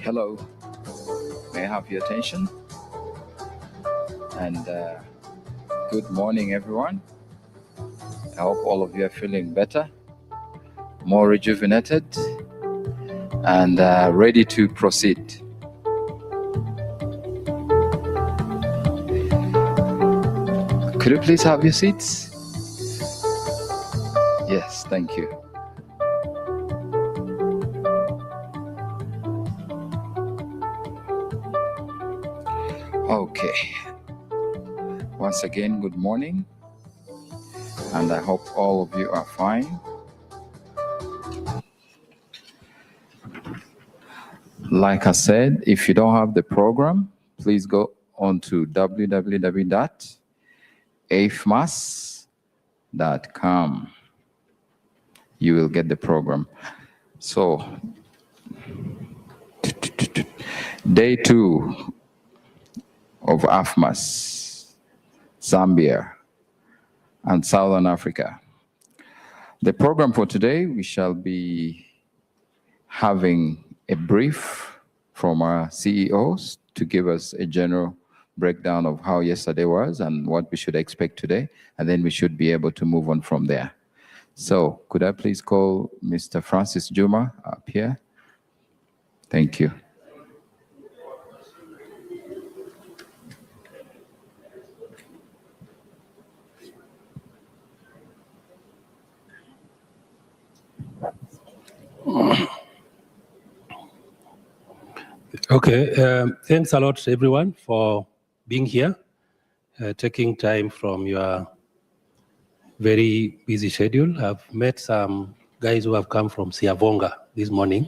Hello, may I have your attention? And good morning, everyone. I hope all of you are feeling better, more rejuvenated, and ready to proceed. Could you please have your seats? Yes, thank you. Okay. Once again, good morning, and I hope all of you are fine. Like I said, if you don't have the program, please go on to www.afmass.com. You will get the program. So, day 2 of AFMASS, Zambia, and Southern Africa. The program for today, we shall be having a brief from our CEOs to give us a general breakdown of how yesterday was and what we should expect today, and then we should be able to move on from there. So could I please call Mr. Francis Juma up here? Thank you. Okay, thanks a lot, everyone, for being here, taking time from your very busy schedule. I've met some guys who have come from Siavonga this morning.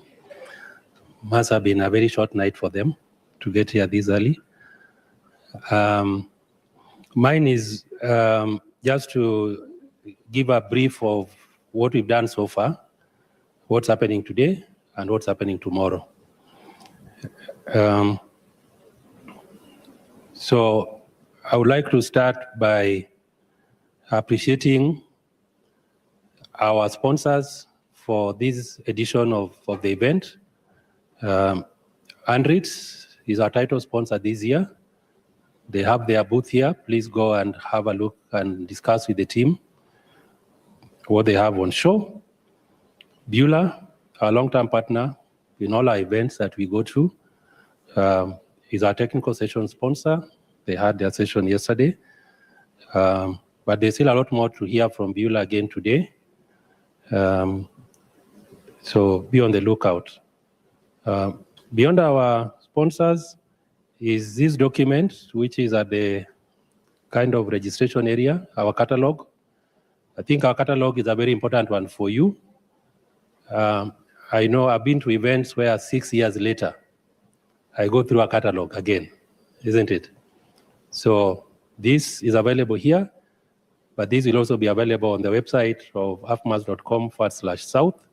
Must have been a very short night for them to get here this early. Mine is just to give a brief of what we've done so far, what's happening today, and what's happening tomorrow. So I would like to start by appreciating our sponsors for this edition of the event. Andritz is our title sponsor this year. They have their booth here. Please go and have a look and discuss with the team what they have on show. Beulah, our long-term partner in all our events that we go to, is our technical session sponsor. They had their session yesterday. But there's still a lot more to hear from Beulah again today. So be on the lookout. Beyond our sponsors is this document, which is at the kind of registration area, our catalog. I think our catalog is a very important one for you. I know I've been to events where 6 years later, I go through a catalog again, isn't it? So this is available here, but this will also be available on the website of afmass.com/south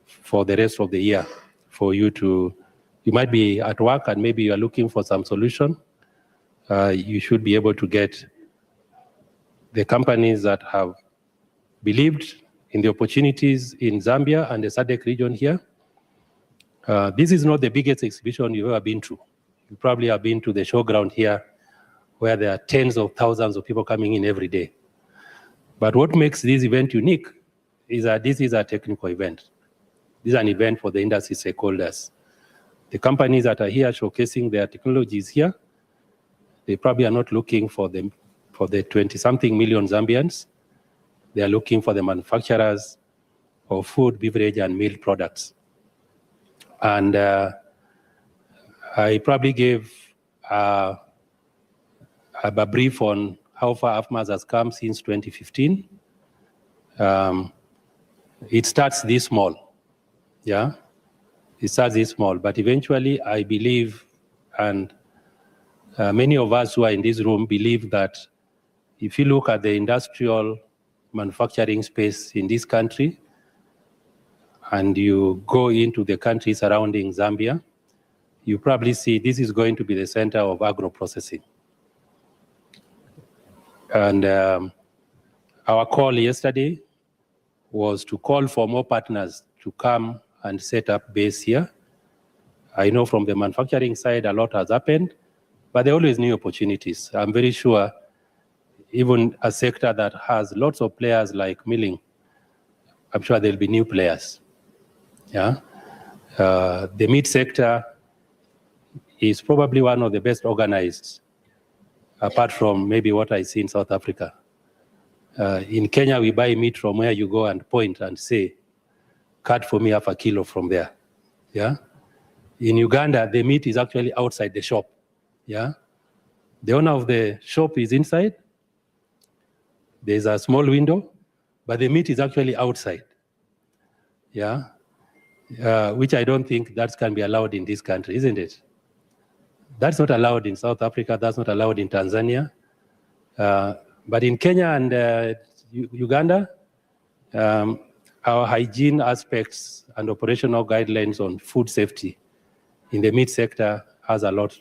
for the rest of the year for you to, you might be at work and maybe you're looking for some solution. You should be able to get the companies that have believed in the opportunities in Zambia and the SADC region here. This is not the biggest exhibition you've ever been to. You probably have been to the showground here where there are tens of thousands of people coming in every day. But what makes this event unique is that this is a technical event. This is an event for the industry stakeholders. The companies that are here showcasing their technologies here, they probably are not looking for the 20-something million Zambians. They are looking for the manufacturers of food, beverage, and milk products. And I probably gave a brief on how far AFMASS has come since 2015. It starts this small, yeah? It starts this small, but eventually I believe, and many of us who are in this room believe that if you look at the industrial manufacturing space in this country, and you go into the countries surrounding Zambia, you probably see this is going to be the center of agro-processing. And our call yesterday was to call for more partners to come and set up base here I know from the manufacturing side, a lot has happened, but there are always new opportunities. I'm very sure even a sector that has lots of players like milling, I'm sure there'll be new players. Yeah, the meat sector is probably one of the best organized, apart from maybe what I see in South Africa. In Kenya, we buy meat from where you go and point and say, cut for me half a kilo from there. Yeah. In Uganda, the meat is actually outside the shop. Yeah. The owner of the shop is inside. There's a small window, but the meat is actually outside. Yeah. Which I don't think that can be allowed in this country, isn't it? That's not allowed in South Africa. That's not allowed in Tanzania. But in Kenya and Uganda, our hygiene aspects and operational guidelines on food safety in the meat sector has a lot.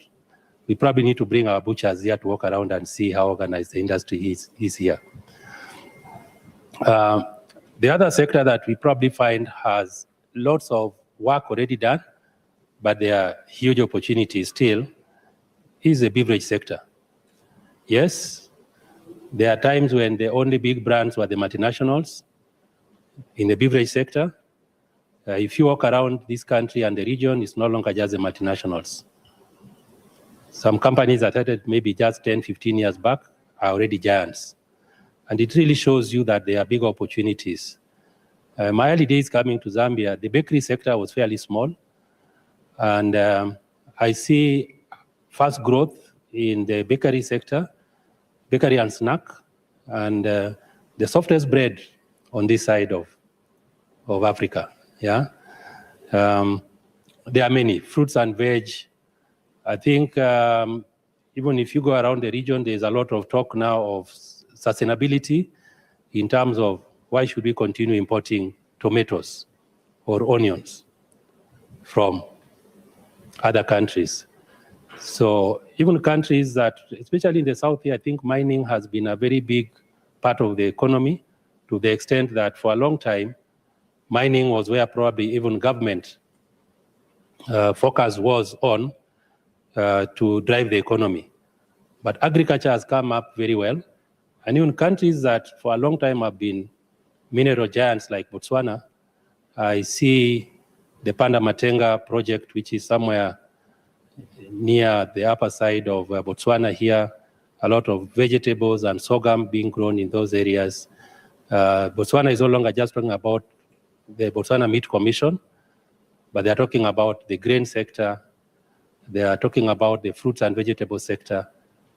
We probably need to bring our butchers here to walk around and see how organized the industry is here. The other sector that we probably find has lots of work already done, but there are huge opportunities still, is the beverage sector. Yes, there are times when the only big brands were the multinationals in the beverage sector. If you walk around this country and the region, it's no longer just the multinationals. Some companies that started maybe just 10, 15 years back are already giants. And it really shows you that there are big opportunities. My early days coming to Zambia, the bakery sector was fairly small. And I see fast growth in the bakery sector, bakery and snack, and the softest bread on this side of Africa. Yeah, there are many fruits and veg. I think even if you go around the region, there's a lot of talk now of sustainability in terms of why should we continue importing tomatoes or onions from other countries. So even countries that, especially in the south here, I think mining has been a very big part of the economy, to the extent that for a long time, mining was where probably even government focus was on to drive the economy. But agriculture has come up very well. And even countries that for a long time have been mineral giants like Botswana, I see the Panda Matenga project, which is somewhere near the upper side of Botswana here, a lot of vegetables and sorghum being grown in those areas. Botswana is no longer just talking about the Botswana Meat Commission, but they're talking about the grain sector. They are talking about the fruits and vegetable sector.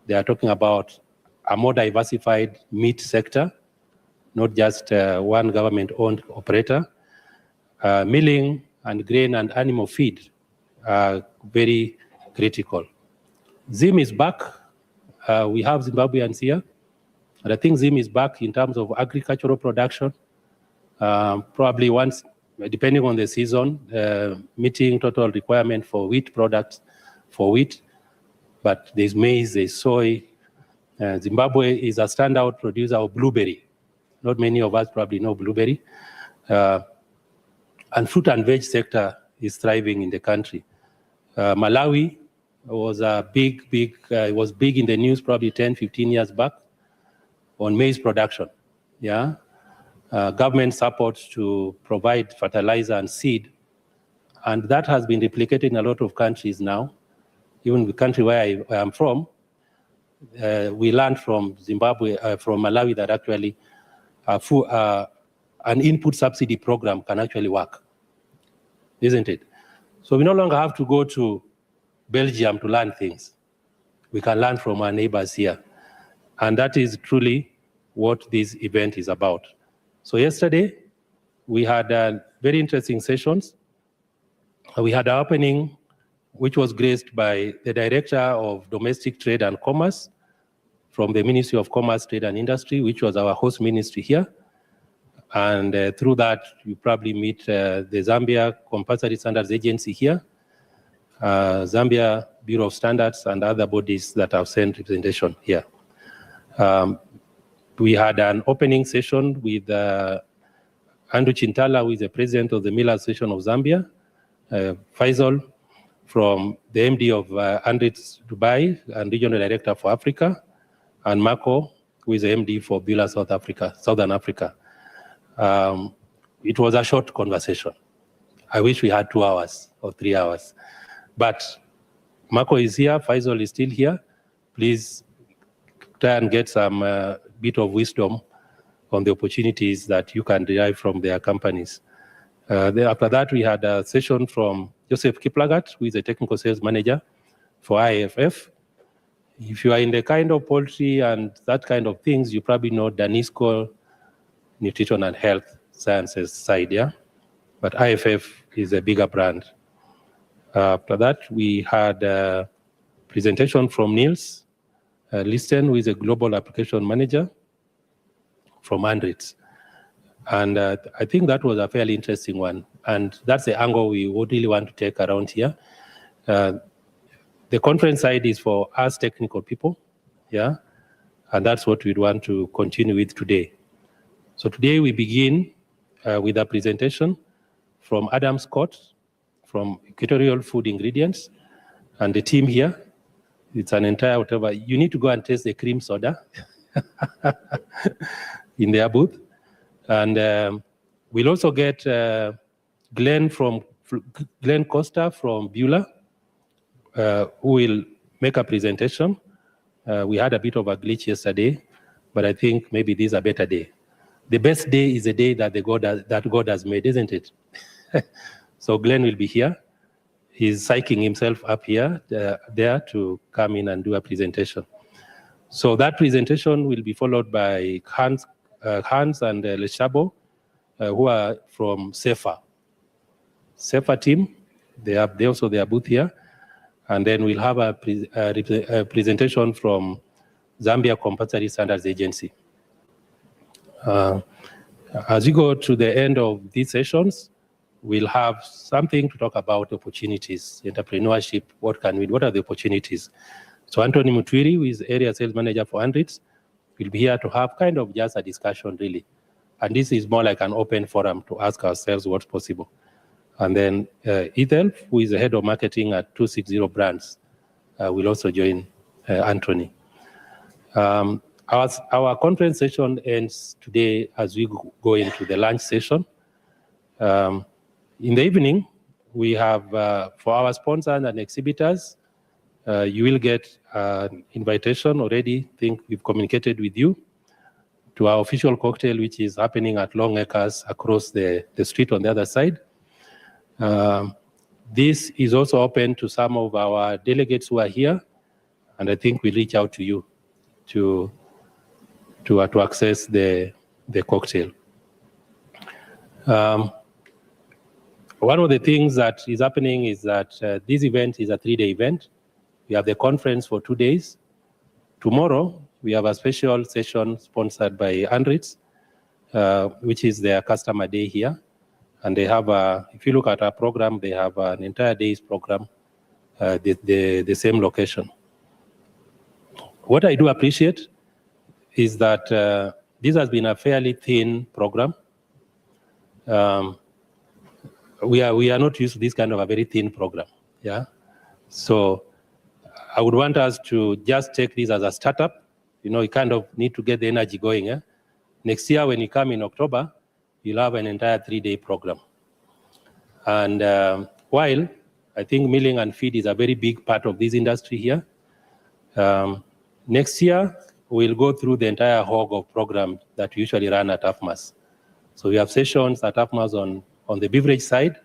They are talking about a more diversified meat sector, not just one government-owned operator. Milling and grain and animal feed are very critical. Zim is back. We have Zimbabweans here. And I think Zim is back in terms of agricultural production. Probably once, depending on the season, meeting total requirement for wheat products for wheat. But there's maize, there's soy. Zimbabwe is a standout producer of blueberry. Not many of us probably know blueberry. And fruit and veg sector is thriving in the country. Malawi was it was big in the news probably 10, 15 years back on maize production. Yeah. Government support to provide fertilizer and seed. And that has been replicated in a lot of countries now. Even the country where I am from, we learned from Zimbabwe, from Malawi, that actually an input subsidy program can actually work, isn't it? So we no longer have to go to Belgium to learn things. We can learn from our neighbors here. And that is truly what this event is about. So yesterday, we had very interesting sessions. We had an opening, which was graced by the Director of Domestic Trade and Commerce from the Ministry of Commerce, Trade and Industry, which was our host ministry here. And through that, you probably meet the Zambia Compulsory Standards Agency here, Zambia Bureau of Standards, and other bodies that have sent representation here. We had an opening session with Andrew Chintala, who is the president of the Miller Association of Zambia, Faisal from the MD of Andritz Dubai and Regional Director for Africa, and Marco, who is the MD for Beulah Southern Africa. It was a short conversation. I wish we had 2 hours or 3 hours. But Marco is here, Faisal is still here. Please try and get some bit of wisdom on the opportunities that you can derive from their companies. After that, we had a session from Joseph Kiplagat, who is a technical sales manager for IFF. If you are in the kind of poultry and that kind of things, you probably know Danisco Nutrition and Health Sciences side, yeah? But IFF is a bigger brand. After that, we had a presentation from Niels Listen, who is a global application manager from Andritz. And I think that was a fairly interesting one. And that's the angle we would really want to take around here. The conference side is for us technical people, yeah? And that's what we'd want to continue with today. So today we begin with a presentation from Adam Scott from Equatorial Food Ingredients and the team here. It's an entire whatever. You need to go and taste the cream soda in their booth. And we'll also get Glenn Costa from Beulah, who will make a presentation. We had a bit of a glitch yesterday, but I think maybe this is a better day. The best day is the day that God has made, isn't it? So Glenn will be here. He's psyching himself up here, there to come in and do a presentation. So that presentation will be followed by Hans and Leshabo, who are from SEFA team. They have also their booth here. And then we'll have a presentation from Zambia Compulsory Standards Agency. As we go to the end of these sessions, we'll have something to talk about opportunities, entrepreneurship, what are the opportunities. So Anthony Mutwiri, who is area sales manager for Andritz, will be here to have kind of just a discussion really. And this is more like an open forum to ask ourselves what's possible. And then Ethel, who is the head of marketing at 260 Brands, will also join Anthony. Our conference session ends today as we go into the lunch session. In the evening, we have, for our sponsors and exhibitors, you will get an invitation already. I think we've communicated with you to our official cocktail, which is happening at Long Acres across the street on the other side. This is also open to some of our delegates who are here, and I think we'll reach out to you to access the cocktail. One of the things that is happening is that this event is a 3-day event. We have the conference for 2 days. Tomorrow, we have a special session sponsored by Andritz, which is their customer day here. And they have, if you look at our program, they have an entire day's program, the same location. What I do appreciate is that this has been a fairly thin program. We are not used to this kind of a very thin program, yeah? So I would want us to just take this as a startup. You know, you kind of need to get the energy going, yeah? Next year, when you come in October, you'll have an entire 3-day program. And while I think milling and feed is a very big part of this industry here, next year, we'll go through the entire hog of program that we usually run at AFMASS. So we have sessions at AFMASS on the beverage side.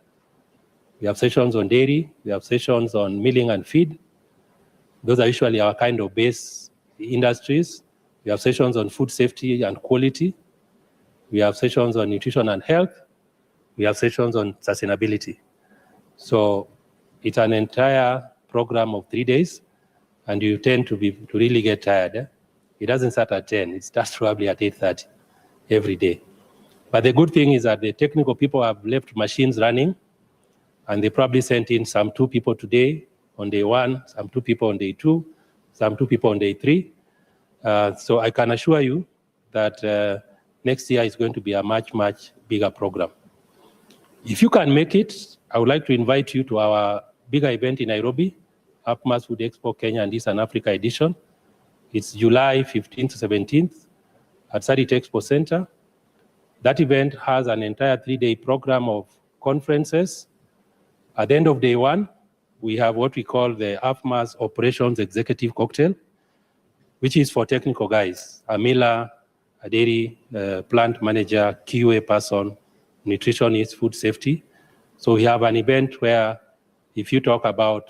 We have sessions on dairy. We have sessions on milling and feed. Those are usually our kind of base industries. We have sessions on food safety and quality. We have sessions on nutrition and health. We have sessions on sustainability. So it's an entire program of 3 days, and you tend to really get tired. Eh? It doesn't start at 10. It starts probably at 8:30 every day. But the good thing is that the technical people have left machines running, and they probably sent in some 2 people today on day 1, some 2 people on day 2, some 2 people on day 3. So I can assure you that next year is going to be a much, much bigger program. If you can make it, I would like to invite you to our bigger event in Nairobi, AFMASS Food Expo Kenya and Eastern Africa edition. It's July 15th to 17th at Sarit Expo Center. That event has an entire 3-day program of conferences. At the end of day one, we have what we call the AFMASS Operations Executive Cocktail, which is for technical guys, a miller, a dairy plant manager, QA person, nutritionist, food safety. So we have an event where if you talk about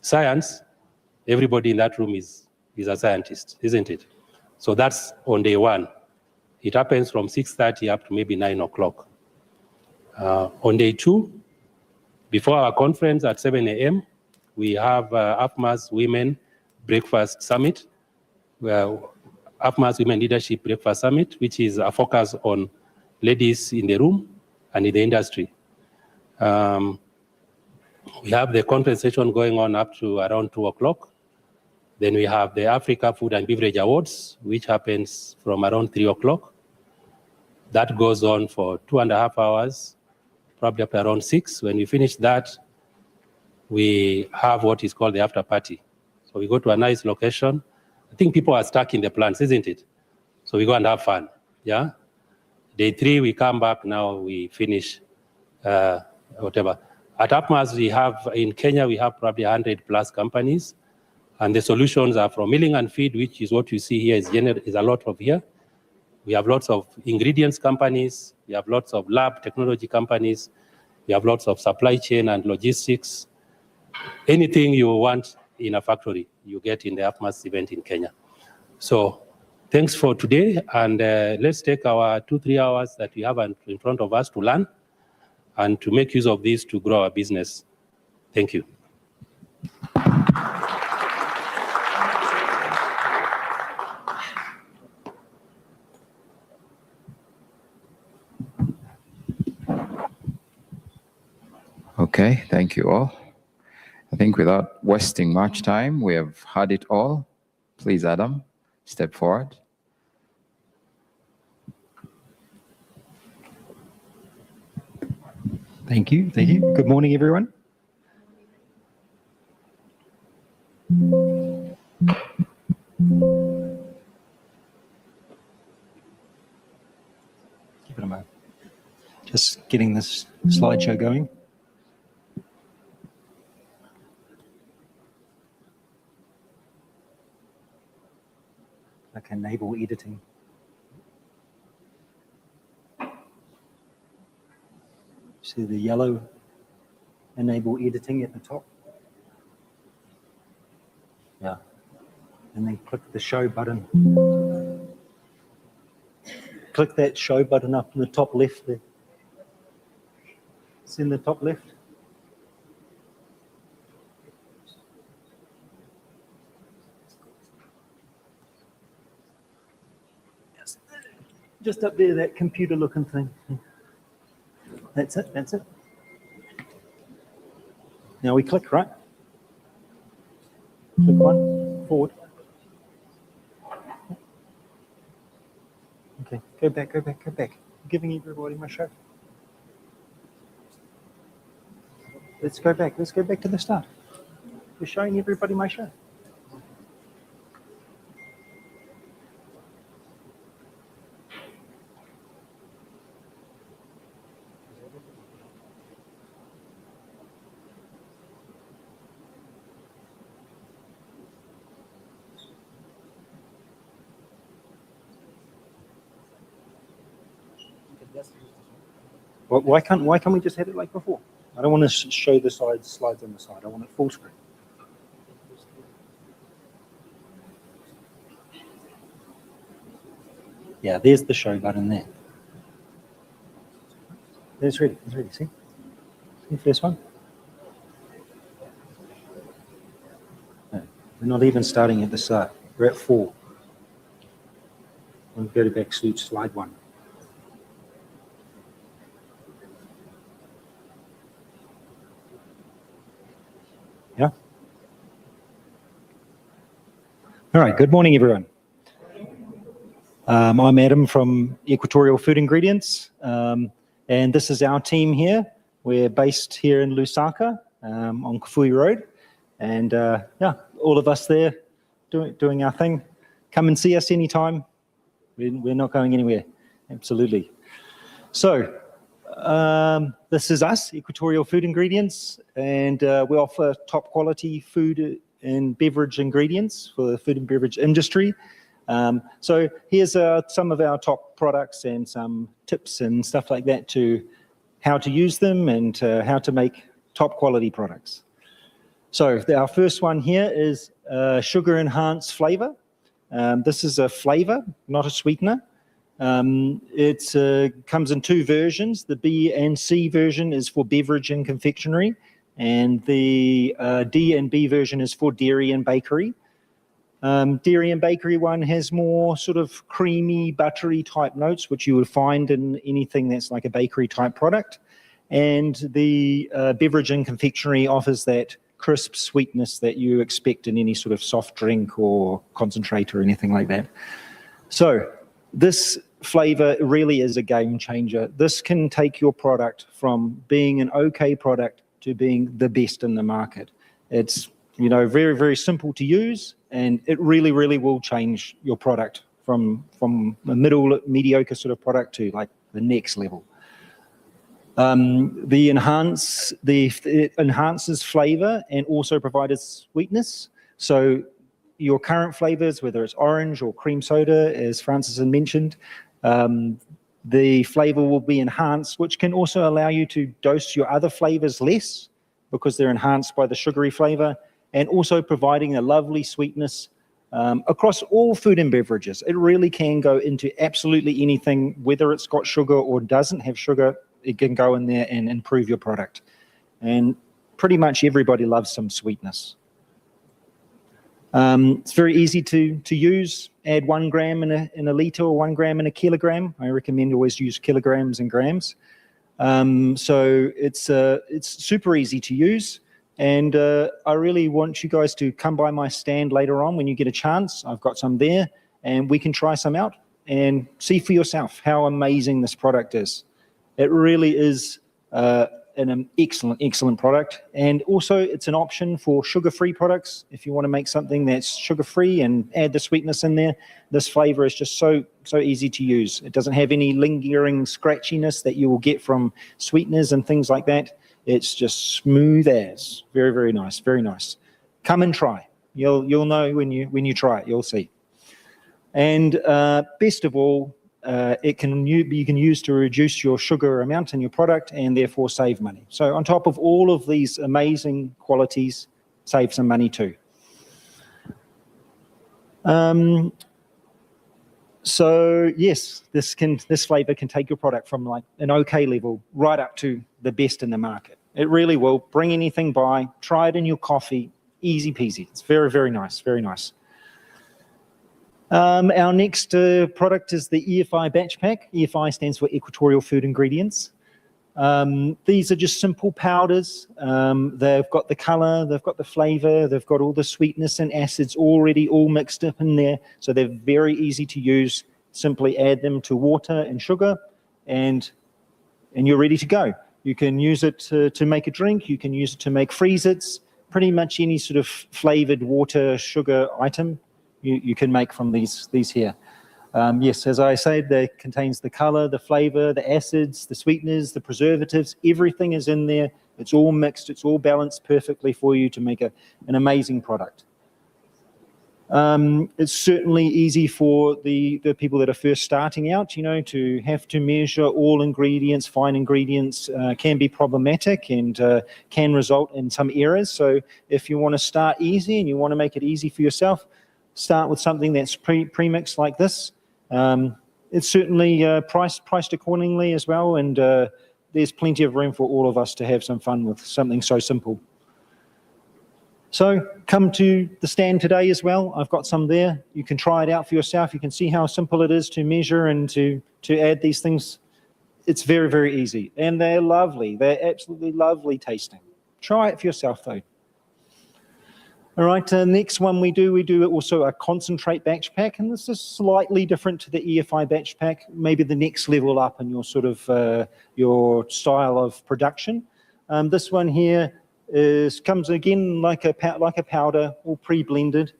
science, everybody in that room is a scientist, isn't it? So that's on day one. It happens from 6:30 up to maybe 9 o'clock. On day two, before our conference at 7 a.m., we have AFMASS Women Breakfast Summit, where AFMASS Women Leadership Breakfast Summit, which is a focus on ladies in the room and in the industry. We have the conference session going on up to around 2 o'clock. Then we have the Africa Food and Beverage Awards, which happens from around 3 o'clock. That goes on for 2.5 hours, probably up to around 6. When we finish that, we have what is called the after party. So we go to a nice location. I think people are stuck in the plants, isn't it? So we go and have fun, yeah? Day 3, we come back, now we finish whatever. At AFMASS, we have, in Kenya, we have probably 100 plus companies, and the solutions are from milling and feed, which is what you see here is a lot of here. We have lots of ingredients companies, we have lots of lab technology companies, we have lots of supply chain and logistics. Anything you want in a factory, you get in the AFMASS event in Kenya. So thanks for today, and let's take our 2-3 hours that we have in front of us to learn and to make use of this to grow our business. Thank you. Okay, thank you all. I think without wasting much time, we have heard it all. Please, Adam, step forward. Thank you. Thank you. Good morning, everyone. Give it a moment. Just getting this slideshow going. Like enable editing. See the yellow enable editing at the top? Yeah. And then click the show button. Click that show button up in the top left there. It's in the top left. Just up there, that computer looking thing. That's it, that's it. Now we click, right? Click one, forward. Okay, go back, go back, go back. I'm giving everybody my show. Let's go back to the start. We're showing everybody my show. Why can't we just have it like before? I don't want to show the slides on the side. I want it full screen. Yeah, there's the show button there. It's ready. It's ready. See the first one? No, we're not even starting at the start. We're at 4. We'll go back to slide 1. Yeah. All right. Good morning, everyone. I'm Adam from Equatorial Food Ingredients, and this is our team here. We're based here in Lusaka, on Kafui Road. And yeah, all of us there doing our thing. Come and see us anytime. We're not going anywhere, absolutely. So this is us, Equatorial Food Ingredients, and we offer top quality food and beverage ingredients for the food and beverage industry. So here's some of our top products and some tips and stuff like that to how to use them and how to make top quality products. So our first one here is sugar enhanced flavor. This is a flavor, not a sweetener. It comes in two versions. The B and C version is for beverage and confectionery, and the D and B version is for dairy and bakery. Dairy and bakery one has more sort of creamy, buttery type notes, which you would find in anything that's like a bakery type product. And the beverage and confectionery offers that crisp sweetness that you expect in any sort of soft drink or concentrate or anything like that. So this flavor really is a game changer. This can take your product from being an okay product to being the best in the market. It's, you know, very, very simple to use, and it really, really will change your product from a middle mediocre sort of product to like the next level. It enhances flavor and also provides sweetness. So your current flavors, whether it's orange or cream soda, as Francis had mentioned, the flavor will be enhanced, which can also allow you to dose your other flavors less because they're enhanced by the sugary flavor, and also providing a lovely sweetness across all food and beverages. It really can go into absolutely anything, whether it's got sugar or doesn't have sugar. It can go in there and improve your product. And pretty much everybody loves some sweetness. It's very easy to use. Add 1 gram in a litre or 1 gram in a kilogram. I recommend always use kilograms and grams. So it's super easy to use. And I really want you guys to come by my stand later on when you get a chance. I've got some there, and we can try some out and see for yourself how amazing this product is. It really is an excellent product. And also it's an option for sugar-free products. If you want to make something that's sugar-free and add the sweetness in there, this flavor is just so easy to use. It doesn't have any lingering scratchiness that you will get from sweeteners and things like that. It's just smooth as. Very, very nice, very nice. Come and try. You'll know when you try it, you'll see. And best of all, you can use to reduce your sugar amount in your product and therefore save money. So on top of all of these amazing qualities, save some money too. So yes, this flavor can take your product from like an okay level right up to the best in the market. It really will. Bring anything by, try it in your coffee, easy peasy. It's very, very nice, very nice. Our next product is the EFI batch pack. EFI stands for Equatorial Food Ingredients. These are just simple powders. They've got the color, they've got the flavor, they've got all the sweetness and acids already all mixed up in there. So they're very easy to use. Simply add them to water and sugar, and you're ready to go. You can use it to make a drink. You can use it to make freeze-its. Pretty much any sort of flavored water, sugar item you can make from these here. Yes, as I said, it contains the color, the flavor, the acids, the sweeteners, the preservatives. Everything is in there. It's all mixed. It's all balanced perfectly for you to make an amazing product. It's certainly easy for the people that are first starting out, you know, to have to measure all ingredients. Fine ingredients can be problematic and can result in some errors. So if you want to start easy and you want to make it easy for yourself, start with something that's pre-mixed like this. It's certainly priced accordingly as well, and there's plenty of room for all of us to have some fun with something so simple. So come to the stand today as well. I've got some there. You can try it out for yourself. You can see how simple it is to measure and to add these things. It's very, very easy, and they're lovely. They're absolutely lovely tasting. Try it for yourself though. All right, next one we do also a concentrate batch pack, and this is slightly different to the EFI batch pack, maybe the next level up in your sort of your style of production. This one here comes again like a powder, all pre-blended.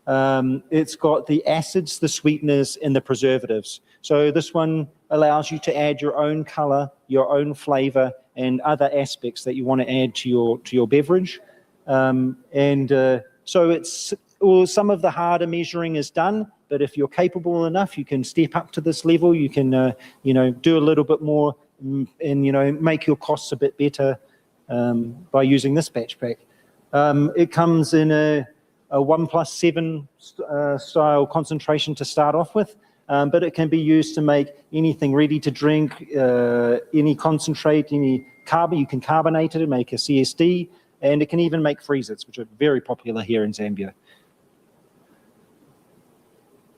It's got the acids, the sweeteners, and the preservatives. So this one allows you to add your own color, your own flavor, and other aspects that you want to add to your beverage. So it's, well, some of the harder measuring is done, but if you're capable enough, you can step up to this level. You can, do a little bit more and, make your costs a bit better by using this batch pack. It comes in a 1+7 style concentration to start off with, but it can be used to make anything ready to drink, any concentrate, any carbon. You can carbonate it and make a CSD, and it can even make freezers, which are very popular here in Zambia.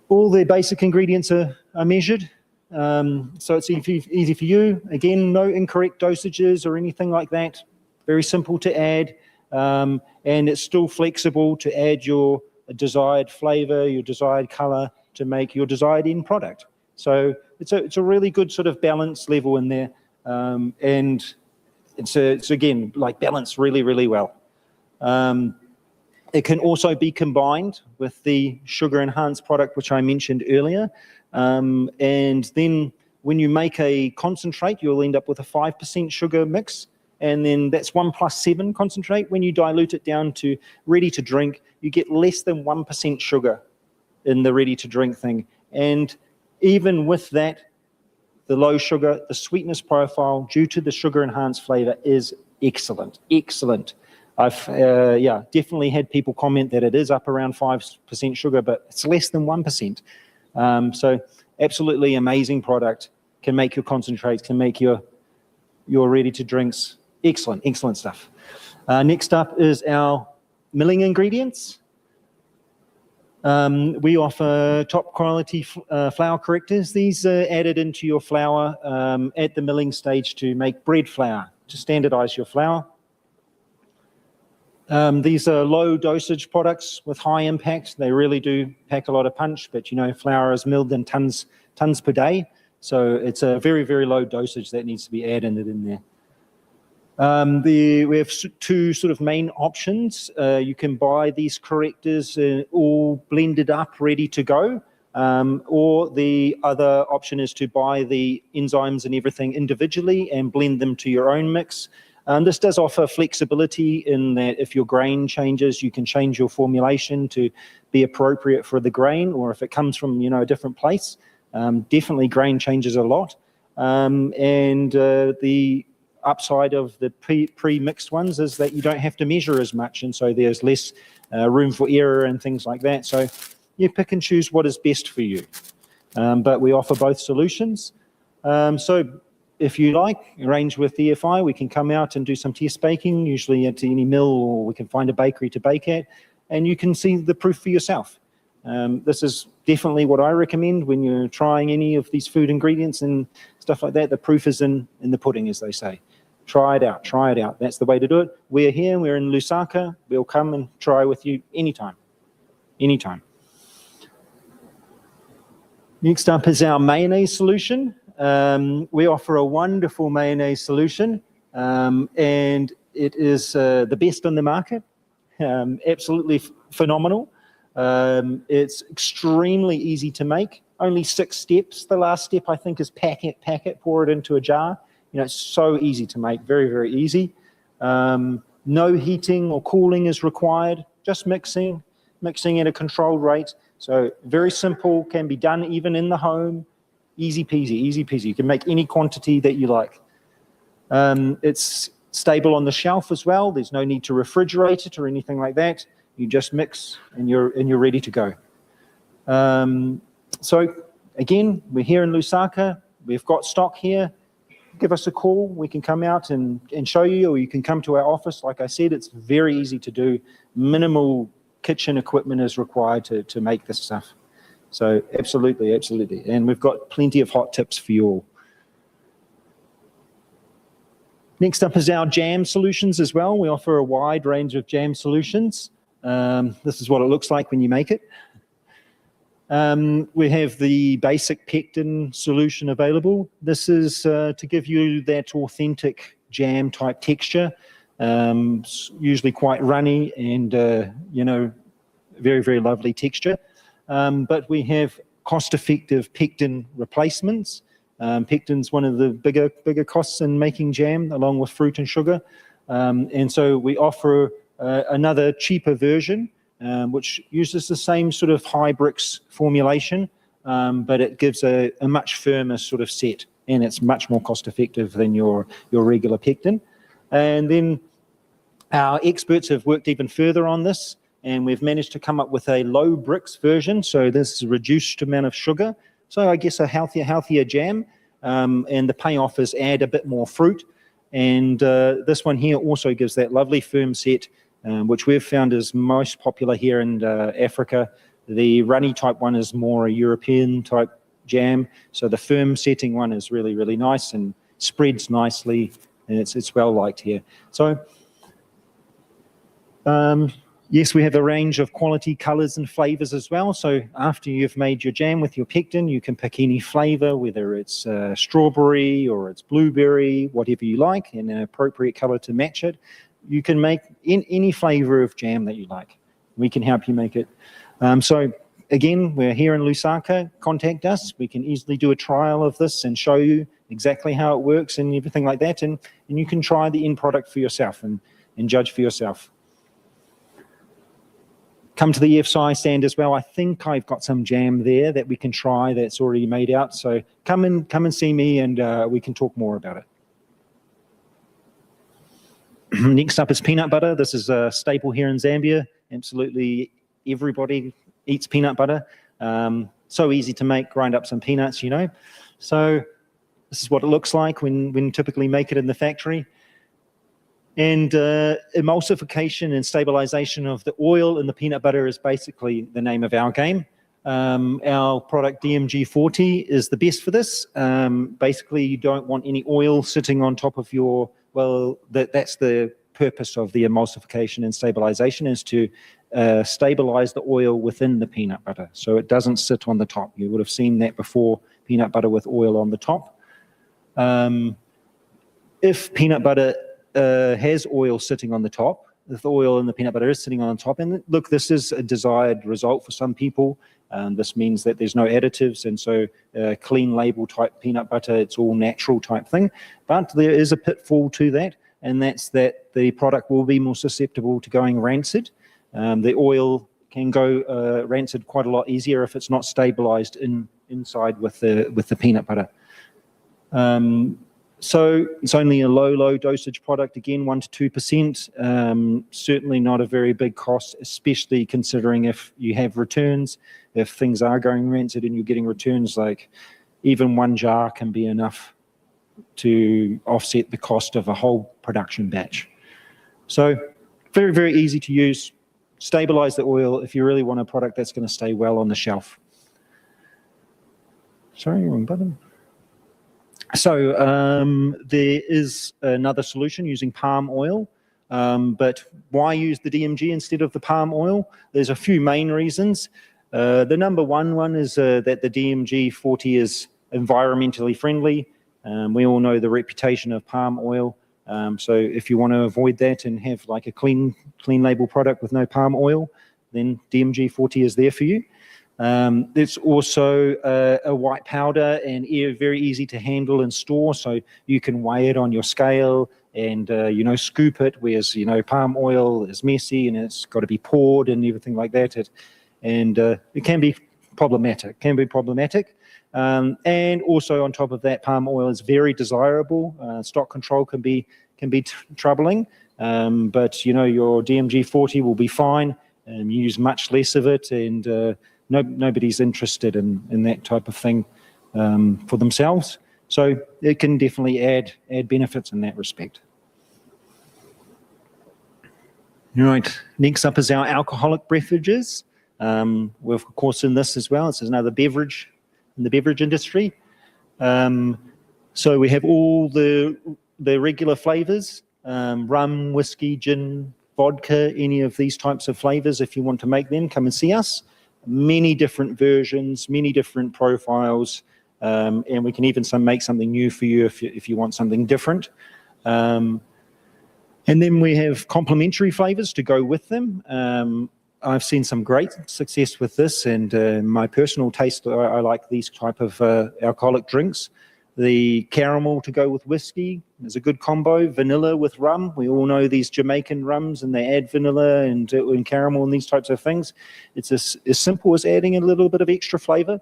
All the basic ingredients are measured, so it's easy for you. Again, no incorrect dosages or anything like that. Very simple to add, and it's still flexible to add your desired flavor, your desired color, to make your desired end product. So it's a really good sort of balance level in there, and it's again, like, balanced really, really well. It can also be combined with the sugar enhanced product, which I mentioned earlier. And then when you make a concentrate, you'll end up with a 5% sugar mix. And then that's 1+7 concentrate. When you dilute it down to ready to drink, you get less than 1% sugar in the ready to drink thing. And even with that, the low sugar, the sweetness profile due to the sugar enhanced flavor is excellent, excellent. I've definitely had people comment that it is up around 5% sugar, but it's less than 1%. So absolutely amazing product. Can make your concentrates, can make your ready to drinks. Excellent, excellent stuff. Next up is our milling ingredients. We offer top quality flour correctors. These are added into your flour at the milling stage to make bread flour, to standardize your flour. These are low dosage products with high impact. They really do pack a lot of punch, but flour is milled in tons per day. So it's a very, very low dosage that needs to be added in there. We have two sort of main options. You can buy these correctors all blended up, ready to go. Or the other option is to buy the enzymes and everything individually and blend them to your own mix. This does offer flexibility in that if your grain changes, you can change your formulation to be appropriate for the grain, or if it comes from a different place. Definitely grain changes a lot. The upside of the pre-mixed ones is that you don't have to measure as much, and so there's less room for error and things like that. So you pick and choose what is best for you. But we offer both solutions. So if you like, arrange with EFI, we can come out and do some test baking, usually at any mill, or we can find a bakery to bake at, and you can see the proof for yourself. This is definitely what I recommend when you're trying any of these food ingredients and stuff like that. The proof is in the pudding, as they say. Try it out, try it out. That's the way to do it. We're here, we're in Lusaka. We'll come and try with you anytime, anytime. Next up is our mayonnaise solution. We offer a wonderful mayonnaise solution, and it is the best on the market. Absolutely phenomenal. It's extremely easy to make. Only 6 steps. The last step, I think, is pack it, pour it into a jar. It's so easy to make, very, very easy. No heating or cooling is required, just mixing at a controlled rate. So very simple, can be done even in the home. Easy peasy, easy peasy. You can make any quantity that you like. It's stable on the shelf as well. There's no need to refrigerate it or anything like that. You just mix and you're ready to go. So again, we're here in Lusaka. We've got stock here. Give us a call. We can come out and show you, or you can come to our office. Like I said, it's very easy to do. Minimal kitchen equipment is required to make this stuff. So absolutely, absolutely. And we've got plenty of hot tips for you all. Next up is our jam solutions as well. We offer a wide range of jam solutions. This is what it looks like when you make it. We have the basic pectin solution available. This is to give you that authentic jam type texture. usually quite runny and, you know, very, very lovely texture. But we have cost-effective pectin replacements. Pectin's one of the bigger costs in making jam, along with fruit and sugar. And so we offer another cheaper version, which uses the same sort of Hybrix formulation, but it gives a much firmer sort of set, and it's much more cost-effective than your regular pectin. And then our experts have worked even further on this, and we've managed to come up with a low Brix version. So this is a reduced amount of sugar. So I guess a healthier jam, and the payoff is add a bit more fruit. And this one here also gives that lovely firm set, which we've found is most popular here in Africa. The runny type one is more a European type jam. So the firm setting one is really, really nice and spreads nicely, and it's well liked here. So yes, we have a range of quality colors and flavors as well. So after you've made your jam with your pectin, you can pick any flavor, whether it's strawberry or it's blueberry, whatever you like, and an appropriate color to match it. You can make any flavor of jam that you like. We can help you make it. So again, we're here in Lusaka. Contact us. We can easily do a trial of this and show you exactly how it works and everything like that. And you can try the end product for yourself and judge for yourself. Come to the EFSI stand as well. I think I've got some jam there that we can try that's already made out. So come and see me, and we can talk more about it. Next up is peanut butter. This is a staple here in Zambia. Absolutely everybody eats peanut butter. So easy to make, grind up some peanuts, you know. So this is what it looks like when typically make it in the factory. And emulsification and stabilization of the oil in the peanut butter is basically the name of our game. Our product DMG40 is the best for this. Basically, you don't want any oil sitting on top of your, well, that's the purpose of the emulsification and stabilization, is to stabilize the oil within the peanut butter, so it doesn't sit on the top. You would have seen that before, peanut butter with oil on the top. If peanut butter has oil sitting on the top, if the oil in the peanut butter is sitting on top, and look, this is a desired result for some people. This means that there's no additives, and so clean label type peanut butter, it's all natural type thing. But there is a pitfall to that, and that's that the product will be more susceptible to going rancid. The oil can go rancid quite a lot easier if it's not stabilized inside with the peanut butter. So it's only a low dosage product, again, 1 to 2%. Certainly not a very big cost, especially considering if you have returns. If things are going rancid and you're getting returns, like even 1 jar can be enough to offset the cost of a whole production batch. So very, very easy to use. Stabilize the oil if you really want a product that's going to stay well on the shelf. Sorry, wrong button. So there is another solution using palm oil, but why use the DMG instead of the palm oil? There's a few main reasons. The number one is that the DMG 40 is environmentally friendly. We all know the reputation of palm oil. So if you want to avoid that and have like a clean label product with no palm oil, then DMG 40 is there for you. It's also a white powder and very easy to handle and store, so you can weigh it on your scale and you know, scoop it, whereas, you know, palm oil is messy and it's got to be poured and everything like that. It can be problematic. And also on top of that, palm oil is very desirable. Stock control can be troubling, but you know, your DMG 40 will be fine. You use much less of it, and nobody's interested in that type of thing for themselves. So it can definitely add benefits in that respect. All right, next up is our alcoholic beverages. We're of course in this as well. This is another beverage in the beverage industry. So we have all the regular flavors, rum, whiskey, gin, vodka, any of these types of flavors. If you want to make them, come and see us. Many different versions, many different profiles, and we can even make something new for you if you want something different. And then we have complementary flavors to go with them. I've seen some great success with this, and my personal taste, I like these type of alcoholic drinks. The caramel to go with whiskey is a good combo. Vanilla with rum. We all know these Jamaican rums, and they add vanilla and caramel and these types of things. It's as simple as adding a little bit of extra flavor.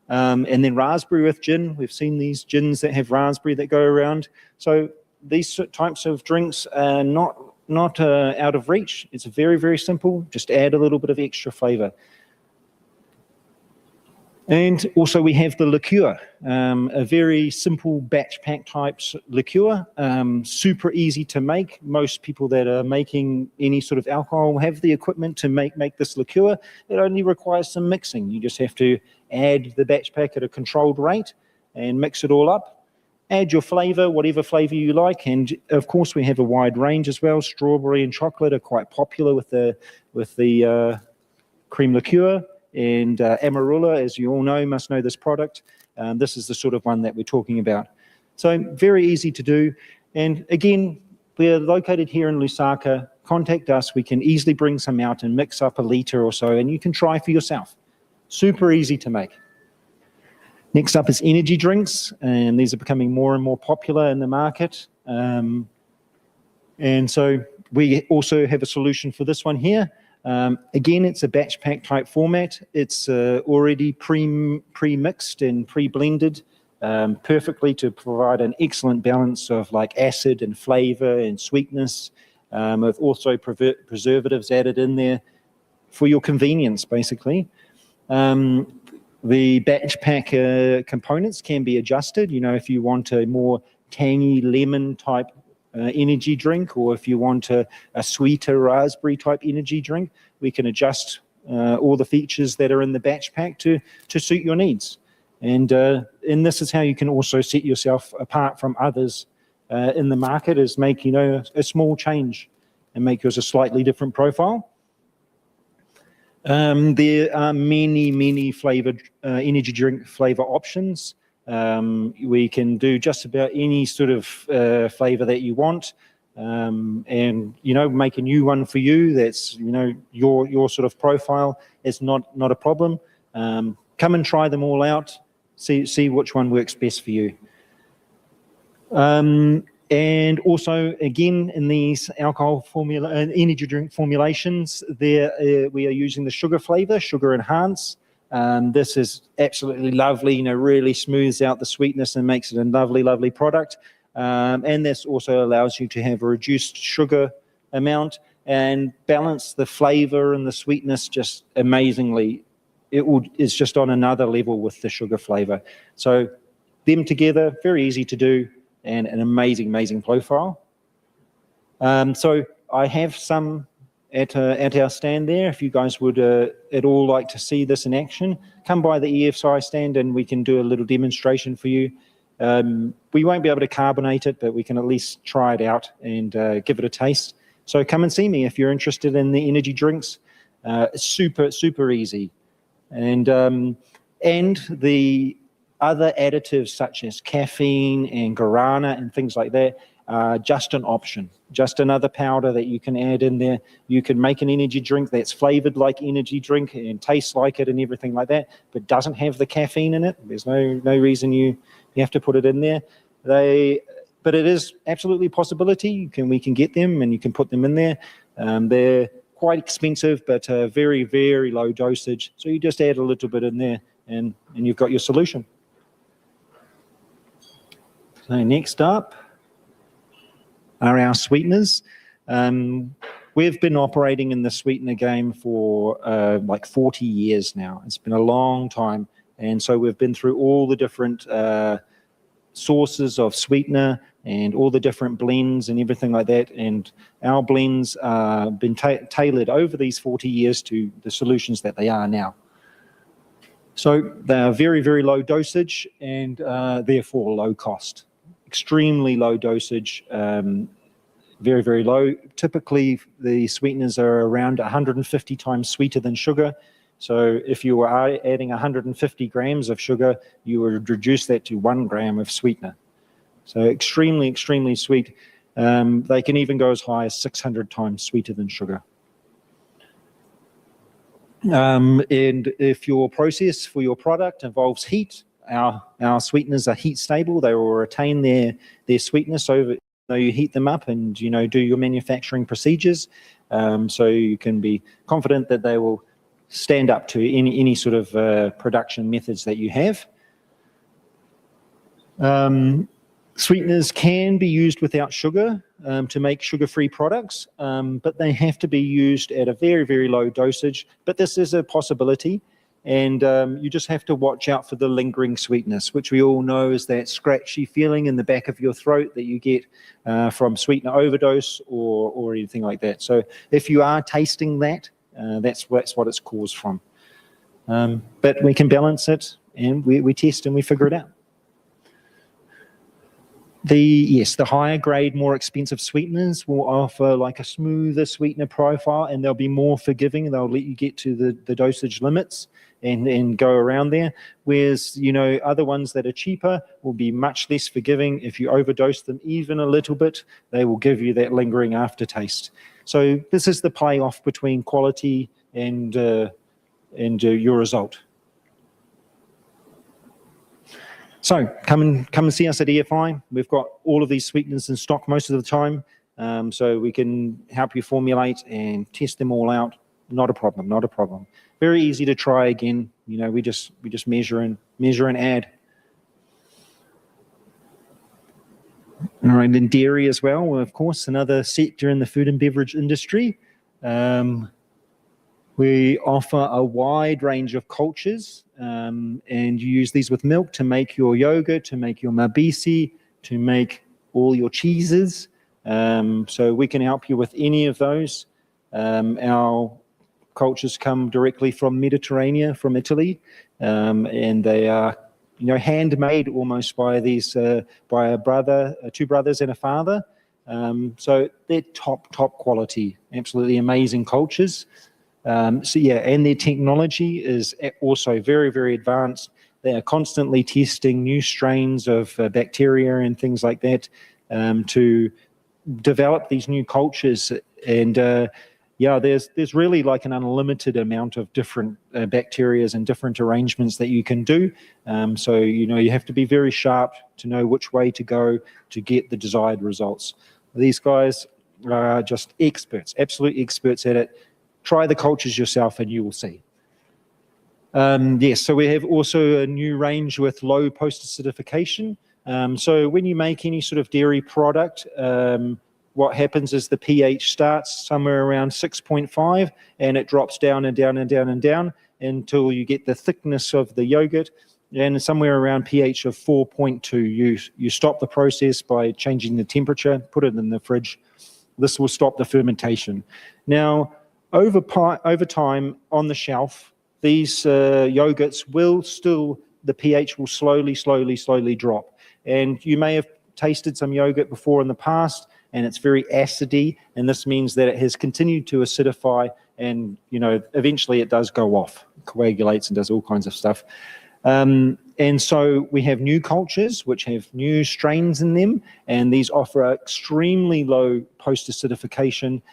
And then raspberry with gin. We've seen these gins that have raspberry that go around. So these types of drinks are not out of reach. It's very, very simple. Just add a little bit of extra flavor. And also we have the liqueur, a very simple batch pack type liqueur, super easy to make. Most people that are making any sort of alcohol have the equipment to make this liqueur. It only requires some mixing. You just have to add the batch pack at a controlled rate and mix it all up. Add your flavor, whatever flavor you like, and of course we have a wide range as well. Strawberry and chocolate are quite popular with the cream liqueur. And Amarula, as you all know, must know this product. This is the sort of one that we're talking about. So very easy to do. And again, we're located here in Lusaka. Contact us. We can easily bring some out and mix up a litre or so, and you can try for yourself. Super easy to make. Next up is energy drinks, and these are becoming more and more popular in the market. And so we also have a solution for this one here. Again, it's a batch pack type format. It's already pre-mixed and pre-blended perfectly to provide an excellent balance of like acid and flavor and sweetness, with also preservatives added in there for your convenience, basically. The batch pack components can be adjusted. You know, if you want a more tangy lemon type energy drink, or if you want a sweeter raspberry type energy drink, we can adjust all the features that are in the batch pack to suit your needs. And this is how you can also set yourself apart from others in the market, is make, you know, a small change and make yours a slightly different profile. There are many flavored energy drink flavor options. We can do just about any sort of flavor that you want, and, you know, make a new one for you that's, you know, your sort of profile. Is not a problem. Come and try them all out, see which one works best for you. And also, again, in these alcohol formula and energy drink formulations, there we are using the sugar flavor, sugar enhance. This is absolutely lovely, you know, really smooths out the sweetness and makes it a lovely product. And this also allows you to have a reduced sugar amount and balance the flavor and the sweetness just amazingly. It's just on another level with the sugar flavor. So them together, very easy to do, and an amazing profile. So I have some at our stand there. If you guys would at all like to see this in action, come by the EFSI stand and we can do a little demonstration for you. We won't be able to carbonate it, but we can at least try it out and give it a taste. So come and see me if you're interested in the energy drinks. It's super easy. And the other additives such as caffeine and guarana and things like that are just an option, just another powder that you can add in there. You can make an energy drink that's flavored like energy drink and tastes like it and everything like that, but doesn't have the caffeine in it. There's no reason you have to put it in there. But it is absolutely a possibility. We can get them and you can put them in there. They're quite expensive, but very low dosage. So you just add a little bit in there and you've got your solution. So next up are our sweeteners. We've been operating in the sweetener game for like 40 years now. It's been a long time. And so we've been through all the different sources of sweetener and all the different blends and everything like that. And our blends have been tailored over these 40 years to the solutions that they are now. So they are very low dosage and therefore low cost. Extremely low dosage, very low. Typically, the sweeteners are around 150 times sweeter than sugar. So if you are adding 150 grams of sugar, you would reduce that to 1 gram of sweetener. So extremely sweet. They can even go as high as 600 times sweeter than sugar. And if your process for your product involves heat, our sweeteners are heat stable. They will retain their sweetness over, though you heat them up and do your manufacturing procedures. So you can be confident that they will stand up to any sort of production methods that you have. Sweeteners can be used without sugar to make sugar-free products, but they have to be used at a very, very low dosage. But this is a possibility, and you just have to watch out for the lingering sweetness, which we all know is that scratchy feeling in the back of your throat that you get from sweetener overdose or anything like that. So if you are tasting that, that's what it's caused from. But we can balance it, and we test and we figure it out. The higher grade, more expensive sweeteners will offer like a smoother sweetener profile, and they'll be more forgiving. They'll let you get to the dosage limits and go around there. Whereas, other ones that are cheaper will be much less forgiving. If you overdose them even a little bit, they will give you that lingering aftertaste. So this is the play-off between quality and your result. So come and see us at EFI. We've got all of these sweeteners in stock most of the time, so we can help you formulate and test them all out. Not a problem, not a problem. Very easy to try again. We just measure and add. All right, then dairy as well, of course, another sector in the food and beverage industry. We offer a wide range of cultures, and you use these with milk to make your yogurt, to make your mabisi, to make all your cheeses. So we can help you with any of those. Our cultures come directly from Mediterranean, from Italy, and they are handmade almost by two brothers and a father. So they're top quality, absolutely amazing cultures. And their technology is also very, very advanced. They are constantly testing new strains of bacteria and things like that to develop these new cultures. And there's really like an unlimited amount of different bacterias and different arrangements that you can do. So you have to be very sharp to know which way to go to get the desired results. These guys are just experts, absolute experts at it. Try the cultures yourself and you will see. So we have also a new range with low post-acidification. So when you make any sort of dairy product, what happens is the pH starts somewhere around 6.5 and it drops down and down and down and down until you get the thickness of the yogurt, and somewhere around pH of 4.2. You stop the process by changing the temperature, put it in the fridge. This will stop the fermentation. Now, over time on the shelf, these yogurts will the pH will slowly drop. And you may have tasted some yogurt before in the past, and it's very acidy, and this means that it has continued to acidify, and eventually it does go off, coagulates and does all kinds of stuff. And so we have new cultures which have new strains in them, and these offer extremely low post-acidification.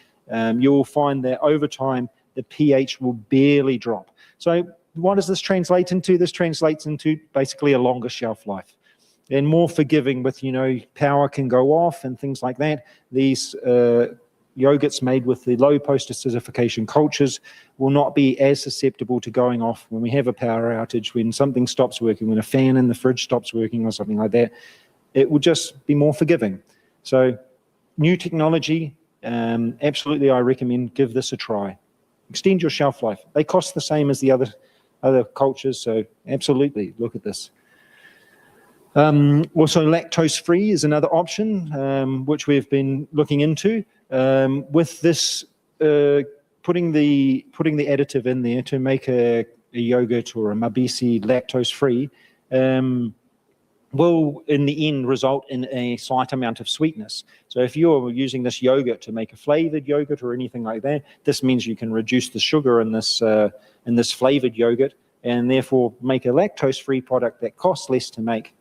You'll find that over time the pH will barely drop. So what does this translate into? This translates into basically a longer shelf life and more forgiving with, power can go off and things like that. These yogurts made with the low post-acidification cultures will not be as susceptible to going off when we have a power outage, when something stops working, when a fan in the fridge stops working or something like that. It will just be more forgiving. So new technology, absolutely I recommend give this a try. Extend your shelf life. They cost the same as the other cultures, so absolutely look at this. Also lactose-free is another option, which we've been looking into. With this, putting the additive in there to make a yogurt or a mabisi lactose-free will in the end result in a slight amount of sweetness. So if you're using this yogurt to make a flavored yogurt or anything like that, this means you can reduce the sugar in this flavored yogurt and therefore make a lactose-free product that costs less to make,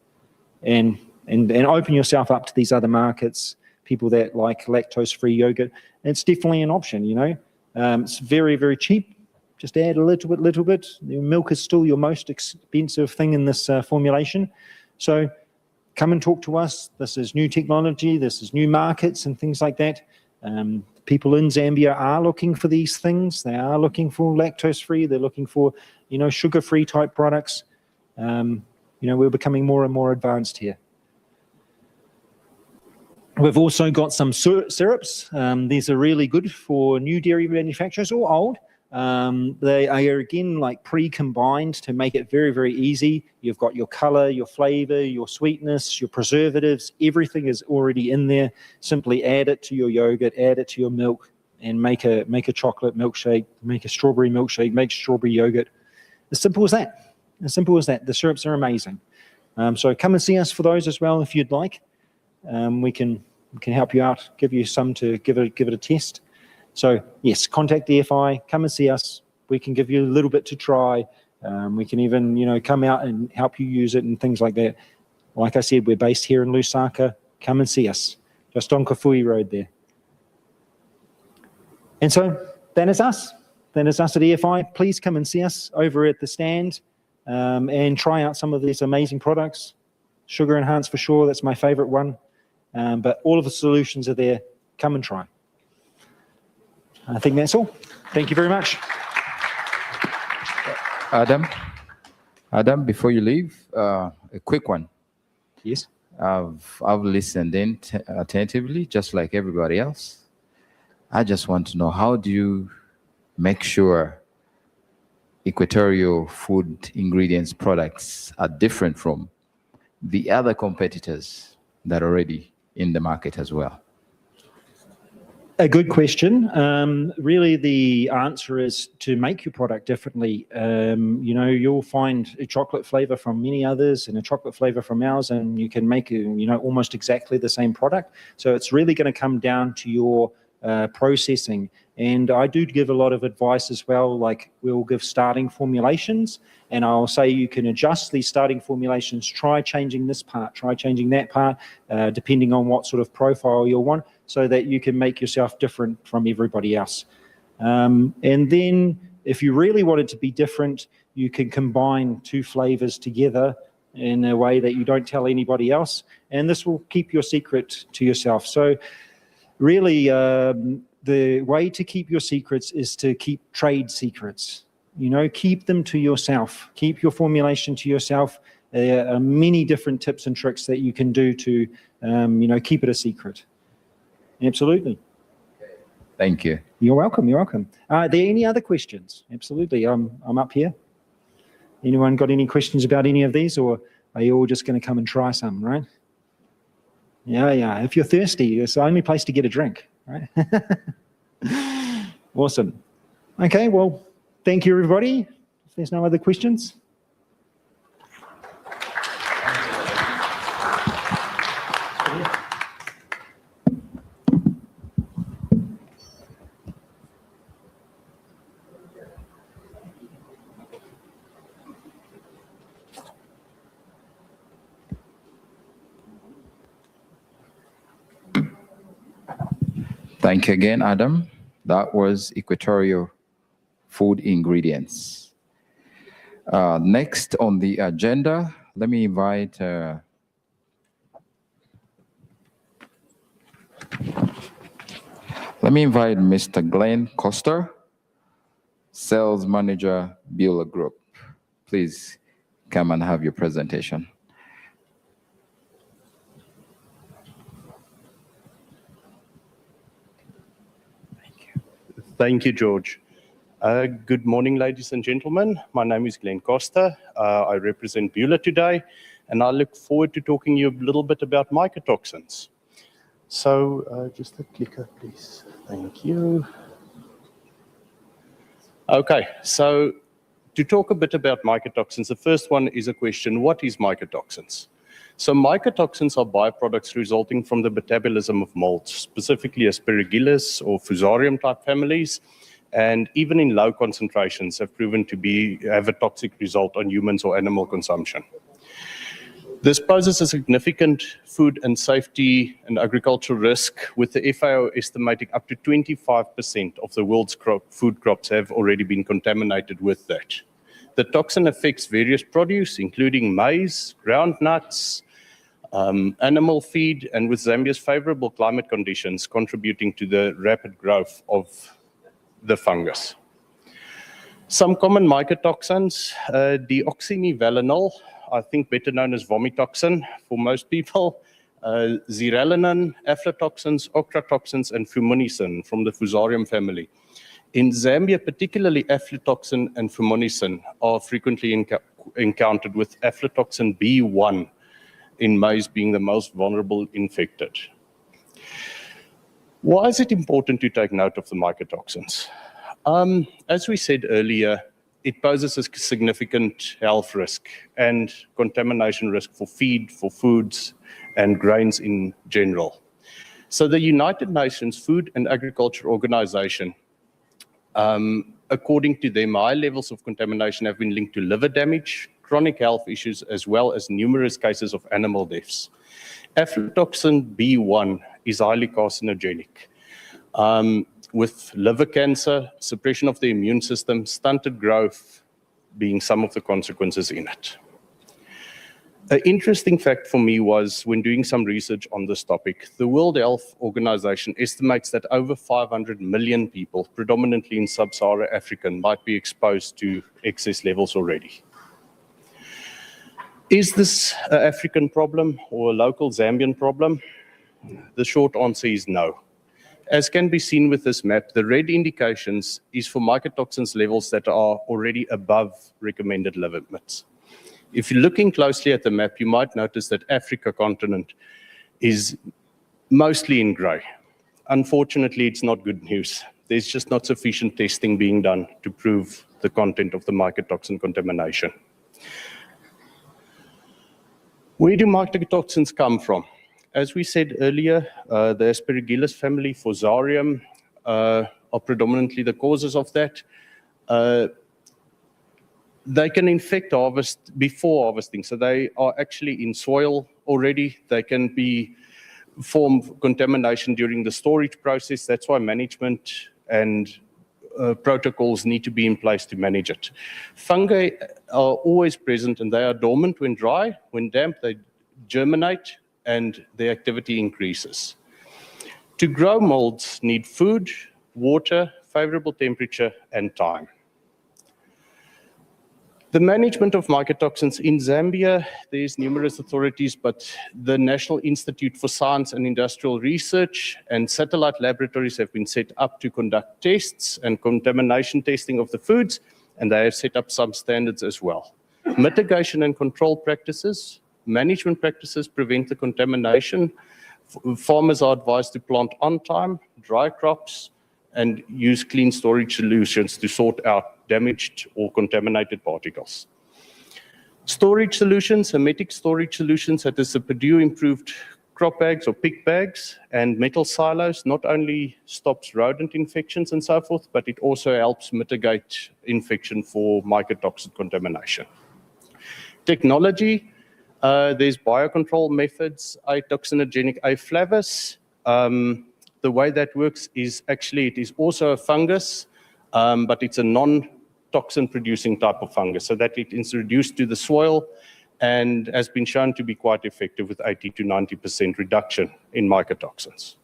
and open yourself up to these other markets people that like lactose-free yogurt. It's definitely an option, you know. It's very, very cheap. Just add a little bit. The milk is still your most expensive thing in this formulation. So come and talk to us. This is new technology. This is new markets and things like that. People in Zambia are looking for these things. They are looking for lactose-free. They're looking for, you know, sugar-free type products. You know, we're becoming more and more advanced here. We've also got some syrups. These are really good for new dairy manufacturers or old. They are, again, like pre-combined to make it very, very easy. You've got your color, your flavor, your sweetness, your preservatives. Everything is already in there. Simply add it to your yogurt, add it to your milk, and make a chocolate milkshake, make a strawberry milkshake, make strawberry yogurt. As simple as that. As simple as that. The syrups are amazing. So come and see us for those as well if you'd like. We can help you out, give you some to give it a test. So yes, contact DFI, come and see us. We can give you a little bit to try. We can even, you know, come out and help you use it and things like that. Like I said, we're based here in Lusaka. Come and see us, just on Kafui Road there. And so that is us. That is us at EFI. Please come and see us over at the stand and try out some of these amazing products. Sugar Enhanced for sure, that's my favorite one. But all of the solutions are there. Come and try. I think that's all. Thank you very much. Adam, before you leave, a quick one. Yes. I've listened in attentively, just like everybody else. I just want to know, how do you make sure Equatorial Food Ingredients products are different from the other competitors that are already in the market as well? A good question. Really, the answer is to make your product differently. You know, you'll find a chocolate flavor from many others and a chocolate flavor from ours, and you can make, you know, almost exactly the same product. So it's really going to come down to your processing. And I do give a lot of advice as well, like we'll give starting formulations, and I'll say you can adjust these starting formulations, try changing this part, try changing that part, depending on what sort of profile you'll want, so that you can make yourself different from everybody else. And then if you really want it to be different, you can combine two flavors together in a way that you don't tell anybody else, and this will keep your secret to yourself. So really, the way to keep your secrets is to keep trade secrets. You know, keep them to yourself. Keep your formulation to yourself. There are many different tips and tricks that you can do to, you know, keep it a secret. Absolutely. Thank you. You're welcome. You're welcome. Are there any other questions? Absolutely. I'm up here. Anyone got any questions about any of these, or are you all just going to come and try some, right? Yeah. If you're thirsty, it's the only place to get a drink, right? Awesome. Okay, well, thank you, everybody. If there's no other questions. Thank you again, Adam. That was Equatorial Food Ingredients. Next on the agenda, let me invite Mr. Glenn Costa, Sales Manager, Bueller Group. Please come and have your presentation. Thank you, George. Good morning, ladies and gentlemen. My name is Glenn Costa. I represent Bueller today, and I look forward to talking to you a little bit about mycotoxins. So just a clicker, please. Thank you. Okay, so to talk a bit about mycotoxins, the first one is a question: what is mycotoxins? So mycotoxins are byproducts resulting from the metabolism of molds, specifically Aspergillus or Fusarium type families, and even in low concentrations have proven to have a toxic result on humans or animal consumption. This poses a significant food and safety and agricultural risk, with the FAO estimating up to 25% of the world's food crops have already been contaminated with that. The toxin affects various produce, including maize, groundnuts, animal feed, and with Zambia's favorable climate conditions contributing to the rapid growth of the fungus. Some common mycotoxins, deoxynivalenol, I think better known as vomitoxin for most people, zearalenone, aflatoxins, ochratoxins, and fumonisin from the Fusarium family. In Zambia, particularly aflatoxin and fumonisin are frequently encountered, with aflatoxin B1 in maize being the most vulnerable infected. Why is it important to take note of the mycotoxins? As we said earlier, it poses a significant health risk and contamination risk for feed, for foods, and grains in general. So the United Nations Food and Agriculture Organization, according to them, high levels of contamination have been linked to liver damage, chronic health issues, as well as numerous cases of animal deaths. Aflatoxin B1 is highly carcinogenic, with liver cancer, suppression of the immune system, stunted growth being some of the consequences in it. An interesting fact for me was when doing some research on this topic, the World Health Organization estimates that over 500 million people, predominantly in sub-Saharan Africa, might be exposed to excess levels already. Is this an African problem or a local Zambian problem? The short answer is no. As can be seen with this map, the red indications is for mycotoxins levels that are already above recommended limits. If you're looking closely at the map, you might notice that Africa continent is mostly in gray. Unfortunately, it's not good news. There's just not sufficient testing being done to prove the content of the mycotoxin contamination. Where do mycotoxins come from? As we said earlier, the Aspergillus family, Fusarium, are predominantly the causes of that. They can infect harvest before harvesting, so they are actually in soil already. They can form contamination during the storage process. That's why management and protocols need to be in place to manage it. Fungi are always present, and they are dormant when dry. When damp, they germinate, and their activity increases. To grow molds need food, water, favorable temperature, and time. The management of mycotoxins in Zambia, there's numerous authorities, but the National Institute for Science and Industrial Research and satellite laboratories have been set up to conduct tests and contamination testing of the foods, and they have set up some standards as well. Mitigation and control practices, management practices prevent the contamination. Farmers are advised to plant on time, dry crops, and use clean storage solutions to sort out damaged or contaminated particles. Storage solutions, hermetic storage solutions such as the Purdue improved crop bags or pick bags and metal silos not only stops rodent infections and so forth, but it also helps mitigate infection for mycotoxin contamination. Technology, there's biocontrol methods, itoxinogenic A. flavus. The way that works is actually it is also a fungus, but it's a non-toxin producing type of fungus, so that it is introduced to the soil and has been shown to be quite effective with 80 to 90% reduction in mycotoxins.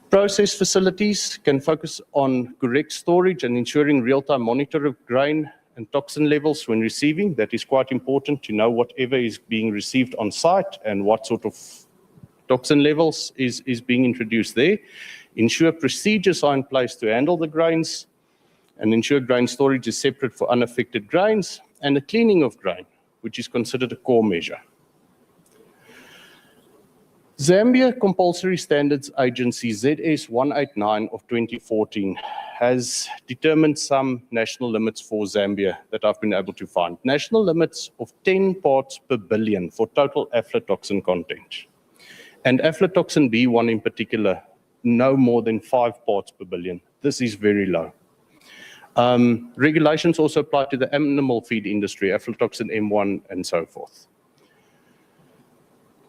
Process facilities can focus on correct storage and ensuring real-time monitor of grain and toxin levels when receiving. That is quite important to know whatever is being received on site and what sort of toxin levels is being introduced there. Ensure procedures are in place to handle the grains and ensure grain storage is separate for unaffected grains, and the cleaning of grain, which is considered a core measure. Zambia Compulsory Standards Agency ZS 189 of 2014 has determined some national limits for Zambia that I've been able to find. National limits of 10 parts per billion for total aflatoxin content. And aflatoxin B1 in particular, no more than 5 parts per billion. This is very low. Regulations also apply to the animal feed industry, aflatoxin M1 and so forth.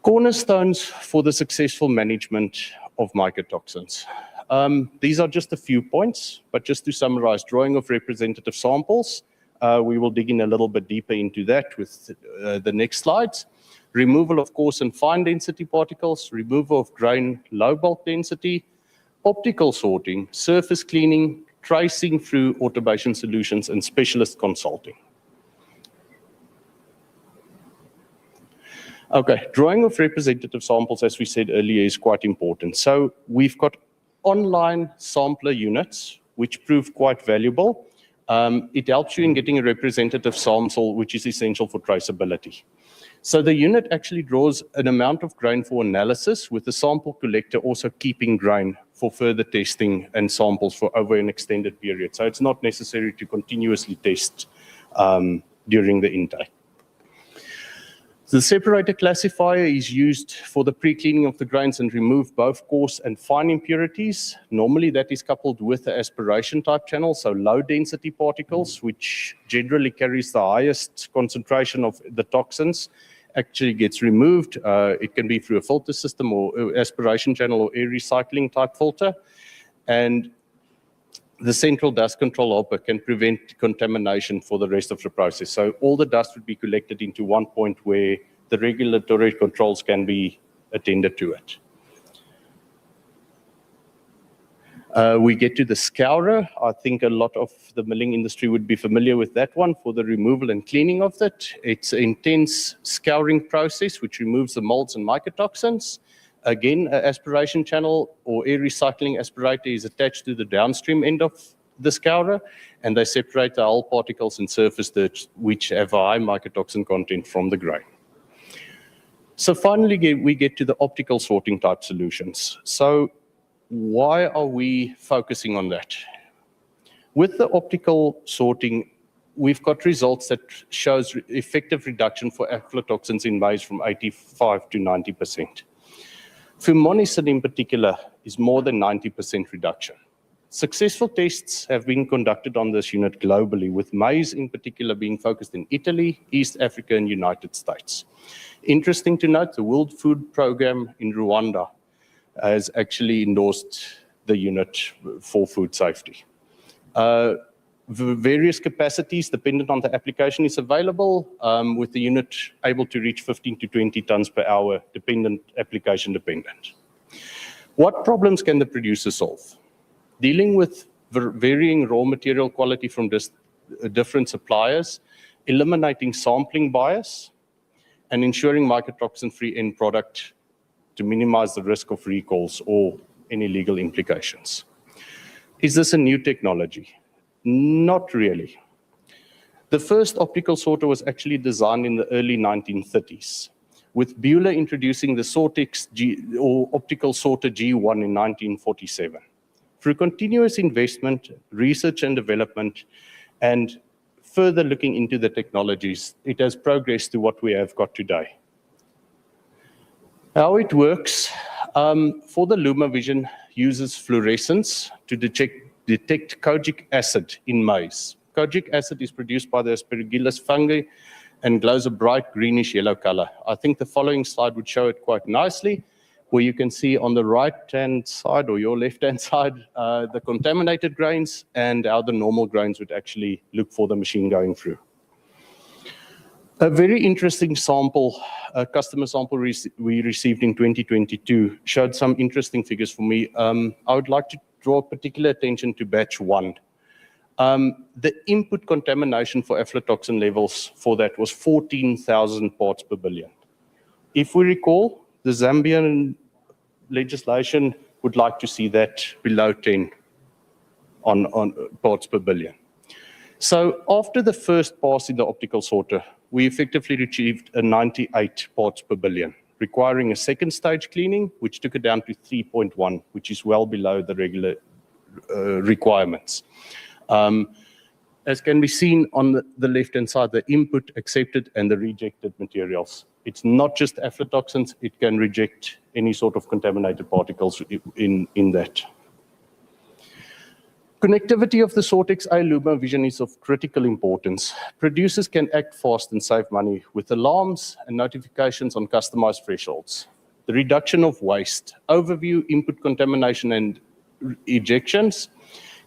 Cornerstones for the successful management of mycotoxins. These are just a few points, but just to summarize, drawing of representative samples. We will dig in a little bit deeper into that with the next slides. Removal of coarse and fine density particles, removal of grain low bulk density, optical sorting, surface cleaning, tracing through automation solutions, and specialist consulting. Okay, drawing of representative samples, as we said earlier, is quite important. So we've got online sampler units, which prove quite valuable. It helps you in getting a representative sample, which is essential for traceability. So the unit actually draws an amount of grain for analysis, with the sample collector also keeping grain for further testing and samples for over an extended period. So it's not necessary to continuously test during the intake. The separator classifier is used for the pre-cleaning of the grains and remove both coarse and fine impurities. Normally that is coupled with the aspiration type channel, so low density particles, which generally carries the highest concentration of the toxins, actually gets removed. It can be through a filter system or aspiration channel or air recycling type filter. And the central dust control hopper can prevent contamination for the rest of the process. So all the dust would be collected into one point where the regulatory controls can be attended to it. We get to the scourer. I think a lot of the milling industry would be familiar with that one for the removal and cleaning of it. It's an intense scouring process which removes the molds and mycotoxins. Again, an aspiration channel or air recycling aspirator is attached to the downstream end of the scourer, and they separate the hull particles and surface dirt which have a high mycotoxin content from the grain. So finally, we get to the optical sorting type solutions. So why are we focusing on that? With the optical sorting, we've got results that shows effective reduction for aflatoxins in maize from 85 to 90%. Fumonicin in particular is more than 90% reduction. Successful tests have been conducted on this unit globally, with maize in particular being focused in Italy, East Africa, and United States. Interesting to note, the World Food Programme in Rwanda has actually endorsed the unit for food safety. Various capacities dependent on the application is available, with the unit able to reach 15 to 20 tons per hour, application dependent. What problems can the producer solve? Dealing with varying raw material quality from different suppliers, eliminating sampling bias, and ensuring mycotoxin-free end product to minimize the risk of recalls or any legal implications. Is this a new technology? Not really. The first optical sorter was actually designed in the early 1930s, with Buehler introducing the Sortex or optical sorter G1 in 1947. Through continuous investment, research and development, and further looking into the technologies, it has progressed to what we have got today. How it works, for the LumaVision, uses fluorescence to detect kojic acid in maize. Kojic acid is produced by the Aspergillus fungi and glows a bright greenish yellow color. I think the following slide would show it quite nicely, where you can see on the right-hand side or your left-hand side, the contaminated grains and how the normal grains would actually look for the machine going through. A very interesting sample, a customer sample we received in 2022 showed some interesting figures for me. I would like to draw particular attention to batch 1. The input contamination for aflatoxin levels for that was 14,000 parts per billion. If we recall, the Zambian legislation would like to see that below 10 on parts per billion. So after the first pass in the optical sorter, we effectively achieved a 98 parts per billion, requiring a second stage cleaning, which took it down to 3.1, which is well below the regular requirements. As can be seen on the left-hand side, the input, accepted, and the rejected materials. It's not just aflatoxins, it can reject any sort of contaminated particles in that. Connectivity of the Sortex iLuma vision is of critical importance. Producers can act fast and save money with alarms and notifications on customized thresholds. The reduction of waste, overview input contamination and ejections,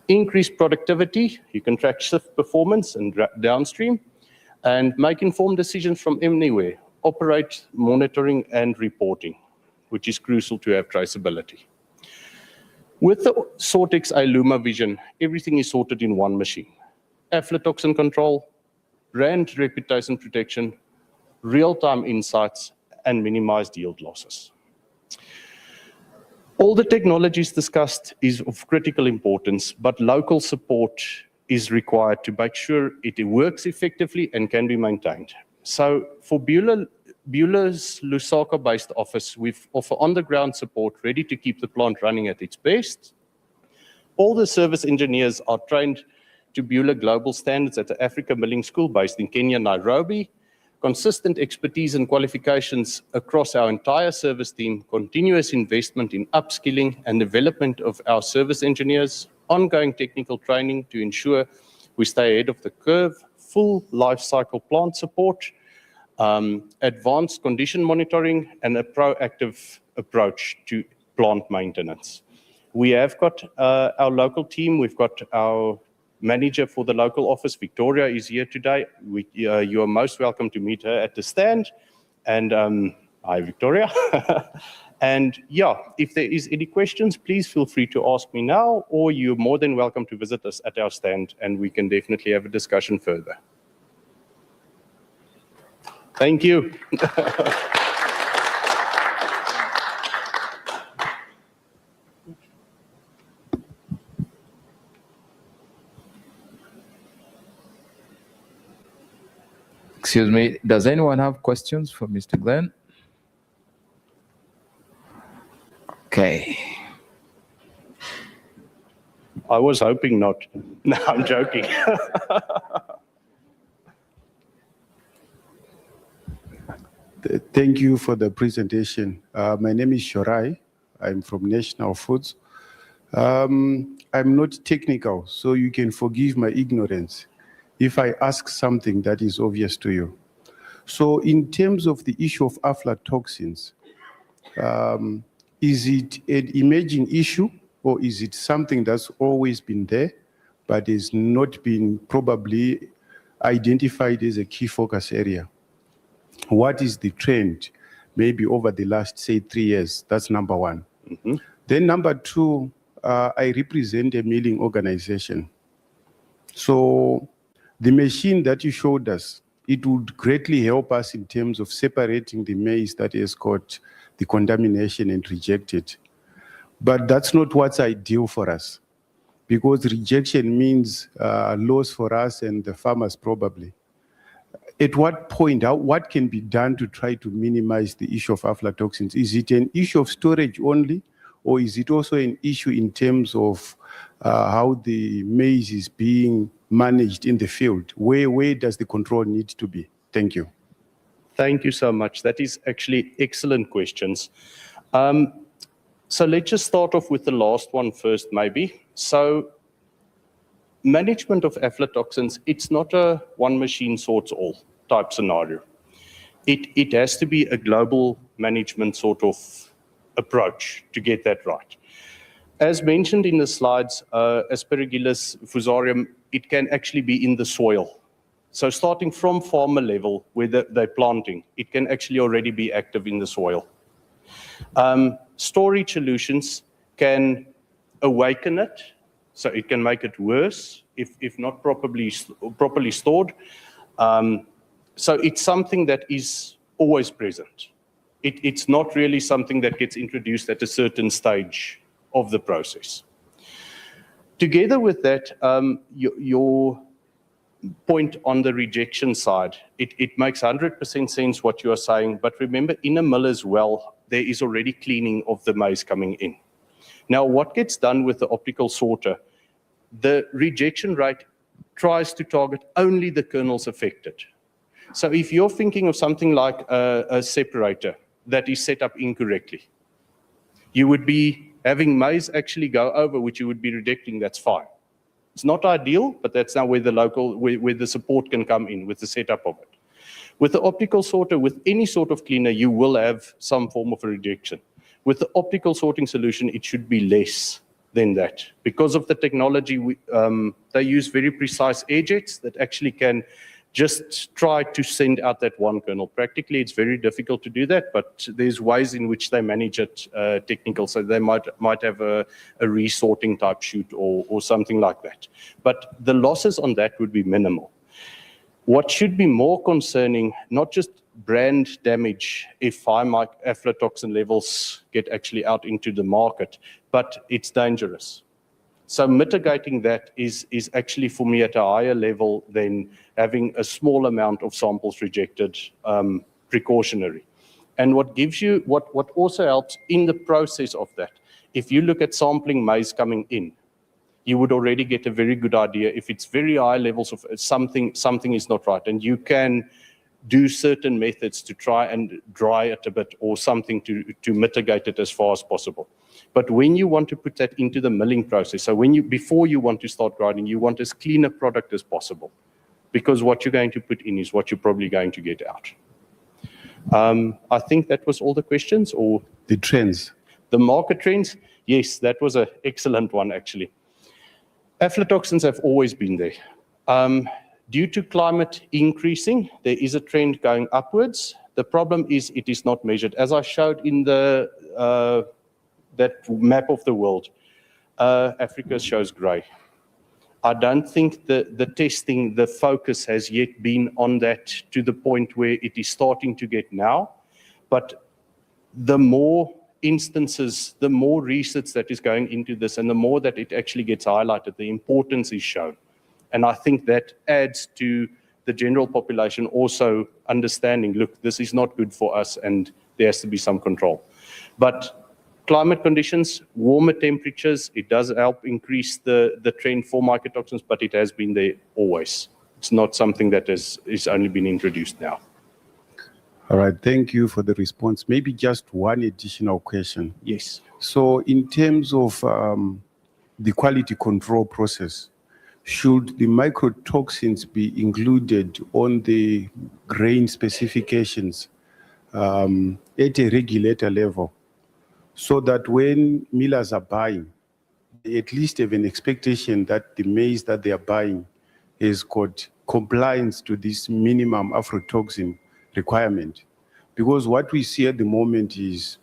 increased productivity, you can track shift performance and downstream, and make informed decisions from anywhere, operate monitoring and reporting, which is crucial to have traceability. With the Sortex iLuma vision, everything is sorted in one machine. Aflatoxin control, brand reputation protection, real-time insights, and minimized yield losses. All the technologies discussed is of critical importance, but local support is required to make sure it works effectively and can be maintained. So for Beulah's Lusaka-based office, we offer on-the-ground support ready to keep the plant running at its best. All the service engineers are trained to Beulah Global Standards at the Africa Milling School based in Kenya, Nairobi. Consistent expertise and qualifications across our entire service team, continuous investment in upskilling and development of our service engineers, ongoing technical training to ensure we stay ahead of the curve, full life cycle plant support, advanced condition monitoring, and a proactive approach to plant maintenance. We have got our local team. We've got our manager for the local office, Victoria, is here today. You are most welcome to meet her at the stand. And hi, Victoria. And yeah, if there is any questions, please feel free to ask me now, or you're more than welcome to visit us at our stand, and we can definitely have a discussion further. Thank you. Excuse me, does anyone have questions for Mr. Glenn? Okay. I was hoping not. No, I'm joking. Thank you for the presentation. My name is Shorai. I'm from National Foods. I'm not technical, so you can forgive my ignorance if I ask something that is obvious to you. So in terms of the issue of aflatoxins, is it an emerging issue, or is it something that's always been there, but has not been probably identified as a key focus area? What is the trend, maybe over the last, say, 3 years? That's number one. Mm-hmm. Then number two, I represent a milling organization. So the machine that you showed us, it would greatly help us in terms of separating the maize that has got the contamination and rejected. But that's not what's ideal for us, because rejection means loss for us and the farmers probably. At what point, what can be done to try to minimize the issue of aflatoxins? Is it an issue of storage only, or is it also an issue in terms of how the maize is being managed in the field? Where does the control need to be? Thank you. Thank you so much. That is actually excellent questions. So let's just start off with the last one first, maybe. So management of aflatoxins, it's not a one machine sorts all type scenario. It has to be a global management sort of approach to get that right. As mentioned in the slides, Aspergillus fusarium, it can actually be in the soil. So starting from farmer level where they're planting, it can actually already be active in the soil. Storage solutions can awaken it, so it can make it worse if not properly stored. So it's something that is always present. It's not really something that gets introduced at a certain stage of the process. Together with that, your point on the rejection side, it makes 100% sense what you are saying, but remember, in a mill as well, there is already cleaning of the maize coming in. Now, what gets done with the optical sorter, the rejection rate tries to target only the kernels affected. So if you're thinking of something like a separator that is set up incorrectly, you would be having maize actually go over, which you would be rejecting, that's fine. It's not ideal, but that's now where where the support can come in with the setup of it. With the optical sorter, with any sort of cleaner, you will have some form of a rejection. With the optical sorting solution, it should be less than that. Because of the technology, they use very precise air jets that actually can just try to send out that one kernel. Practically, it's very difficult to do that, but there's ways in which they manage it technical. So they might have a resorting type shoot or something like that. But the losses on that would be minimal. What should be more concerning, not just brand damage if high aflatoxin levels get actually out into the market, but it's dangerous. So mitigating that is actually for me at a higher level than having a small amount of samples rejected precautionary. And what also helps in the process of that, if you look at sampling maize coming in, you would already get a very good idea if it's very high levels of something is not right. And you can do certain methods to try and dry it a bit or something to mitigate it as far as possible. But when you want to put that into the milling process, so before you want to start grinding, you want as clean a product as possible, because what you're going to put in is what you're probably going to get out. I think that was all the questions, or The trends. the market trends. Yes, that was an excellent one, actually. Aflatoxins have always been there. Due to climate increasing, there is a trend going upwards. The problem is it is not measured. As I showed in that map of the world, Africa shows grey. I don't think the testing, the focus has yet been on that to the point where it is starting to get now. But the more instances, the more research that is going into this, and the more that it actually gets highlighted, the importance is shown. And I think that adds to the general population also understanding, look, this is not good for us and there has to be some control. But climate conditions, warmer temperatures, it does help increase the trend for mycotoxins, but it has been there always. It's not something that is only been introduced now. All right, thank you for the response. Maybe just one additional question. Yes. So in terms of the quality control process, should the mycotoxins be included on the grain specifications at a regulator level, so that when millers are buying, they at least have an expectation that the maize that they are buying has got compliance to this minimum aflatoxin requirement? Because what we see at the moment is,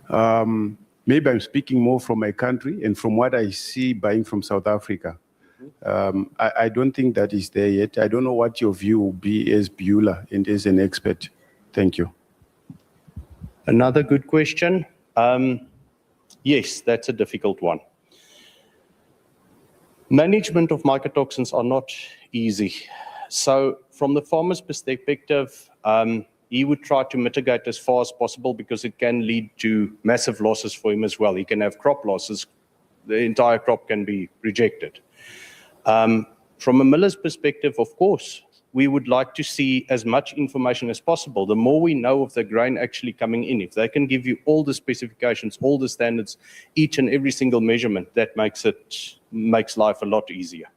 maybe I'm speaking more from my country and from what I see buying from South Africa. I don't think that is there yet. I don't know what your view will be as Beulah and as an expert. Thank you. Another good question. Yes, that's a difficult one. Management of mycotoxins are not easy. So from the farmer's perspective, he would try to mitigate as far as possible, because it can lead to massive losses for him as well. He can have crop losses. The entire crop can be rejected. From a miller's perspective, of course, we would like to see as much information as possible. The more we know of the grain actually coming in, if they can give you all the specifications, all the standards, each and every single measurement, that makes life a lot easier.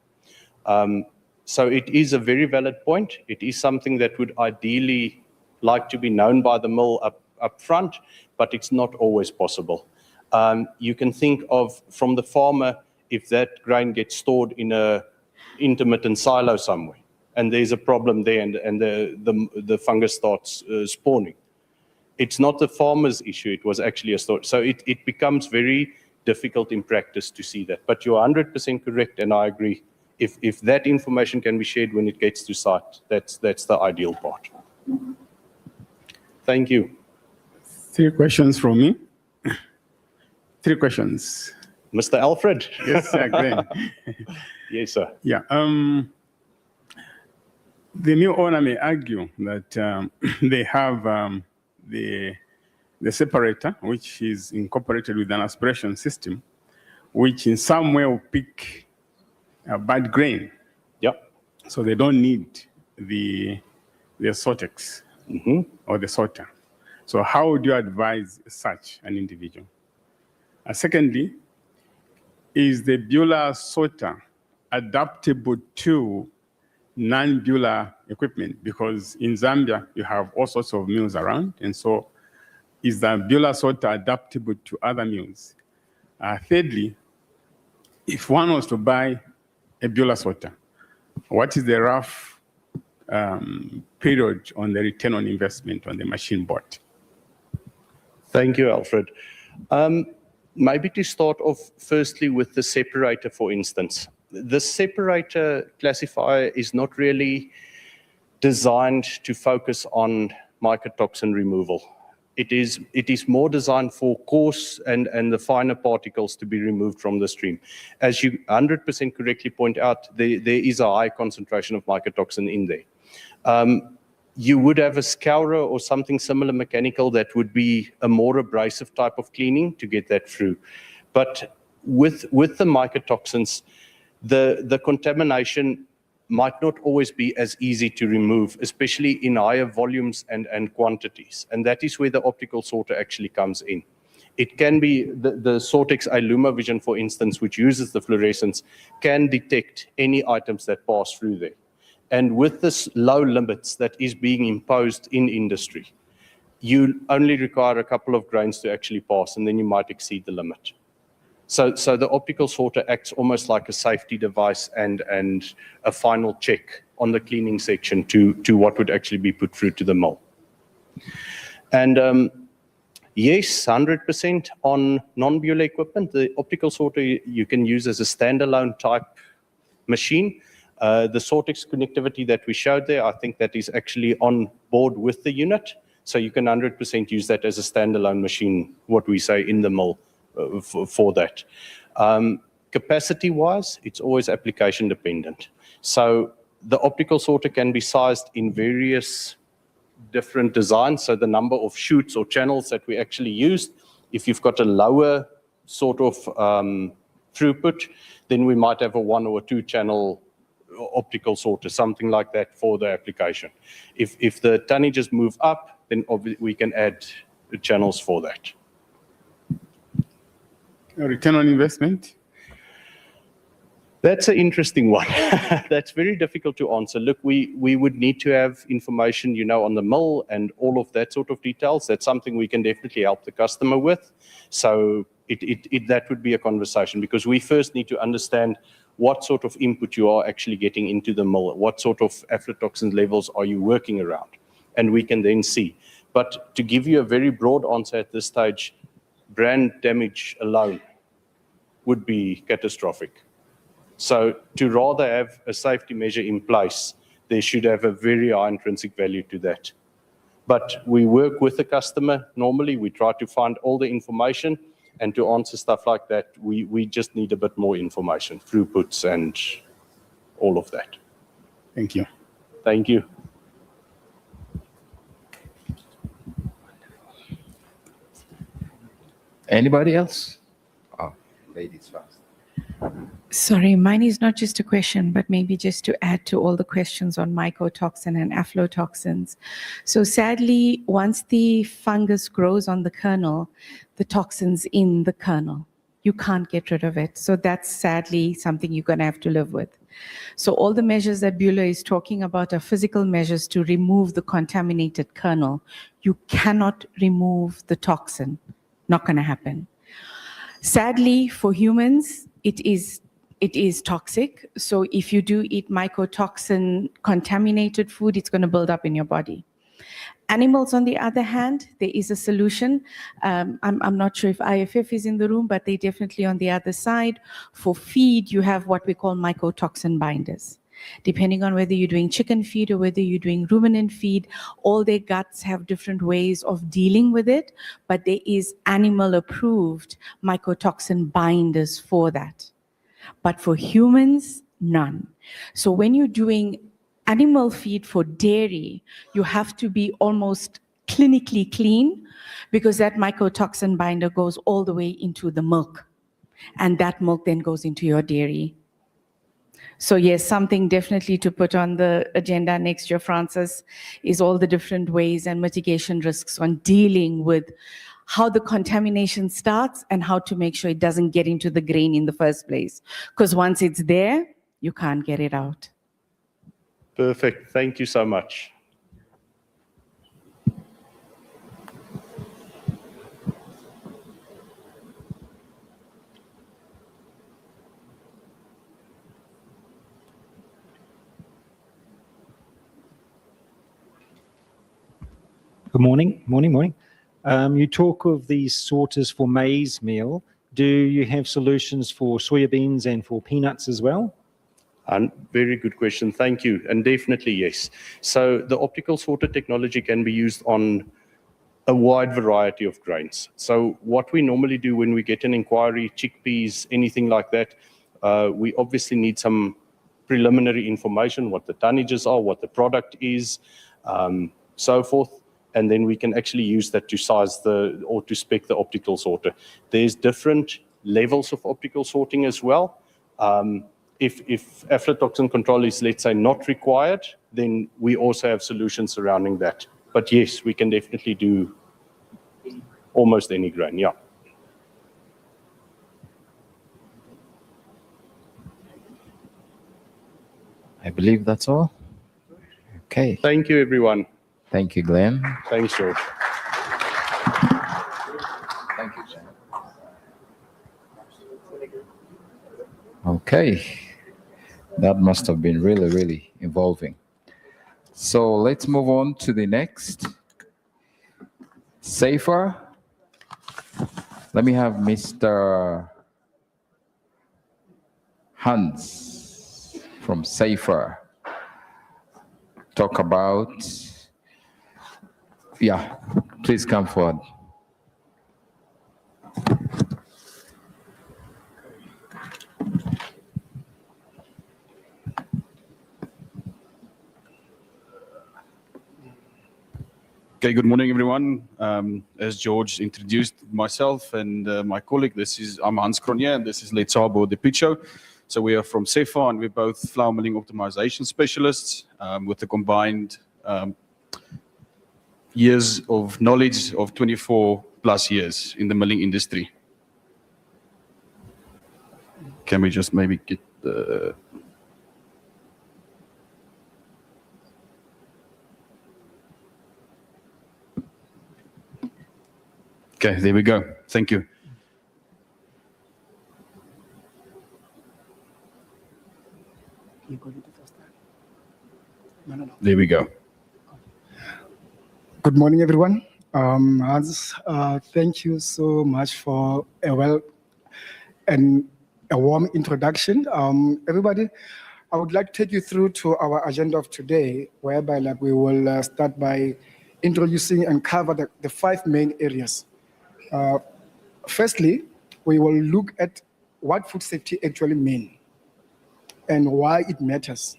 So it is a very valid point. It is something that would ideally like to be known by the mill up front, but it's not always possible. You can think of, from the farmer, if that grain gets stored in a intermittent silo somewhere, and there's a problem there, and the fungus starts spawning. It's not the farmer's issue, it was actually a storage. So it becomes very difficult in practice to see that. But you're 100% correct, and I agree. If that information can be shared when it gets to site, that's the ideal part. Thank you. 3 questions from me. 3 questions. Mr. Alfred. Yes, sir, Glenn. Yes, sir. Yeah. The new owner may argue that they have the separator, which is incorporated with an aspiration system, which in some way will pick a bad grain. Yep. So they don't need the sortex or the sorter. So how would you advise such an individual? Secondly, is the Beulah sorter adaptable to non-bular equipment, because in Zambia, you have all sorts of mills around. And so is the bular sorter adaptable to other mills? Thirdly, if one was to buy a bular sorter, what is the rough period on the return on investment on the machine bought? Thank you, Alfred. Maybe to start off firstly with the separator, for instance. The separator classifier is not really designed to focus on mycotoxin removal. It is more designed for coarse and the finer particles to be removed from the stream. As you 100% correctly point out, there is a high concentration of mycotoxin in there. You would have a scourer or something similar mechanical that would be a more abrasive type of cleaning to get that through. But with the mycotoxins, the contamination might not always be as easy to remove, especially in higher volumes and quantities. And that is where the optical sorter actually comes in. It can be the Sortex IlumaVision, for instance, which uses the fluorescence, can detect any items that pass through there. And with this low limits that is being imposed in industry, you only require a couple of grains to actually pass, and then you might exceed the limit. So the optical sorter acts almost like a safety device and a final check on the cleaning section to what would actually be put through to the mill. And yes, 100% on non-bular equipment. The optical sorter you can use as a standalone type machine. The Sortex connectivity that we showed there, I think that is actually on board with the unit. So you can 100% use that as a standalone machine, what we say in the mill for that. Capacity-wise, it's always application dependent. So the optical sorter can be sized in various different designs. So the number of chutes or channels that we actually used, if you've got a lower sort of throughput, then we might have a 1 or 2 channel optical sorter, something like that for the application. If the tonnages move up, then we can add the channels for that. Return on investment? That's an interesting one. That's very difficult to answer. Look, we would need to have information, on the mill and all of that sort of details. That's something we can definitely help the customer with. So that would be a conversation, because we first need to understand what sort of input you are actually getting into the mill, what sort of aflatoxin levels are you working around, and we can then see. But to give you a very broad answer at this stage, brand damage alone would be catastrophic. So to rather have a safety measure in place, there should have a very high intrinsic value to that. But we work with the customer. Normally, we try to find all the information, and to answer stuff like that, we just need a bit more information, throughputs and all of that. Thank you. Thank you. Anybody else? Oh, ladies first. Sorry, mine is not just a question, but maybe just to add to all the questions on mycotoxin and aflatoxins. So sadly, once the fungus grows on the kernel, the toxin's in the kernel. You can't get rid of it. So that's sadly something you're going to have to live with. So all the measures that Beulah is talking about are physical measures to remove the contaminated kernel. You cannot remove the toxin. Not going to happen. Sadly, for humans, it is toxic. So if you do eat mycotoxin contaminated food, it's going to build up in your body. Animals, on the other hand, there is a solution. I'm not sure if IFF is in the room, but they're definitely on the other side. For feed, you have what we call mycotoxin binders. Depending on whether you're doing chicken feed or whether you're doing ruminant feed, all their guts have different ways of dealing with it, but there is animal-approved mycotoxin binders for that. But for humans, none. So when you're doing animal feed for dairy, you have to be almost clinically clean, because that mycotoxin binder goes all the way into the milk, and that milk then goes into your dairy. So yes, something definitely to put on the agenda next year, Francis, is all the different ways and mitigation risks on dealing with how the contamination starts and how to make sure it doesn't get into the grain in the first place. Because once it's there, you can't get it out. Perfect. Thank you so much. Good morning. Morning. You talk of these sorters for maize meal. Do you have solutions for soybeans and for peanuts as well? And very good question. Thank you. And definitely yes. So the optical sorter technology can be used on a wide variety of grains. So what we normally do when we get an inquiry, chickpeas, anything like that, we obviously need some preliminary information, what the tonnages are, what the product is, so forth. And then we can actually use that to size or to spec the optical sorter. There's different levels of optical sorting as well. If aflatoxin control is, let's say, not required, then we also have solutions surrounding that. But yes, we can definitely do almost any grain, yeah. I believe that's all. Okay. Thank you, everyone. Thank you, Glenn. Thanks, George. Thank you, Jen. Okay. That must have been really, really involving. So let's move on to the next. Safer. Let me have Mr. Hans from Safer talk about, yeah, please come forward. Okay, good morning, everyone. As George introduced myself and my colleague, I'm Hans Cronje, and this is Letsabo Depicho. So we are from Cefa, and we're both flour milling optimization specialists with a combined years of knowledge of 24 plus years in the milling industry. Can we just maybe get the... Okay, there we go. Thank you. There we go. Good morning, everyone. Hans, thank you so much for a warm introduction. Everybody, I would like to take you through to our agenda of today, whereby we will start by introducing and cover the 5 main areas. Firstly, we will look at what food safety actually means and why it matters.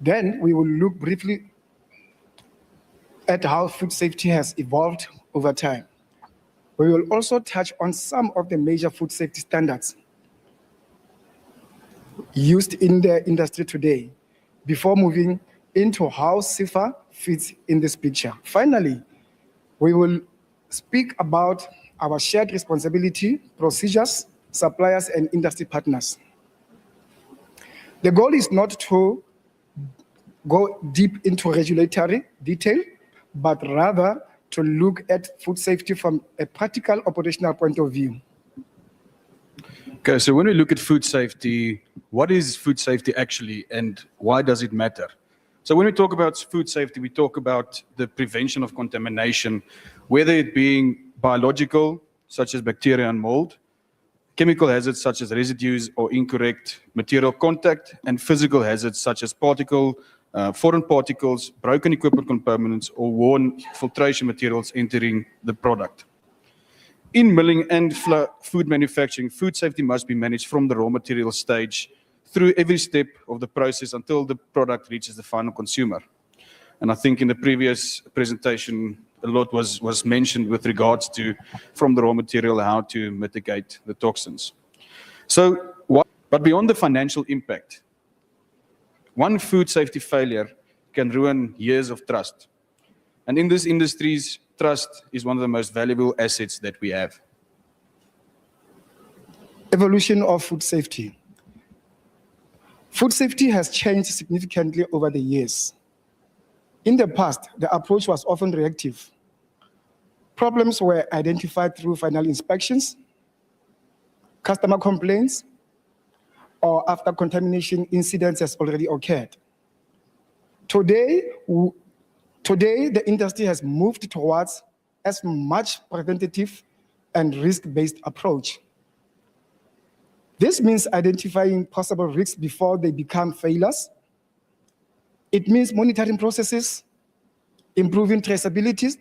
Then we will look briefly at how food safety has evolved over time. We will also touch on some of the major food safety standards used in the industry today before moving into how Cefa fits in this picture. Finally, we will speak about our shared responsibility, procedures, suppliers, and industry partners. The goal is not to go deep into regulatory detail, but rather to look at food safety from a practical operational point of view. Okay, so when we look at food safety, what is food safety actually and why does it matter? So when we talk about food safety, we talk about the prevention of contamination, whether it being biological, such as bacteria and mold, chemical hazards such as residues or incorrect material contact, and physical hazards such as foreign particles, broken equipment components, or worn filtration materials entering the product. In milling and food manufacturing, food safety must be managed from the raw material stage through every step of the process until the product reaches the final consumer. And I think in the previous presentation, a lot was mentioned with regards to, from the raw material, how to mitigate the toxins. But beyond the financial impact, one food safety failure can ruin years of trust. And in this industry, trust is one of the most valuable assets that we have. Evolution of food safety. Food safety has changed significantly over the years. In the past, the approach was often reactive. Problems were identified through final inspections, customer complaints, or after contamination incidents has already occurred. Today, the industry has moved towards as much preventative and risk-based approach. This means identifying possible risks before they become failures. It means monitoring processes, improving traceability,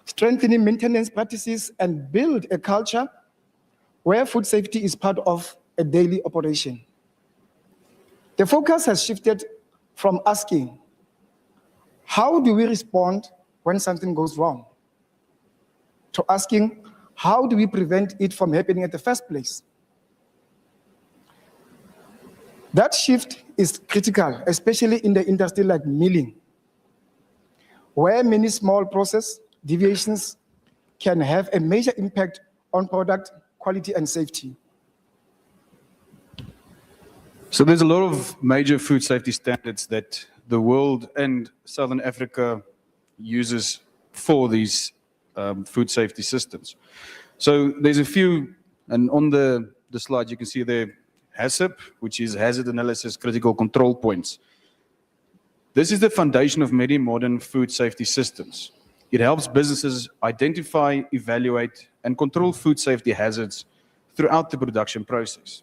strengthening maintenance practices, and build a culture where food safety is part of a daily operation. The focus has shifted from asking, how do we respond when something goes wrong, to asking, how do we prevent it from happening in the first place? That shift is critical, especially in the industry like milling, where many small process deviations can have a major impact on product quality and safety. So there's a lot of major food safety standards that the world and Southern Africa uses for these food safety systems. So there's a few, and on the slide you can see there HACCP, which is Hazard Analysis Critical Control Points. This is the foundation of many modern food safety systems. It helps businesses identify, evaluate, and control food safety hazards throughout the production process.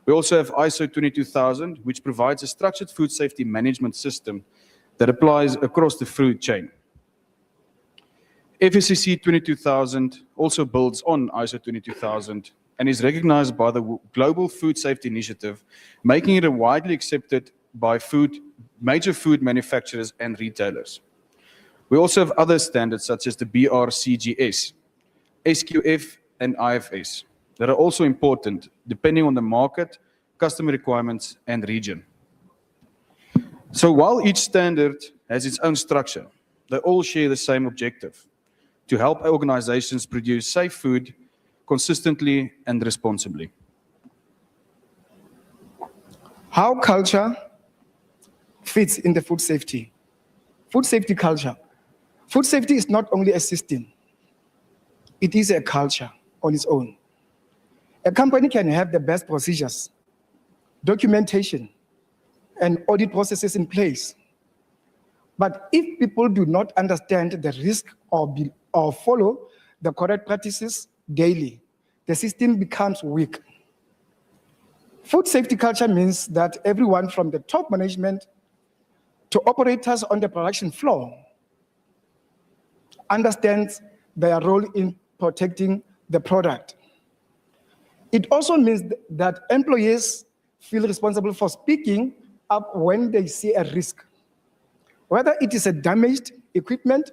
We also have ISO 22000, which provides a structured food safety management system that applies across the food chain. FSCC 22000 also builds on ISO 22000 and is recognized by the Global Food Safety Initiative, making it widely accepted by major food manufacturers and retailers. We also have other standards such as the BRCGS, SQF, and IFS that are also important depending on the market, customer requirements, and region. So while each standard has its own structure, they all share the same objective: to help organizations produce safe food consistently and responsibly. How culture fits in the food safety. Food safety culture. Food safety is not only a system, it is a culture on its own. A company can have the best procedures, documentation, and audit processes in place. But if people do not understand the risk or follow the correct practices daily, the system becomes weak. Food safety culture means that everyone from the top management to operators on the production floor understands their role in protecting the product. It also means that employees feel responsible for speaking up when they see a risk, whether it is a damaged equipment,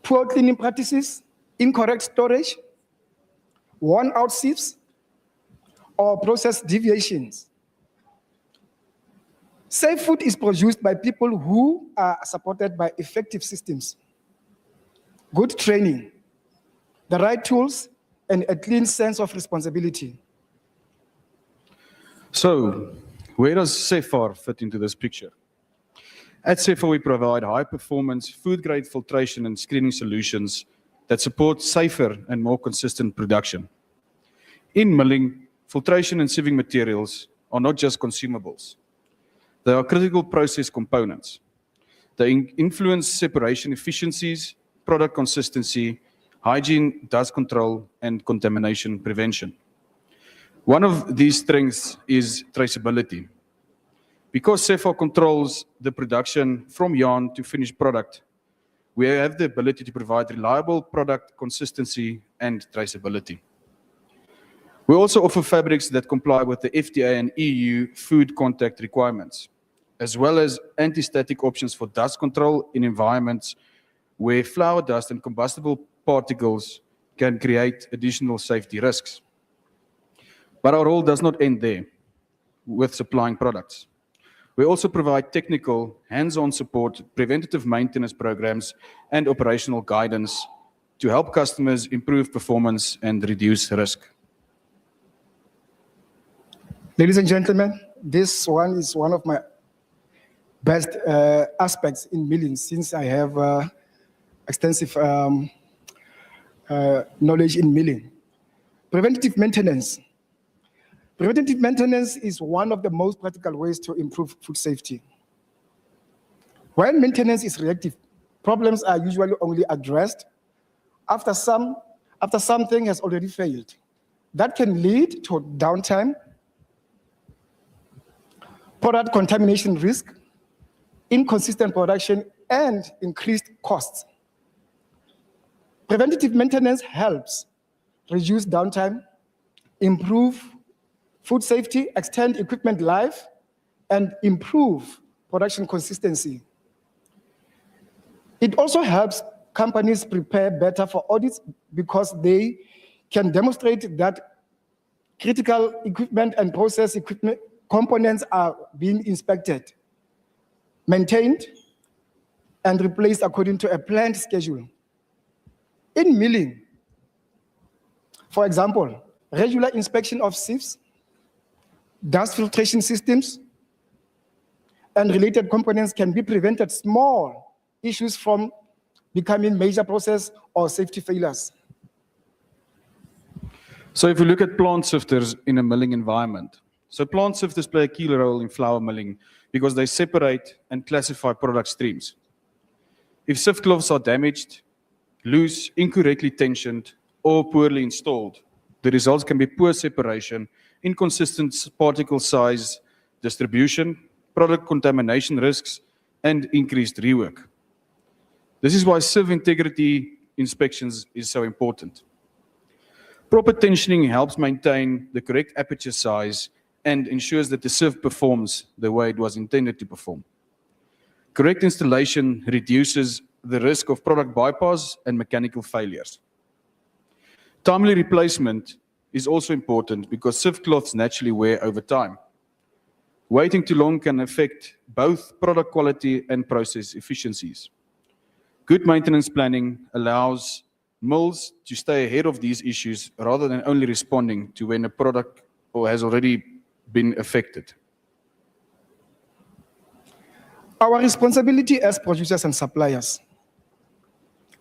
poor cleaning practices, incorrect storage, worn out sieves, or process deviations. Safe food is produced by people who are supported by effective systems, good training, the right tools, and a clean sense of responsibility. So, where does CEFAR fit into this picture? At CEFAR, we provide high-performance, food-grade filtration and screening solutions that support safer and more consistent production. In milling, filtration and sieving materials are not just consumables. They are critical process components. They influence separation efficiencies, product consistency, hygiene, dust control, and contamination prevention. One of these strengths is traceability. Because CEFAR controls the production from yarn to finished product, we have the ability to provide reliable product consistency and traceability. We also offer fabrics that comply with the FDA and EU food contact requirements, as well as anti-static options for dust control in environments where flour dust and combustible particles can create additional safety risks. But our role does not end there with supplying products. We also provide technical, hands-on support, preventative maintenance programs, and operational guidance to help customers improve performance and reduce risk. Ladies and gentlemen, this one is one of my best aspects in milling, since I have extensive knowledge in milling. Preventative maintenance. Preventative maintenance is one of the most practical ways to improve food safety. When maintenance is reactive, problems are usually only addressed after something has already failed. That can lead to downtime, product contamination risk, inconsistent production, and increased costs. Preventative maintenance helps reduce downtime, improve food safety, extend equipment life, and improve production consistency. It also helps companies prepare better for audits because they can demonstrate that critical equipment and process equipment components are being inspected, maintained, and replaced according to a planned schedule. In milling, for example, regular inspection of sieves, dust filtration systems, and related components can be prevented small issues from becoming major process or safety failures. So if we look at plant sifters in a milling environment, so plant sifters play a key role in flour milling because they separate and classify product streams. If sift cloths are damaged, loose, incorrectly tensioned, or poorly installed, the results can be poor separation, inconsistent particle size distribution, product contamination risks, and increased rework. This is why sieve integrity inspections is so important. Proper tensioning helps maintain the correct aperture size and ensures that the sieve performs the way it was intended to perform. Correct installation reduces the risk of product bypass and mechanical failures. Timely replacement is also important because sieve cloths naturally wear over time. Waiting too long can affect both product quality and process efficiencies. Good maintenance planning allows mills to stay ahead of these issues rather than only responding to when a product has already been affected. Our responsibility as producers and suppliers.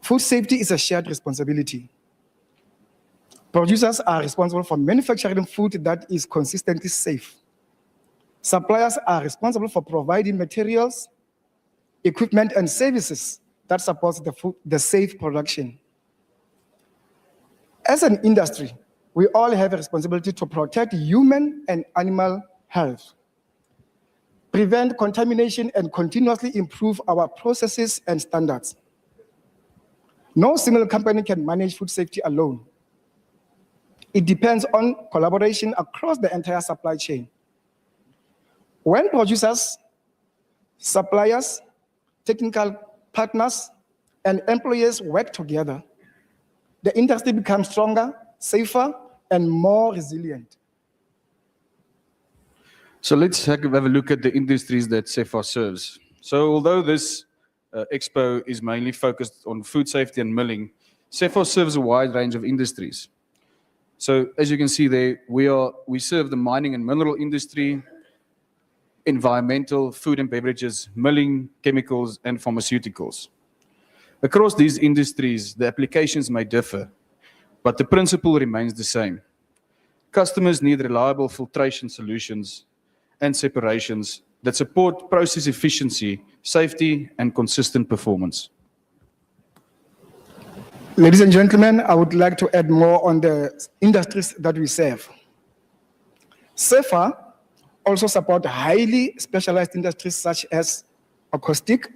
Food safety is a shared responsibility. Producers are responsible for manufacturing food that is consistently safe. Suppliers are responsible for providing materials, equipment, and services that support the safe production. As an industry, we all have a responsibility to protect human and animal health, prevent contamination, and continuously improve our processes and standards. No single company can manage food safety alone. It depends on collaboration across the entire supply chain. When producers, suppliers, technical partners, and employees work together, the industry becomes stronger, safer, and more resilient. So let's have a look at the industries that CEFA serves. So although this Expo is mainly focused on food safety and milling, CEFA serves a wide range of industries. So as you can see there, we serve the mining and mineral industry, environmental, food and beverages, milling, chemicals, and pharmaceuticals. Across these industries, the applications may differ, but the principle remains the same. Customers need reliable filtration solutions and separations that support process efficiency, safety, and consistent performance. Ladies and gentlemen, I would like to add more on the industries that we serve. CEFA also supports highly specialized industries such as acoustic,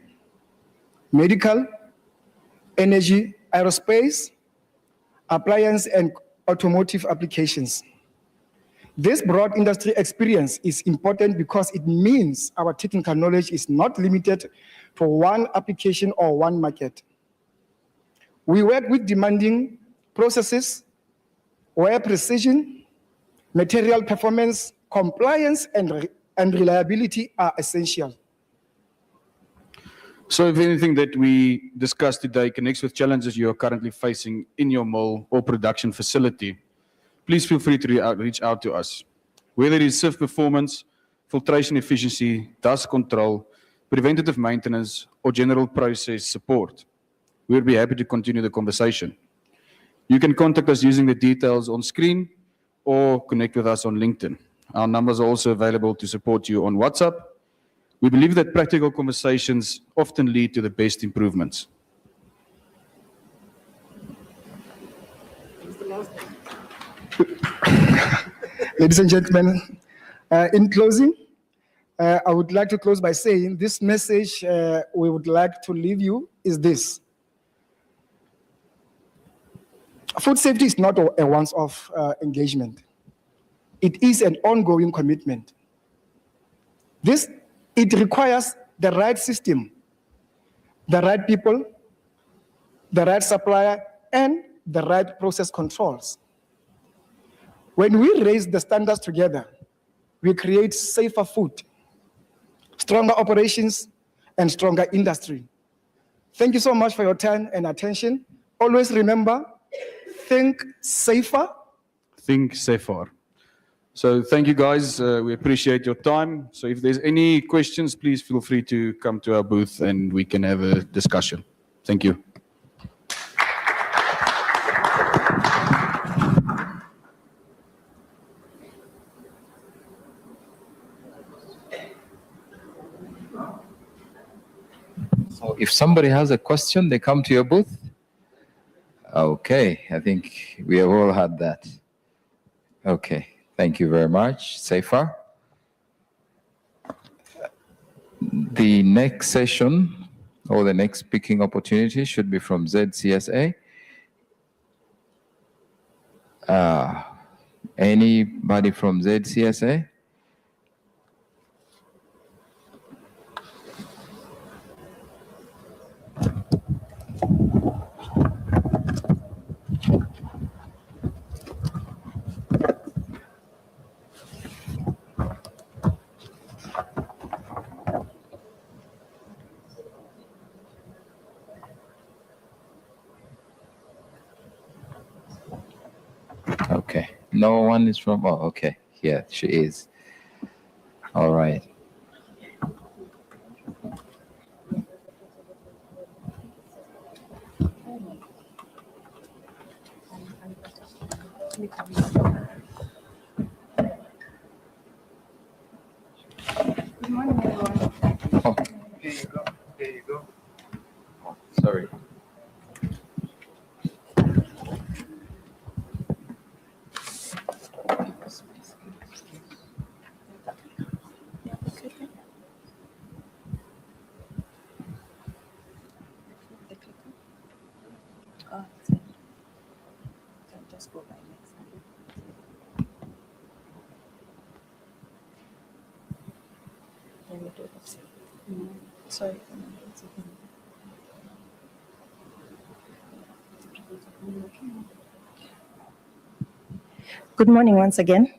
medical, energy, aerospace, appliance, and automotive applications. This broad industry experience is important because it means our technical knowledge is not limited to one application or one market. We work with demanding processes where precision, material performance, compliance, and reliability are essential. So if anything that we discussed today connects with challenges you are currently facing in your mill or production facility, please feel free to reach out to us. whether it is sieve performance, filtration efficiency, dust control, preventative maintenance, or general process support. We'll be happy to continue the conversation. You can contact us using the details on screen or connect with us on LinkedIn. Our numbers are also available to support you on WhatsApp. We believe that practical conversations often lead to the best improvements. Ladies and gentlemen, in closing, I would like to close by saying this message we would like to leave you is this. Food safety is not a once-off engagement. It is an ongoing commitment. It requires the right system, the right people, the right supplier, and the right process controls. When we raise the standards together, we create safer food, stronger operations, and stronger industry. Thank you so much for your time and attention. Always remember, think safer. Think safer. So thank you guys. We appreciate your time. So if there's any questions, please feel free to come to our booth and we can have a discussion. Thank you. So if somebody has a question, they come to your booth. Okay, I think we have all had that. Okay, thank you very much. Safer. The next session or the next speaking opportunity should be from ZCSA. Anybody from ZCSA? Okay, no one is from, oh, okay, yeah, she is. All right. Good morning, everyone. Oh, here you go, here you go. Oh, sorry. Just go by next. Let me do this. Sorry. Good morning once again.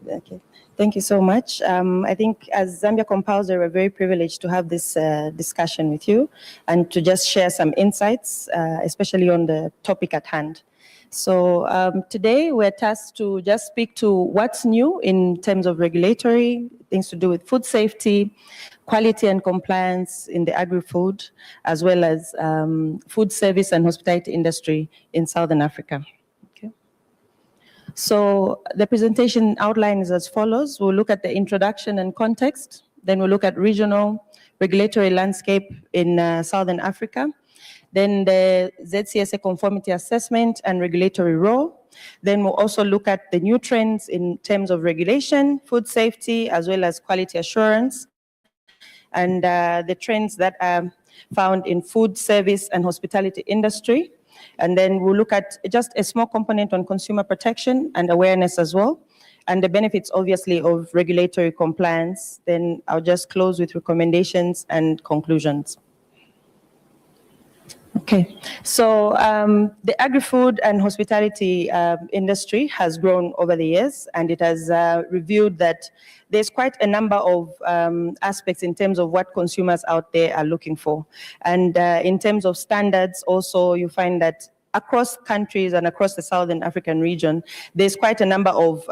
Okay. Thank you so much. I think as Zambia Compouser, we're very privileged to have this discussion with you and to just share some insights, especially on the topic at hand. So today we're tasked to just speak to what's new in terms of regulatory, things to do with food safety, quality and compliance in the agri-food, as well as food service and hospitality industry in Southern Africa. So the presentation outline is as follows. We'll look at the introduction and context. Then we'll look at regional regulatory landscape in Southern Africa. Then the ZCSA conformity assessment and regulatory role. Then we'll also look at the new trends in terms of regulation, food safety, as well as quality assurance, and the trends that are found in food service and hospitality industry. And then we'll look at just a small component on consumer protection and awareness as well, and the benefits, obviously, of regulatory compliance. Then I'll just close with recommendations and conclusions. Okay, so the agri-food and hospitality industry has grown over the years, and it has revealed that there's quite a number of aspects in terms of what consumers out there are looking for. And in terms of standards, also, you find that across countries and across the Southern African region, there's quite a number of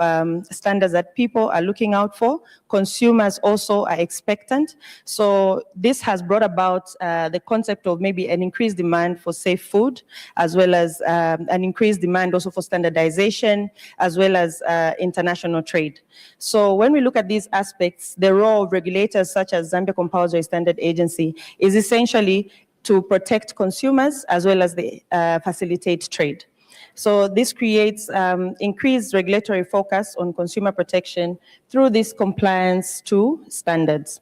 standards that people are looking out for. Consumers also are expectant. So this has brought about the concept of maybe an increased demand for safe food, as well as an increased demand also for standardization, as well as international trade. So when we look at these aspects, the role of regulators such as Zambia Compulsory Standard Agency is essentially to protect consumers as well as facilitate trade. So this creates increased regulatory focus on consumer protection through this compliance to standards.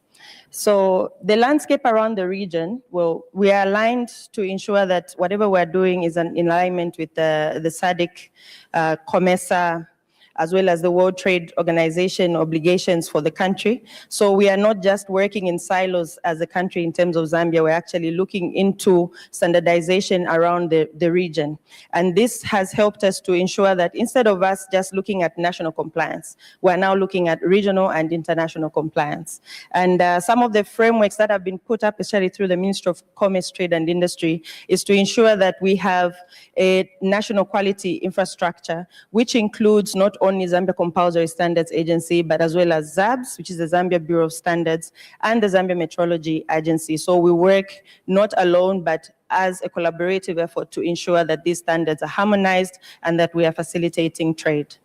So the landscape around the region, well, we are aligned to ensure that whatever we're doing is in alignment with the SADC, COMESA, as well as the World Trade Organization obligations for the country. So we are not just working in silos as a country in terms of Zambia, we're actually looking into standardization around the region. And this has helped us to ensure that instead of us just looking at national compliance, we're now looking at regional and international compliance. And some of the frameworks that have been put up, especially through the Ministry of Commerce, Trade and Industry, is to ensure that we have a national quality infrastructure, which includes not only Zambia Compulsory Standards Agency, but as well as ZABS, which is the Zambia Bureau of Standards, and the Zambia Metrology Agency. So we work not alone, but as a collaborative effort to ensure that these standards are harmonized and that we are facilitating trade.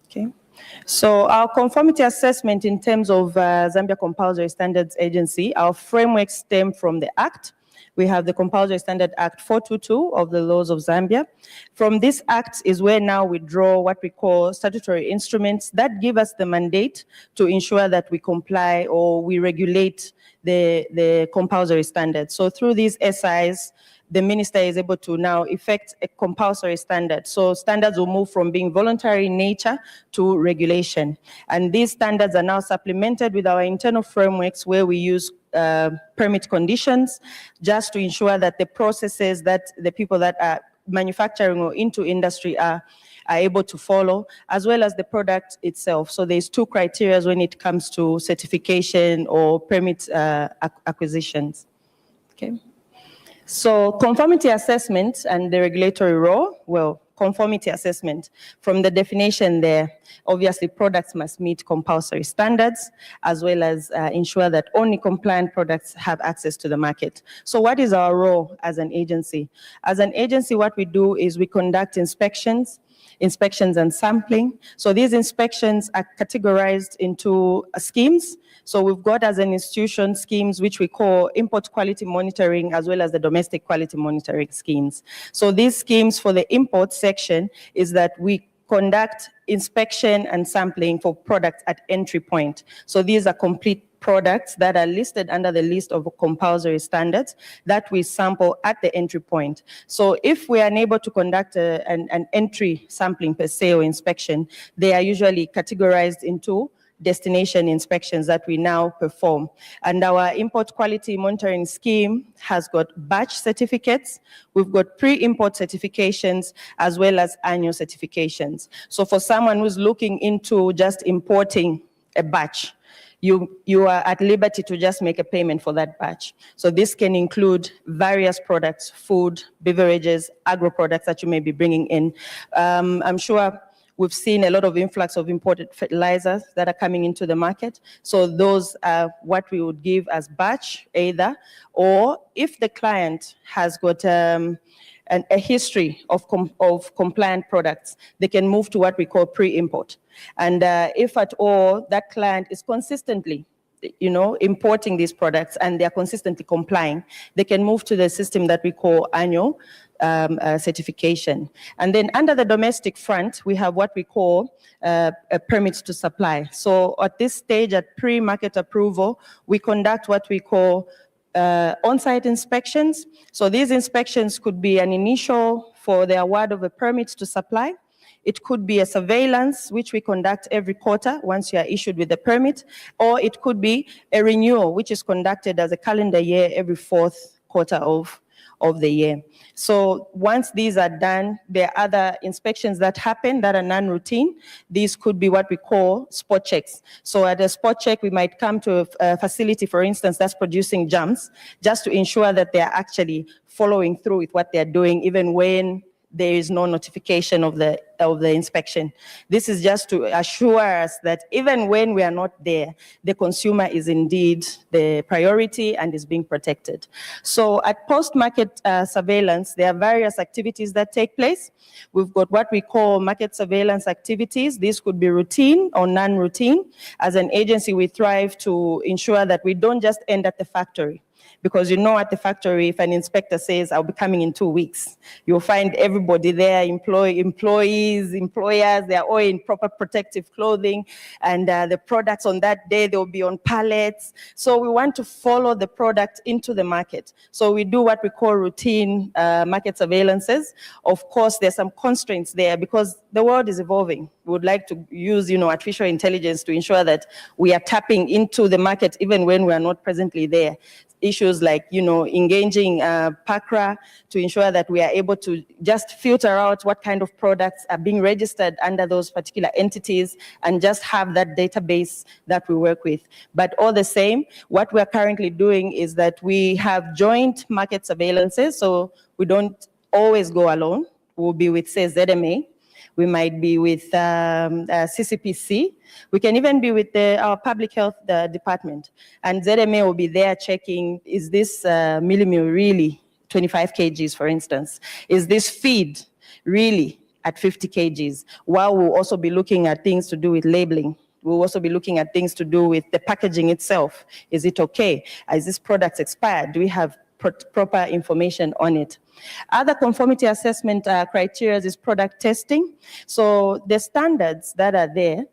Okay. So our conformity assessment in terms of Zambia Compulsory Standards Agency, our framework stem from the Act. We have the Compulsory Standard Act 422 of the laws of Zambia. From this act is where now we draw what we call statutory instruments that give us the mandate to ensure that we comply or we regulate the compulsory standards. So through these SIs, the minister is able to now effect a compulsory standard. So standards will move from being voluntary in nature to regulation. And these standards are now supplemented with our internal frameworks where we use permit conditions just to ensure that the processes that the people that are manufacturing or into industry are able to follow, as well as the product itself. So there's two criteria when it comes to certification or permit acquisitions. Okay. So conformity assessment and the regulatory role, well, conformity assessment, from the definition there, obviously products must meet compulsory standards, as well as ensure that only compliant products have access to the market. So what is our role as an agency? As an agency, what we do is we conduct inspections and sampling. So these inspections are categorized into schemes. So we've got as an institution schemes which we call import quality monitoring as well as the domestic quality monitoring schemes. So these schemes for the import section is that we conduct inspection and sampling for products at entry point. So these are complete products that are listed under the list of compulsory standards that we sample at the entry point. So if we are unable to conduct an entry sampling per se or inspection, they are usually categorized into destination inspections that we now perform. And our import quality monitoring scheme has got batch certificates, we've got pre-import certifications, as well as annual certifications. So for someone who's looking into just importing a batch, you are at liberty to just make a payment for that batch. So this can include various products, food, beverages, agro products that you may be bringing in. I'm sure we've seen a lot of influx of imported fertilizers that are coming into the market. So those are what we would give as batch either, or if the client has got a history of compliant products, they can move to what we call pre-import. And if at all that client is consistently importing these products and they're consistently complying, they can move to the system that we call annual certification. And then under the domestic front, we have what we call a permit to supply. So at this stage, at pre-market approval, we conduct what we call on-site inspections. So these inspections could be an initial for the award of a permit to supply. It could be a surveillance, which we conduct every quarter once you are issued with the permit, or it could be a renewal, which is conducted as a calendar year every fourth quarter of the year. So once these are done, there are other inspections that happen that are non-routine. These could be what we call spot checks. So at a spot check, we might come to a facility, for instance, that's producing jams, just to ensure that they're actually following through with what they're doing, even when there is no notification of the inspection. This is just to assure us that even when we are not there, the consumer is indeed the priority and is being protected. So at post-market surveillance, there are various activities that take place. We've got what we call market surveillance activities. These could be routine or non-routine. As an agency, we thrive to ensure that we don't just end at the factory. Because at the factory, if an inspector says, I'll be coming in 2 weeks, you'll find everybody there, employees, employers, they're all in proper protective clothing, and the products on that day, they'll be on pallets. So we want to follow the product into the market. So we do what we call routine market surveillances. Of course, there's some constraints there because the world is evolving. We would like to use, artificial intelligence to ensure that we are tapping into the market even when we are not presently there. Issues like, engaging PACRA to ensure that we are able to just filter out what kind of products are being registered under those particular entities and just have that database that we work with. But all the same, what we're currently doing is that we have joint market surveillances, so we don't always go alone. We'll be with, say, ZMA. We might be with CCPC. We can even be with our public health department. And ZMA will be there checking, is this millimil really 25 kgs, for instance? Is this feed really at 50 kgs? While we'll also be looking at things to do with labeling. We'll also be looking at things to do with the packaging itself. Is it okay? Is this product expired? Do we have proper information on it? Other conformity assessment criteria is product testing. So the standards that are there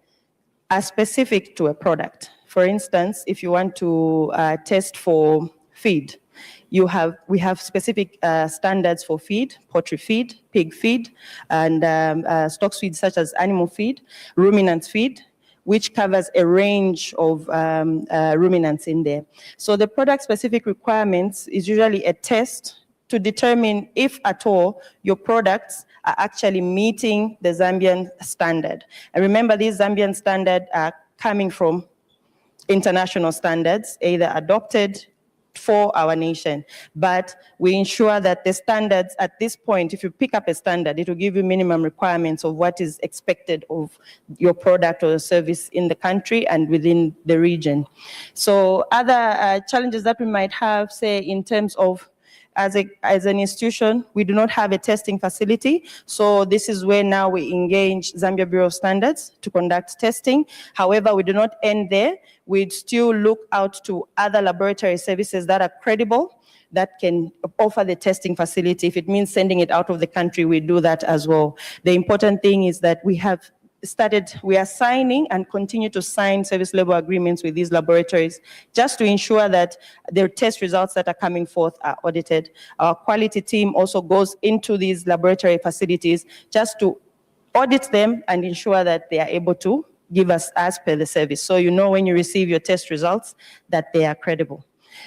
are specific to a product. For instance, if you want to test for feed, we have specific standards for feed, poultry feed, pig feed, and stock feed such as animal feed, ruminant feed, which covers a range of ruminants in there. So the product-specific requirements is usually a test to determine if at all your products are actually meeting the Zambian standard. And remember, these Zambian standards are coming from international standards, either adopted for our nation. But we ensure that the standards at this point, if you pick up a standard, it will give you minimum requirements of what is expected of your product or service in the country and within the region. So other challenges that we might have, say, in terms of as an institution, we do not have a testing facility. So this is where now we engage Zambia Bureau of Standards to conduct testing. However, we do not end there. We'd still look out to other laboratory services that are credible, that can offer the testing facility. If it means sending it out of the country, we do that as well. The important thing is that we are signing and continue to sign service level agreements with these laboratories just to ensure that their test results that are coming forth are audited. Our quality team also goes into these laboratory facilities just to audit them and ensure that they are able to give us as per the service. So when you receive your test results that they are credible.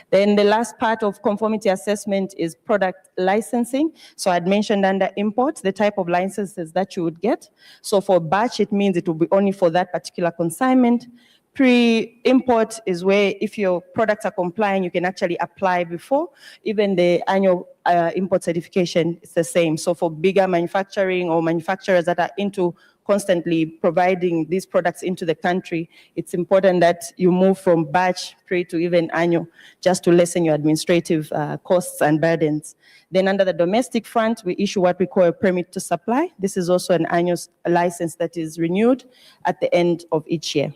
Then the last part of conformity assessment is product licensing. So I'd mentioned under import, the type of licenses that you would get. So for batch, it means it will be only for that particular consignment. Pre-import is where if your products are complying, you can actually apply before. Even the annual import certification is the same. So for bigger manufacturing or manufacturers that are into constantly providing these products into the country, it's important that you move from batch, pre to even annual, just to lessen your administrative costs and burdens. Then under the domestic front, we issue what we call a permit to supply. This is also an annual license that is renewed at the end of each year.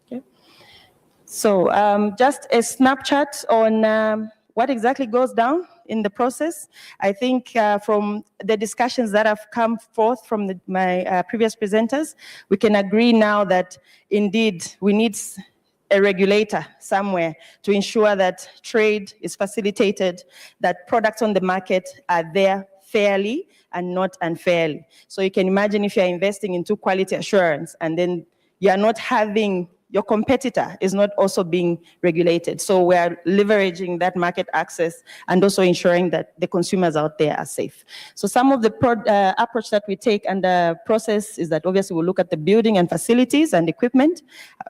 Okay. So just a snapshot on what exactly goes down in the process. I think from the discussions that have come forth from my previous presenters, we can agree now that indeed we need a regulator somewhere to ensure that trade is facilitated, that products on the market are there fairly and not unfairly. So you can imagine if you're investing into quality assurance and then you're not having your competitor is not also being regulated. So we're leveraging that market access and also ensuring that the consumers out there are safe. So some of the approach that we take and the process is that obviously we'll look at the building and facilities and equipment.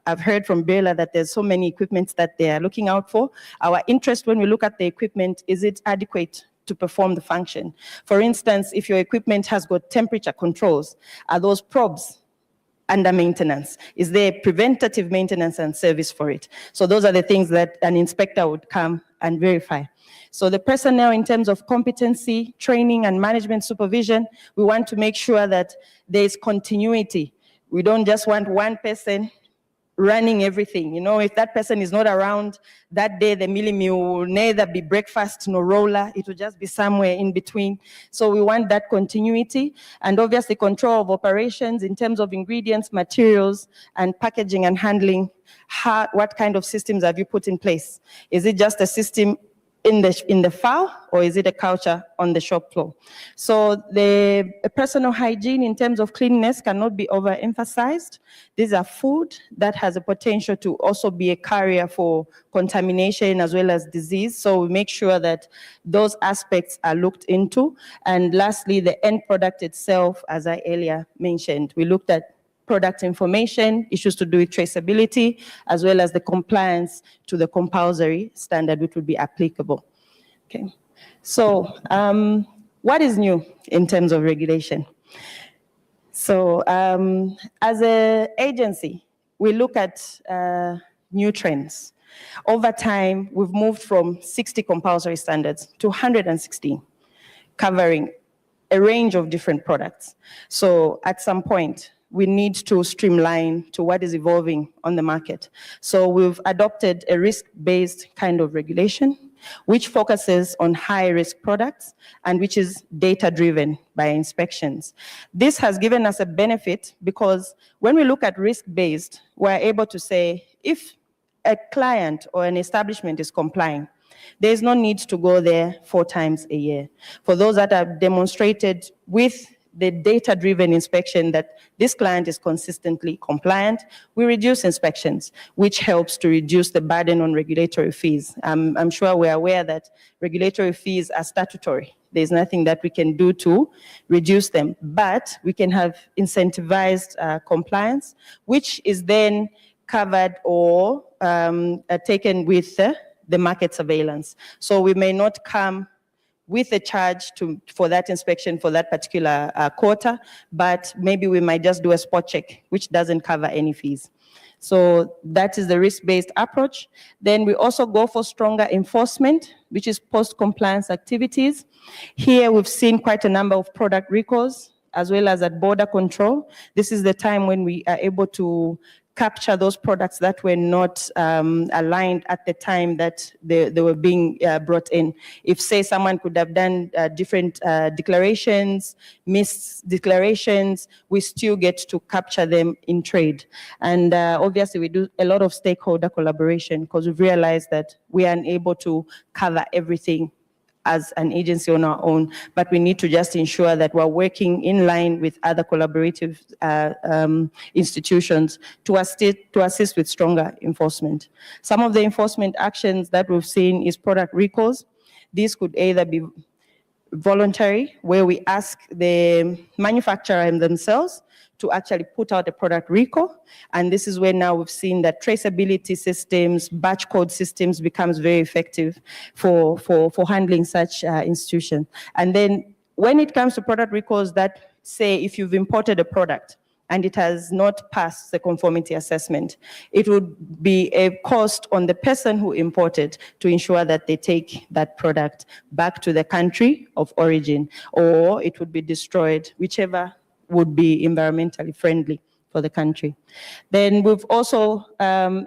I've heard from Bela that there's so many equipments that they are looking out for. Our interest when we look at the equipment, is it adequate to perform the function. For instance, if your equipment has got temperature controls, are those probes under maintenance? Is there preventative maintenance and service for it? So those are the things that an inspector would come and verify. So the personnel, in terms of competency, training, and management supervision, we want to make sure that there is continuity. We don't just want one person running everything. You know, if that person is not around that day, the milling meal will neither be breakfast nor roller. It will just be somewhere in between. So we want that continuity, and obviously control of operations in terms of ingredients, materials, and packaging and handling. What kind of systems have you put in place? Is it just a system in the FAO, or is it a culture on the shop floor? So the personal hygiene in terms of cleanliness cannot be overemphasized. These are food that has a potential to also be a carrier for contamination as well as disease. So we make sure that those aspects are looked into. And lastly, the end product itself, as I earlier mentioned, we looked at product information, issues to do with traceability, as well as the compliance to the compulsory standard which would be applicable. Okay, so what is new in terms of regulation? So as an agency, we look at new trends. Over time, we've moved from 60 compulsory standards to 116, covering a range of different products. So at some point, we need to streamline to what is evolving on the market. So we've adopted a risk-based kind of regulation, which focuses on high-risk products and which is data-driven by inspections. This has given us a benefit because when we look at risk-based, we're able to say if a client or an establishment is complying, there's no need to go there 4 times a year. For those that have demonstrated with the data-driven inspection that this client is consistently compliant, we reduce inspections, which helps to reduce the burden on regulatory fees. I'm sure we're aware that regulatory fees are statutory. There's nothing that we can do to reduce them, but we can have incentivized compliance, which is then covered or taken with the market surveillance. So we may not come with a charge for that inspection for that particular quarter, but maybe we might just do a spot check, which doesn't cover any fees. So that is the risk-based approach. Then we also go for stronger enforcement, which is post-compliance activities. Here we've seen quite a number of product recalls, as well as at border control. This is the time when we are able to capture those products that were not aligned at the time that they were being brought in. If, say, someone could have done different declarations, missed declarations, we still get to capture them in trade. And obviously, we do a lot of stakeholder collaboration because we've realized that we are unable to cover everything as an agency on our own, but we need to just ensure that we're working in line with other collaborative institutions to assist with stronger enforcement. Some of the enforcement actions that we've seen is product recalls. These could either be voluntary, where we ask the manufacturer themselves to actually put out a product recall. And this is where now we've seen that traceability systems, batch code systems becomes very effective for handling such institutions. And then when it comes to product recalls that say if you've imported a product and it has not passed the conformity assessment, it would be a cost on the person who imported to ensure that they take that product back to the country of origin, or it would be destroyed, whichever would be environmentally friendly for the country. Then we've also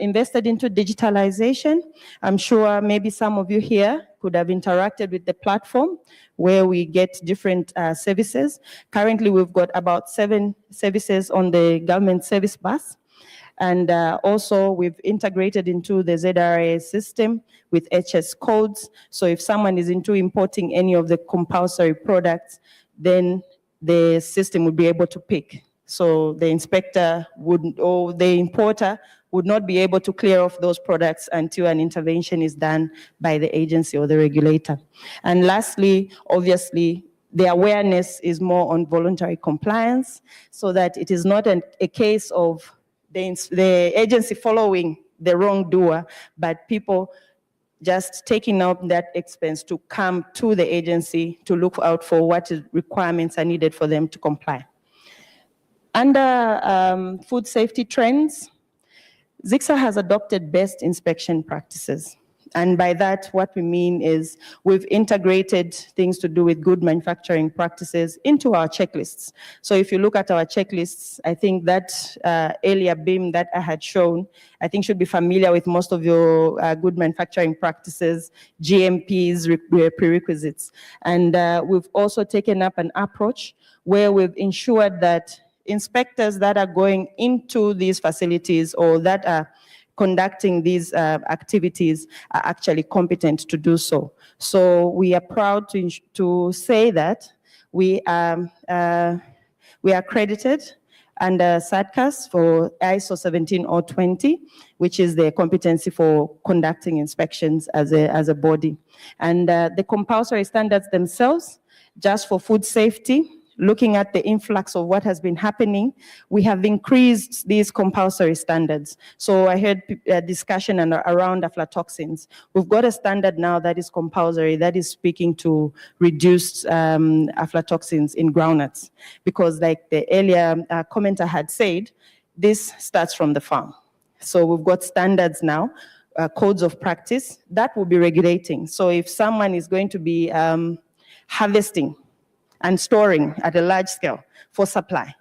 invested into digitalization. I'm sure maybe some of you here could have interacted with the platform where we get different services. Currently, we've got about 7 services on the government service bus. And also, we've integrated into the ZRA system with HS codes. So if someone is into importing any of the compulsory products, then the system would be able to pick. So the inspector would, or the importer would not be able to clear off those products until an intervention is done by the agency or the regulator. And lastly, obviously, the awareness is more on voluntary compliance, so that it is not a case of the agency following the wrongdoer, but people just taking out that expense to come to the agency to look out for what requirements are needed for them to comply. Under food safety trends, ZICSA has adopted best inspection practices. And by that, what we mean is we've integrated things to do with good manufacturing practices into our checklists. So if you look at our checklists, I think that earlier BIM that I had shown, I think should be familiar with most of your good manufacturing practices, GMPs, prerequisites. And we've also taken up an approach where we've ensured that inspectors that are going into these facilities or that are conducting these activities are actually competent to do so. So we are proud to say that we are accredited under SATCAS for ISO 17020, which is the competency for conducting inspections as a body. And the compulsory standards themselves, just for food safety, looking at the influx of what has been happening, we have increased these compulsory standards. So I heard a discussion around aflatoxins. We've got a standard now that is compulsory, that is speaking to reduced aflatoxins in groundnuts. Because like the earlier commenter had said, this starts from the farm. So we've got standards now, codes of practice that will be regulating. So if someone is going to be harvesting and storing at a large scale for supply,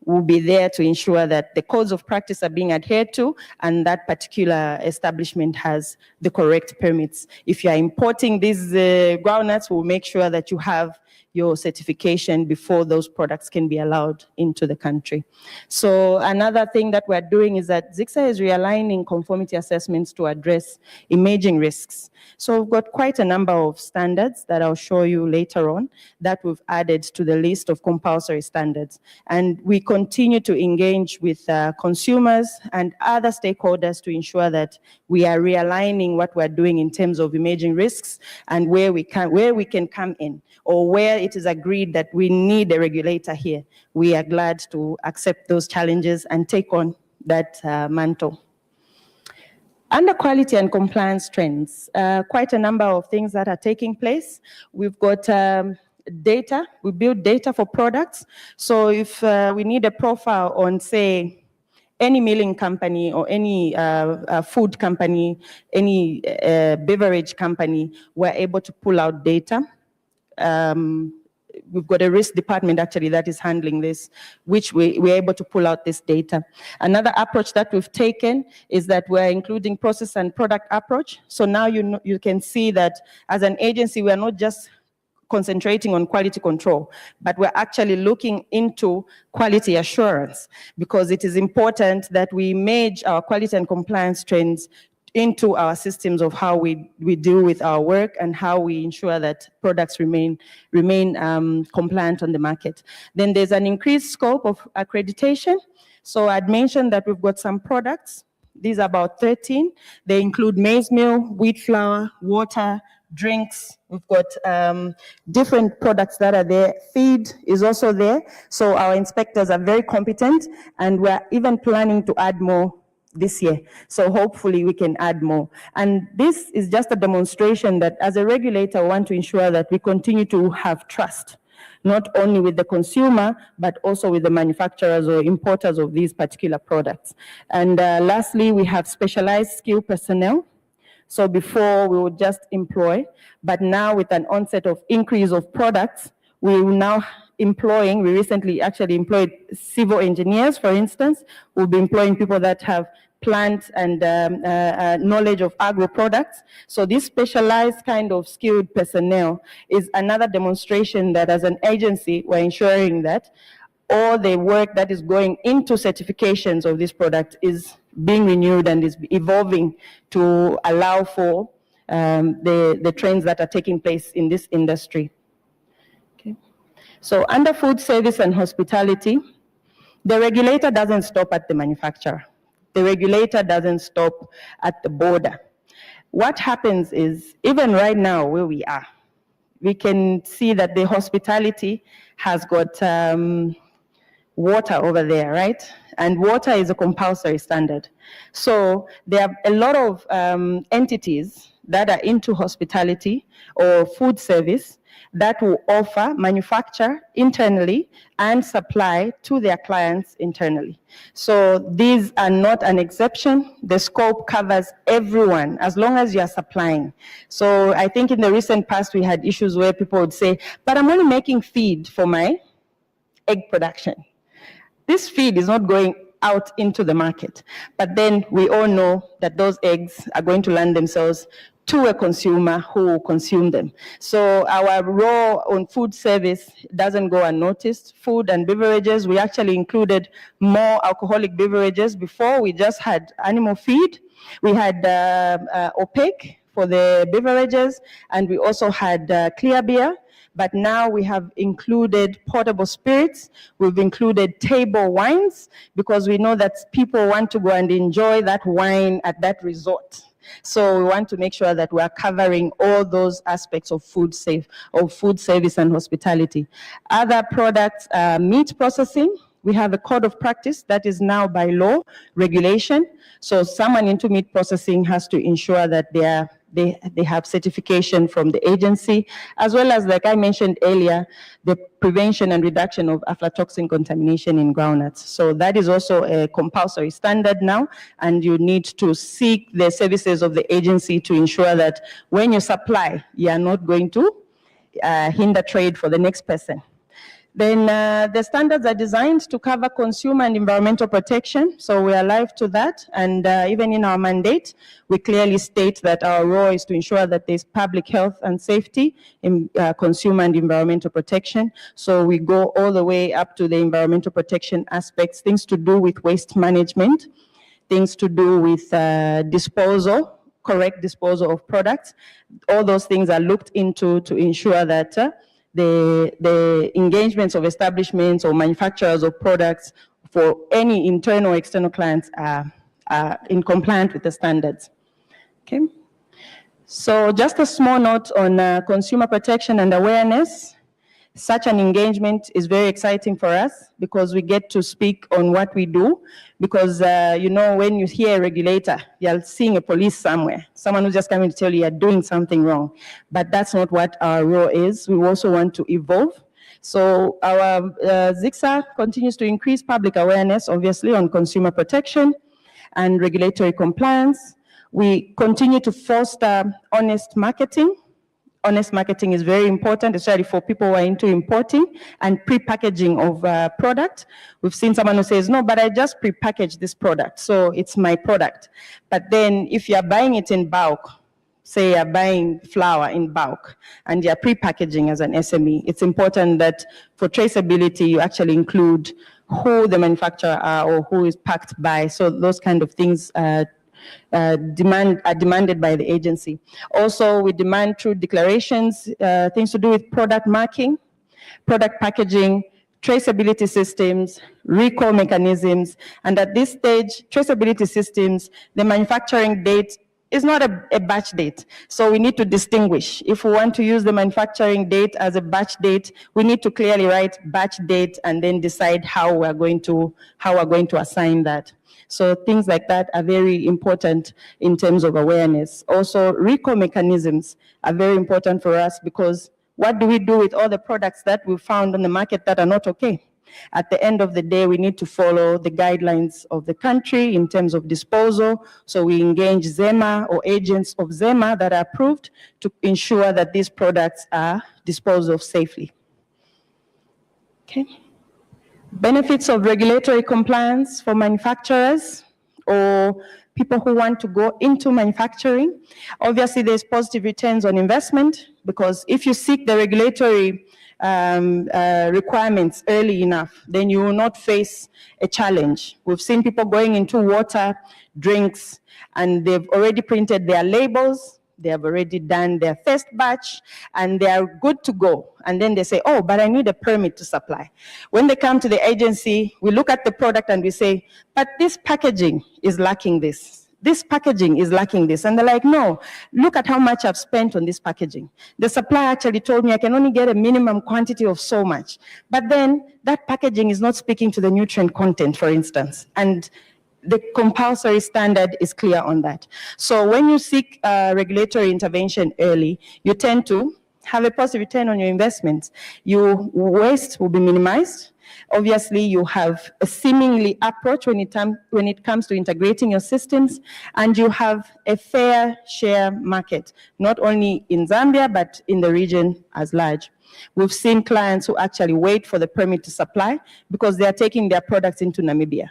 will be there to ensure that the codes of practice are being adhered to and that particular establishment has the correct permits. If you are importing these groundnuts, we'll make sure that you have your certification before those products can be allowed into the country. So another thing that we're doing is that ZICSA is realigning conformity assessments to address emerging risks. So we've got quite a number of standards that I'll show you later on that we've added to the list of compulsory standards. And we continue to engage with consumers and other stakeholders to ensure that we are realigning what we're doing in terms of emerging risks and where we can come in, or where it is agreed that we need a regulator here. We are glad to accept those challenges and take on that mantle. Under quality and compliance trends, quite a number of things that are taking place. We've got data, we build data for products. So if we need a profile on, say, any milling company or any food company, any beverage company, we're able to pull out data. We've got a risk department actually that is handling this, which we're able to pull out this data. Another approach that we've taken is that we're including process and product approach. So now you can see that as an agency, we're not just concentrating on quality control, but we're actually looking into quality assurance, because it is important that we merge our quality and compliance trends into our systems of how we deal with our work and how we ensure that products remain compliant on the market. Then there's an increased scope of accreditation. So I'd mentioned that we've got some products. These are about 13. They include maize meal, wheat flour, water, drinks. We've got different products that are there. Feed is also there. So our inspectors are very competent, and we're even planning to add more this year. So hopefully we can add more. And this is just a demonstration that as a regulator, we want to ensure that we continue to have trust, not only with the consumer, but also with the manufacturers or importers of these particular products. And lastly, we have specialized skilled personnel. So before we would just employ, but now with an onset of increase of products, we will now we recently actually employed civil engineers, for instance. We'll be employing people that have plant and knowledge of agro products. So this specialized kind of skilled personnel is another demonstration that as an agency, we're ensuring that all the work that is going into certifications of this product is being renewed and is evolving to allow for the trends that are taking place in this industry. So under food service and hospitality, the regulator doesn't stop at the manufacturer. The regulator doesn't stop at the border. What happens is, even right now where we are, we can see that the hospitality has got water over there, right? And water is a compulsory standard. So there are a lot of entities that are into hospitality or food service that will offer, manufacture internally and supply to their clients internally. So these are not an exception. The scope covers everyone as long as you are supplying. So I think in the recent past we had issues where people would say, but I'm only making feed for my egg production. This feed is not going out into the market. But then we all know that those eggs are going to land themselves to a consumer who will consume them. So our role on food service doesn't go unnoticed. Food and beverages, we actually included more alcoholic beverages. Before, we just had animal feed. We had opaque for the beverages, and we also had clear beer. But now we have included portable spirits, we've included table wines, because we know that people want to go and enjoy that wine at that resort. So we want to make sure that we are covering all those aspects of food service and hospitality. Other products, meat processing. We have a code of practice that is now by law regulation. So someone into meat processing has to ensure that they have certification from the agency, as well as, like I mentioned earlier, the prevention and reduction of aflatoxin contamination in groundnuts. So that is also a compulsory standard now, and you need to seek the services of the agency to ensure that when you supply, you are not going to hinder trade for the next person. Then the standards are designed to cover consumer and environmental protection, so we are alive to that, and even in our mandate, we clearly state that our role is to ensure that there's public health and safety in consumer and environmental protection. So we go all the way up to the environmental protection aspects, things to do with waste management, things to do with disposal, correct disposal of products. All those things are looked into to ensure that the engagements of establishments or manufacturers of products for any internal or external clients are in compliance with the standards. Okay. So just a small note on consumer protection and awareness. Such an engagement is very exciting for us because we get to speak on what we do. Because, you know, when you hear a regulator, you're seeing a police somewhere, someone who's just coming to tell you you're doing something wrong. But that's not what our role is. We also want to evolve. So our ZICSA continues to increase public awareness, obviously, on consumer protection and regulatory compliance. We continue to foster honest marketing. Honest marketing is very important, especially for people who are into importing and pre-packaging of product. We've seen someone who says, no, but I just pre-packaged this product, so it's my product. But then if you're buying it in bulk, say you're buying flour in bulk and you're pre-packaging as an SME, it's important that for traceability, you actually include who the manufacturer are or who is packed by. So those kind of things are demanded by the agency. Also, we demand through declarations, things to do with product marking, product packaging, traceability systems, recall mechanisms, and at this stage, traceability systems, the manufacturing date is not a batch date. So we need to distinguish. If we want to use the manufacturing date as a batch date, we need to clearly write batch date and then decide how we're going to assign that. So things like that are very important in terms of awareness. Also, recall mechanisms are very important for us because what do we do with all the products that we found on the market that are not okay? At the end of the day, we need to follow the guidelines of the country in terms of disposal. So we engage ZEMA or agents of ZEMA that are approved to ensure that these products are disposed of safely. Okay. Benefits of regulatory compliance for manufacturers or people who want to go into manufacturing. Obviously, there's positive returns on investment because if you seek the regulatory requirements early enough, then you will not face a challenge. We've seen people going into water, drinks, and they've already printed their labels. They have already done their first batch and they are good to go. And then they say, oh, but I need a permit to supply. When they come to the agency, we look at the product and we say, but this packaging is lacking this. This packaging is lacking this. And they're like, no, look at how much I've spent on this packaging. The supplier actually told me I can only get a minimum quantity of so much. But then that packaging is not speaking to the nutrient content, for instance. And the compulsory standard is clear on that. So when you seek regulatory intervention early, you tend to have a positive return on your investments. Your waste will be minimized. Obviously, you have a seemingly approach when it comes to integrating your systems, and you have a fair share market, not only in Zambia, but in the region as large. We've seen clients who actually wait for the permit to supply because they are taking their products into Namibia.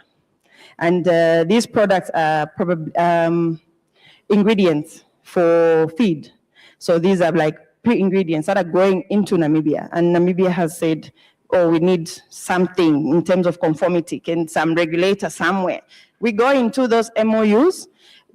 And these products are probably ingredients for feed. So these are like pre-ingredients that are going into Namibia. And Namibia has said, oh, we need something in terms of conformity, can some regulator somewhere. We go into those MOUs,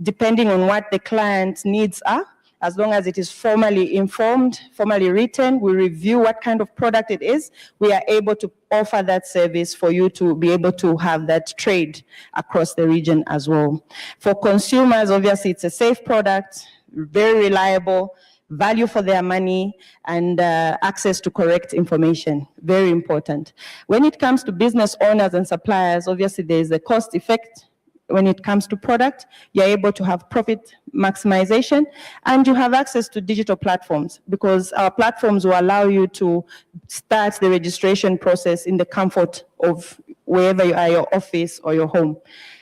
depending on what the client's needs are. As long as it is formally informed, formally written, we review what kind of product it is, we are able to offer that service for you to be able to have that trade across the region as well. For consumers, obviously, it's a safe product, very reliable, value for their money, and access to correct information, very important. When it comes to business owners and suppliers, obviously there's a cost effect. When it comes to product, you're able to have profit maximization, and you have access to digital platforms, because our platforms will allow you to start the registration process in the comfort of wherever you are, your office or your home.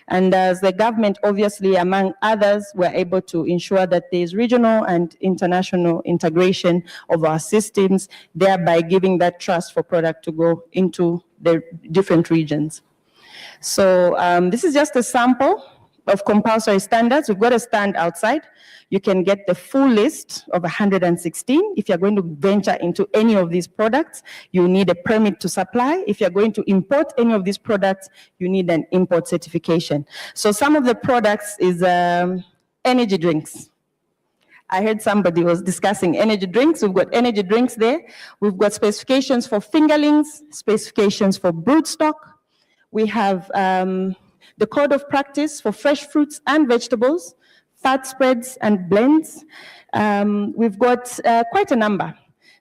And as the government, obviously, among others, we're able to ensure that there is regional and international integration of our systems, thereby giving that trust for product to go into the different regions. So this is just a sample of compulsory standards. We've got a stand outside. You can get the full list of 116. If you're going to venture into any of these products, you need a permit to supply. If you're going to import any of these products, you need an import certification. So some of the products is energy drinks. I heard somebody was discussing energy drinks. We've got energy drinks there. We've got specifications for fingerlings, specifications for broodstock. We have the code of practice for fresh fruits and vegetables, fat spreads and blends. We've got quite a number.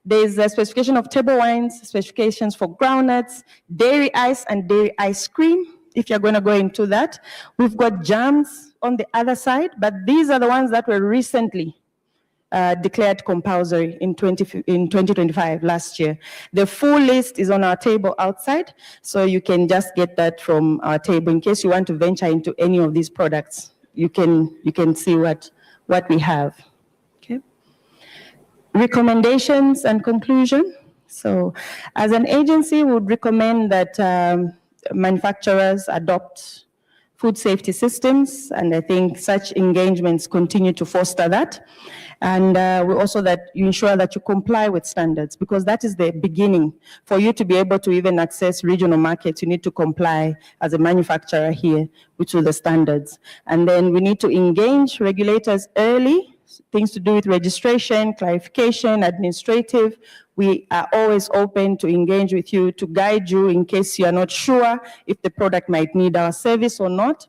There's a specification of table wines, specifications for groundnuts, dairy ice and dairy ice cream, if you're going to go into that. We've got jams on the other side, but these are the ones that were recently declared compulsory in 2025, last year. The full list is on our table outside, so you can just get that from our table in case you want to venture into any of these products. You can see what we have. Okay. Recommendations and conclusion. So as an agency, we would recommend that manufacturers adopt food safety systems, and I think such engagements continue to foster that. And we also that you ensure that you comply with standards, because that is the beginning. For you to be able to even access regional markets, you need to comply as a manufacturer here with the standards. And then we need to engage regulators early, things to do with registration, clarification, administrative. We are always open to engage with you, to guide you in case you are not sure if the product might need our service or not.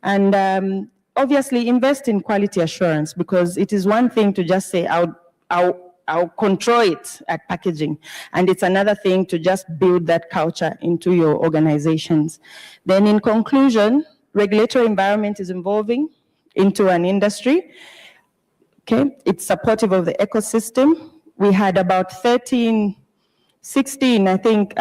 And obviously invest in quality assurance, because it is one thing to just say, I'll control it at packaging. And it's another thing to just build that culture into your organizations. Then in conclusion, regulatory environment is evolving into an industry. Okay, it's supportive of the ecosystem. We had about 16, I think,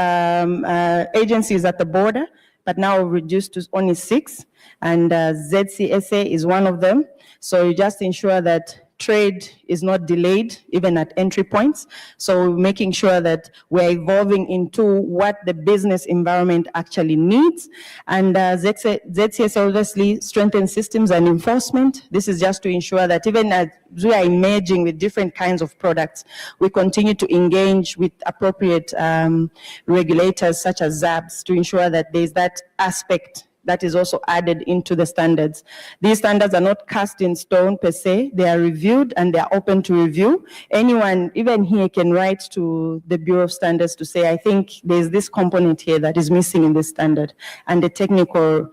agencies at the border, but now reduced to only 6, and ZCSA is one of them. So you just ensure that trade is not delayed, even at entry points. So making sure that we're evolving into what the business environment actually needs. And ZCSA obviously strengthens systems and enforcement. This is just to ensure that even as we are emerging with different kinds of products, we continue to engage with appropriate regulators such as ZABS to ensure that there's that aspect that is also added into the standards. These standards are not cast in stone per se. They are reviewed and they are open to review. Anyone, even here, can write to the Bureau of Standards to say, I think there's this component here that is missing in this standard. And the technical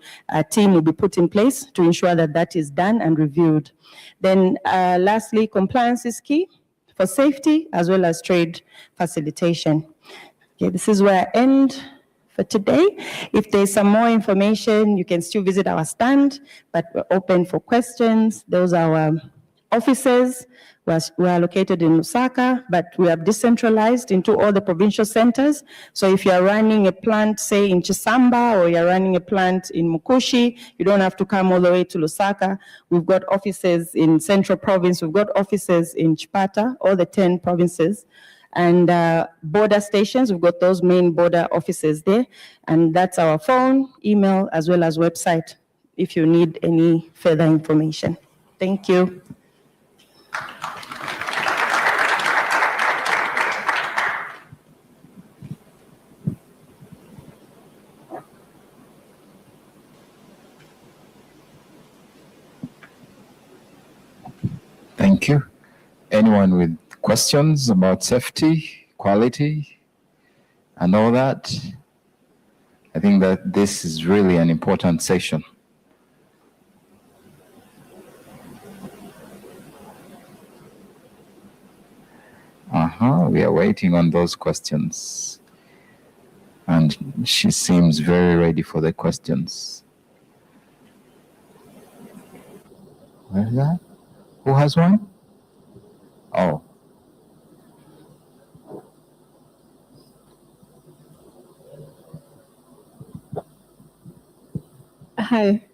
team will be put in place to ensure that that is done and reviewed. Then lastly, compliance is key for safety as well as trade facilitation. Okay, this is where I end for today. If there's some more information, you can still visit our stand, but we're open for questions. Those are our offices. We are located in Lusaka, but we are decentralized into all the provincial centers. So if you are running a plant, say in Chisamba, or you're running a plant in Mukushi, you don't have to come all the way to Lusaka. We've got offices in Central Province. We've got offices in Chipata, all the 10 provinces. And border stations, we've got those main border offices there. And that's our phone, email, as well as website, if you need any further information. Thank you. Thank you. Anyone with questions about safety, quality, and all that? I think that this is really an important session. We are waiting on those questions. And she seems very ready for the questions. Where is that? Who has one? Oh. Hi,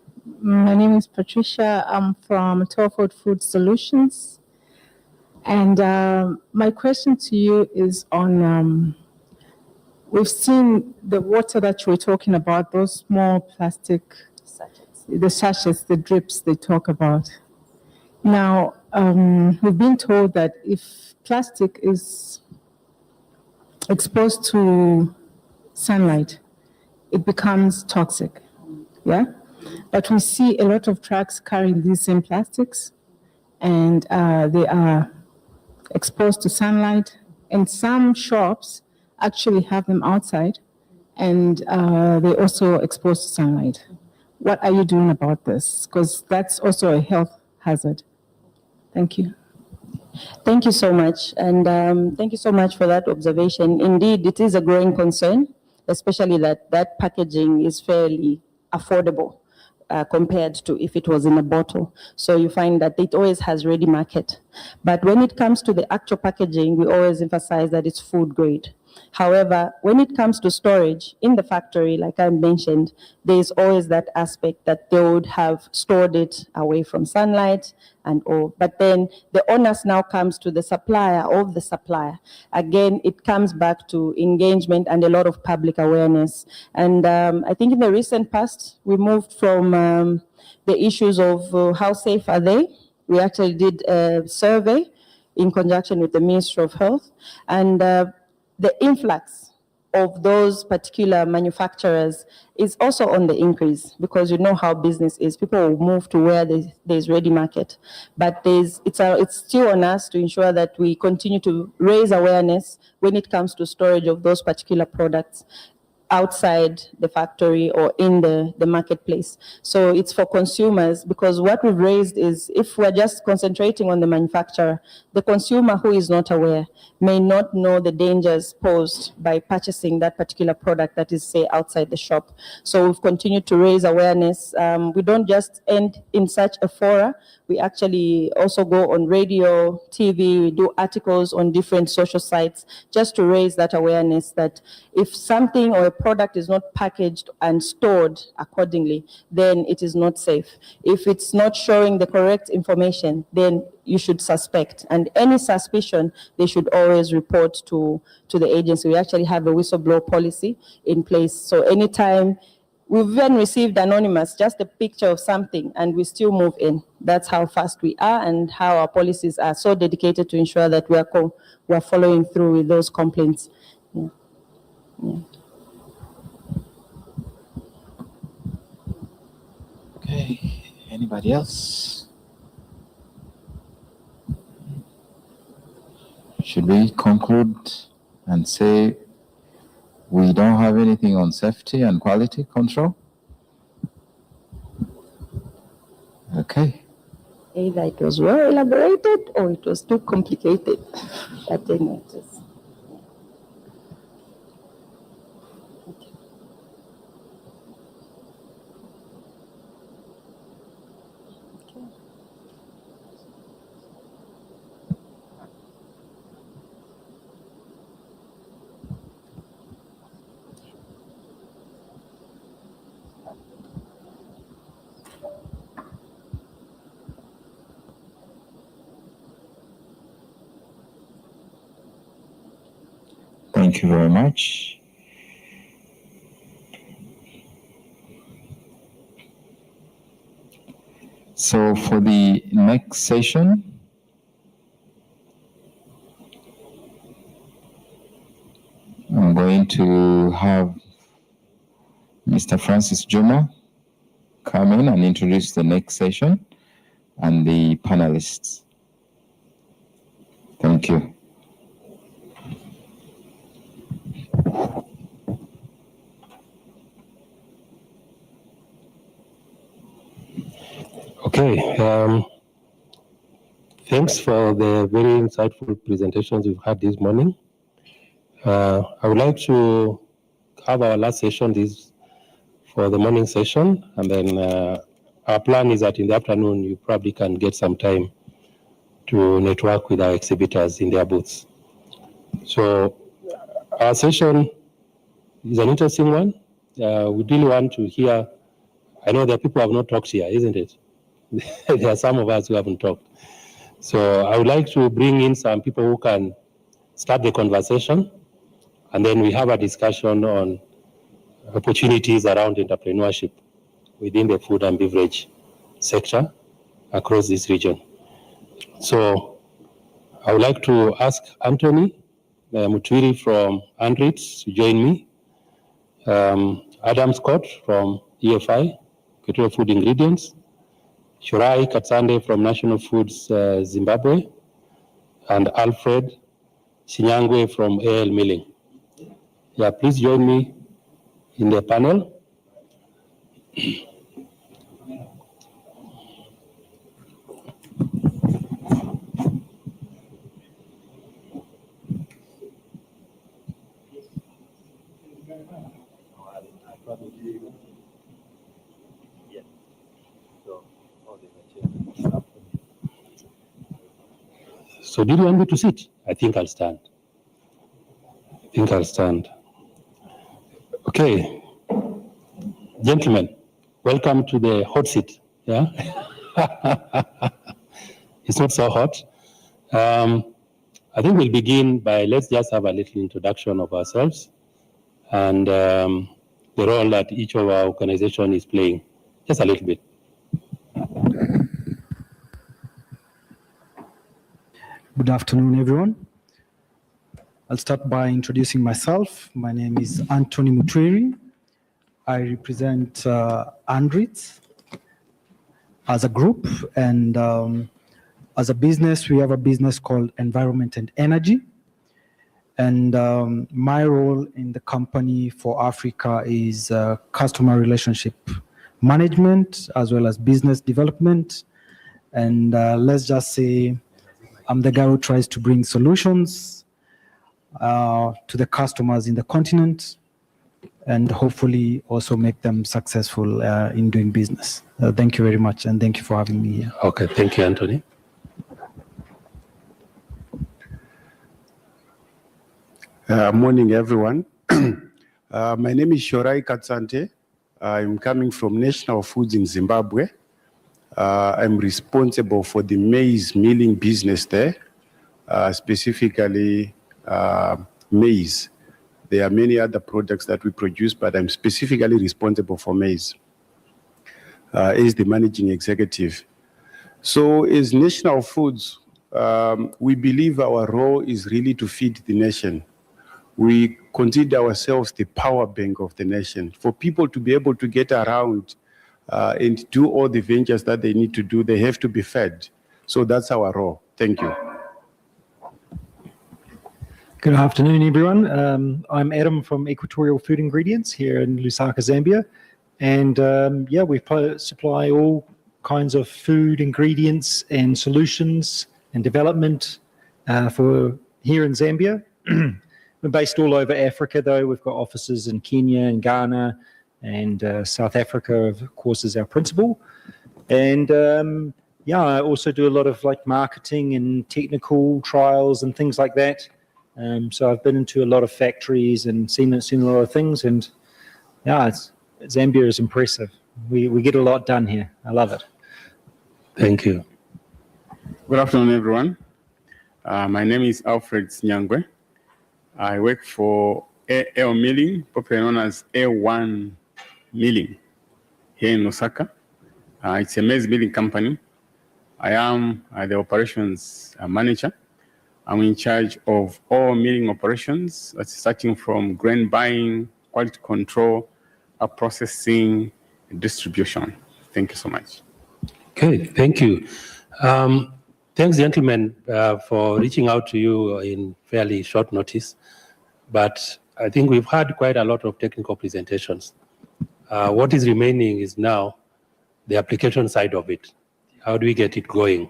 my name is Patricia. I'm from Torford Food Solutions. And my question to you is on, we've seen the water that you were talking about, those small plastic sachets, the sachets, the drips they talk about. Now, we've been told that if plastic is exposed to sunlight, it becomes toxic, yeah? But we see a lot of trucks carrying these same plastics, and they are exposed to sunlight, and some shops actually have them outside, and they're also exposed to sunlight. What are you doing about this? Because that's also a health hazard. Thank you. Thank you so much. And thank you so much for that observation. Indeed, it is a growing concern, especially that packaging is fairly affordable compared to if it was in a bottle. So you find that it always has ready market. But when it comes to the actual packaging, we always emphasize that it's food grade. However, when it comes to storage in the factory, like I mentioned, there's always that aspect that they would have stored it away from sunlight and all. But then the onus now comes to the supplier of the supplier. Again, it comes back to engagement and a lot of public awareness. And I think in the recent past, we moved from the issues of how safe are they. We actually did a survey in conjunction with the Ministry of Health, and the influx of those particular manufacturers is also on the increase, because you know how business is. People will move to where there's ready market. But it's still on us to ensure that we continue to raise awareness when it comes to storage of those particular products outside the factory or in the marketplace. So it's for consumers, because what we've raised is if we're just concentrating on the manufacturer, the consumer who is not aware may not know the dangers posed by purchasing that particular product that is, say, outside the shop. So we've continued to raise awareness. We don't just end in such a fora. We actually also go on radio, TV, we do articles on different social sites just to raise that awareness that if something or a product is not packaged and stored accordingly, then it is not safe. If it's not showing the correct information, then you should suspect. And any suspicion, they should always report to the agency. We actually have a whistleblower policy in place. So anytime we've even received anonymous, just a picture of something, and we still move in. That's how fast we are and how our policies are so dedicated to ensure that we are following through with those complaints. Yeah. Yeah. Okay, anybody else? Should we conclude and say we don't have anything on safety and quality control? Okay. Either it was well elaborated or it was too complicated. But anyway, Thank you very much. So for the next session, I'm going to have Mr. Francis Juma come in and introduce the next session and the panelists. Thank you. Okay. Thanks for the very insightful presentations we've had this morning. I would like to have our last session this for the morning session, and then our plan is that in the afternoon you probably can get some time to network with our exhibitors in their booths. So our session is an interesting one. We really want to hear. I know there are people who have not talked here, isn't it? There are some of us who haven't talked. So I would like to bring in some people who can start the conversation, and then we have a discussion on opportunities around entrepreneurship within the food and beverage sector across this region. So I would like to ask Anthony Mutwiri from ANRITS to join me, Adam Scott from EFI, Equatorial Food Ingredients, Shorai Katsande from National Foods Zimbabwe, and Alfred Shinyangwe from AL Milling. Yeah, please join me in the panel. So do you want me to sit? I think I'll stand. Okay. Gentlemen, welcome to the hot seat. Yeah? It's not so hot. I think we'll begin by, let's just have a little introduction of ourselves and the role that each of our organization is playing. Just a little bit. Good afternoon, everyone. I'll start by introducing myself. My name is Anthony Mutwiri. I represent ANRITS as a group, and as a business, we have a business called Environment and Energy. And my role in the company for Africa is customer relationship management as well as business development. And let's just say I'm the guy who tries to bring solutions to the customers in the continent and hopefully also make them successful in doing business. Thank you very much, and thank you for having me here. Okay, thank you, Anthony. Morning, everyone. My name is Shorai Katsande. I'm coming from National Foods in Zimbabwe. I'm responsible for the maize milling business there, specifically maize. There are many other products that we produce, but I'm specifically responsible for maize as the managing executive. So as National Foods, we believe our role is really to feed the nation. We consider ourselves the power bank of the nation. For people to be able to get around and do all the ventures that they need to do, they have to be fed. So that's our role. Thank you. Good afternoon, everyone. I'm Adam from Equatorial Food Ingredients here in Lusaka, Zambia. And yeah, we supply all kinds of food ingredients and solutions and development for here in Zambia. We're based all over Africa, though. We've got offices in Kenya and Ghana, and South Africa, of course, is our principal. And yeah, I also do a lot of like marketing and technical trials and things like that. So I've been into a lot of factories and seen a lot of things, and yeah, Zambia is impressive. We get a lot done here. I love it. Thank you. Good afternoon, everyone. My name is Alfred Shinyangwe. I work for AL Milling, popularly known as A1 Milling, here in Osaka. It's a maize milling company. I am the operations manager. I'm in charge of all milling operations, starting from grain buying, quality control, processing, and distribution. Thank you so much. Okay, thank you. Thanks, gentlemen, for reaching out to you in fairly short notice. But I think we've had quite a lot of technical presentations. What is remaining is now the application side of it. How do we get it going?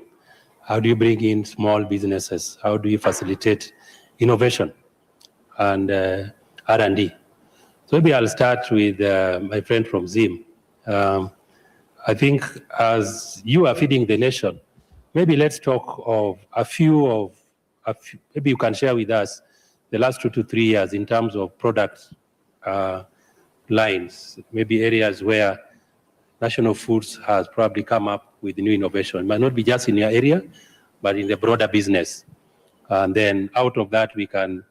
How do you bring in small businesses? How do you facilitate innovation and R&D? So maybe I'll start with my friend from Zim. I think as you are feeding the nation, maybe let's talk of a few, maybe you can share with us the last 2 to 3 years in terms of product lines, maybe areas where National Foods has probably come up with new innovation. It might not be just in your area, but in the broader business. And then out of that, we can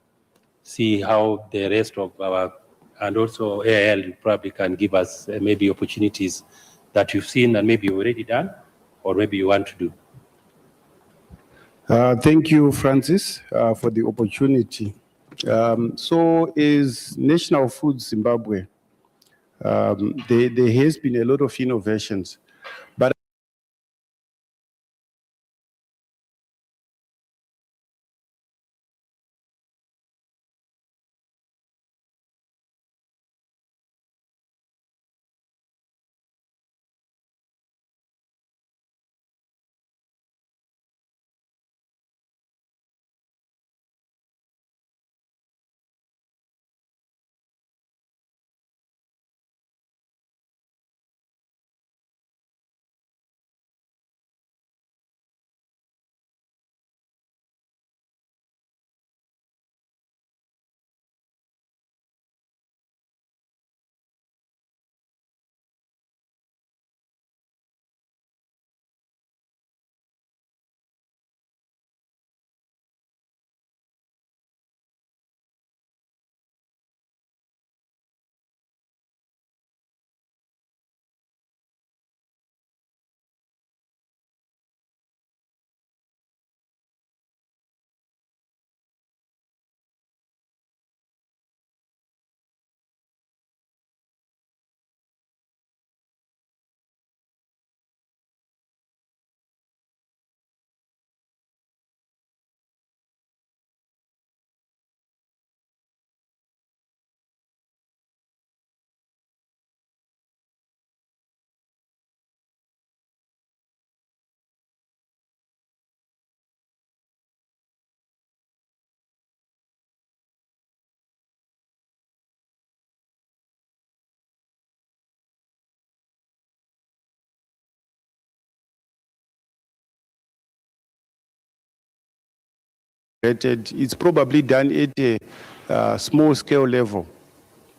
see how the rest of our, and also AIL probably can give us maybe opportunities that you've seen and maybe you've already done, or maybe you want to do. Thank you, Francis, for the opportunity. So is National Foods Zimbabwe. There has been a lot of innovations, but it's probably done at a small scale level.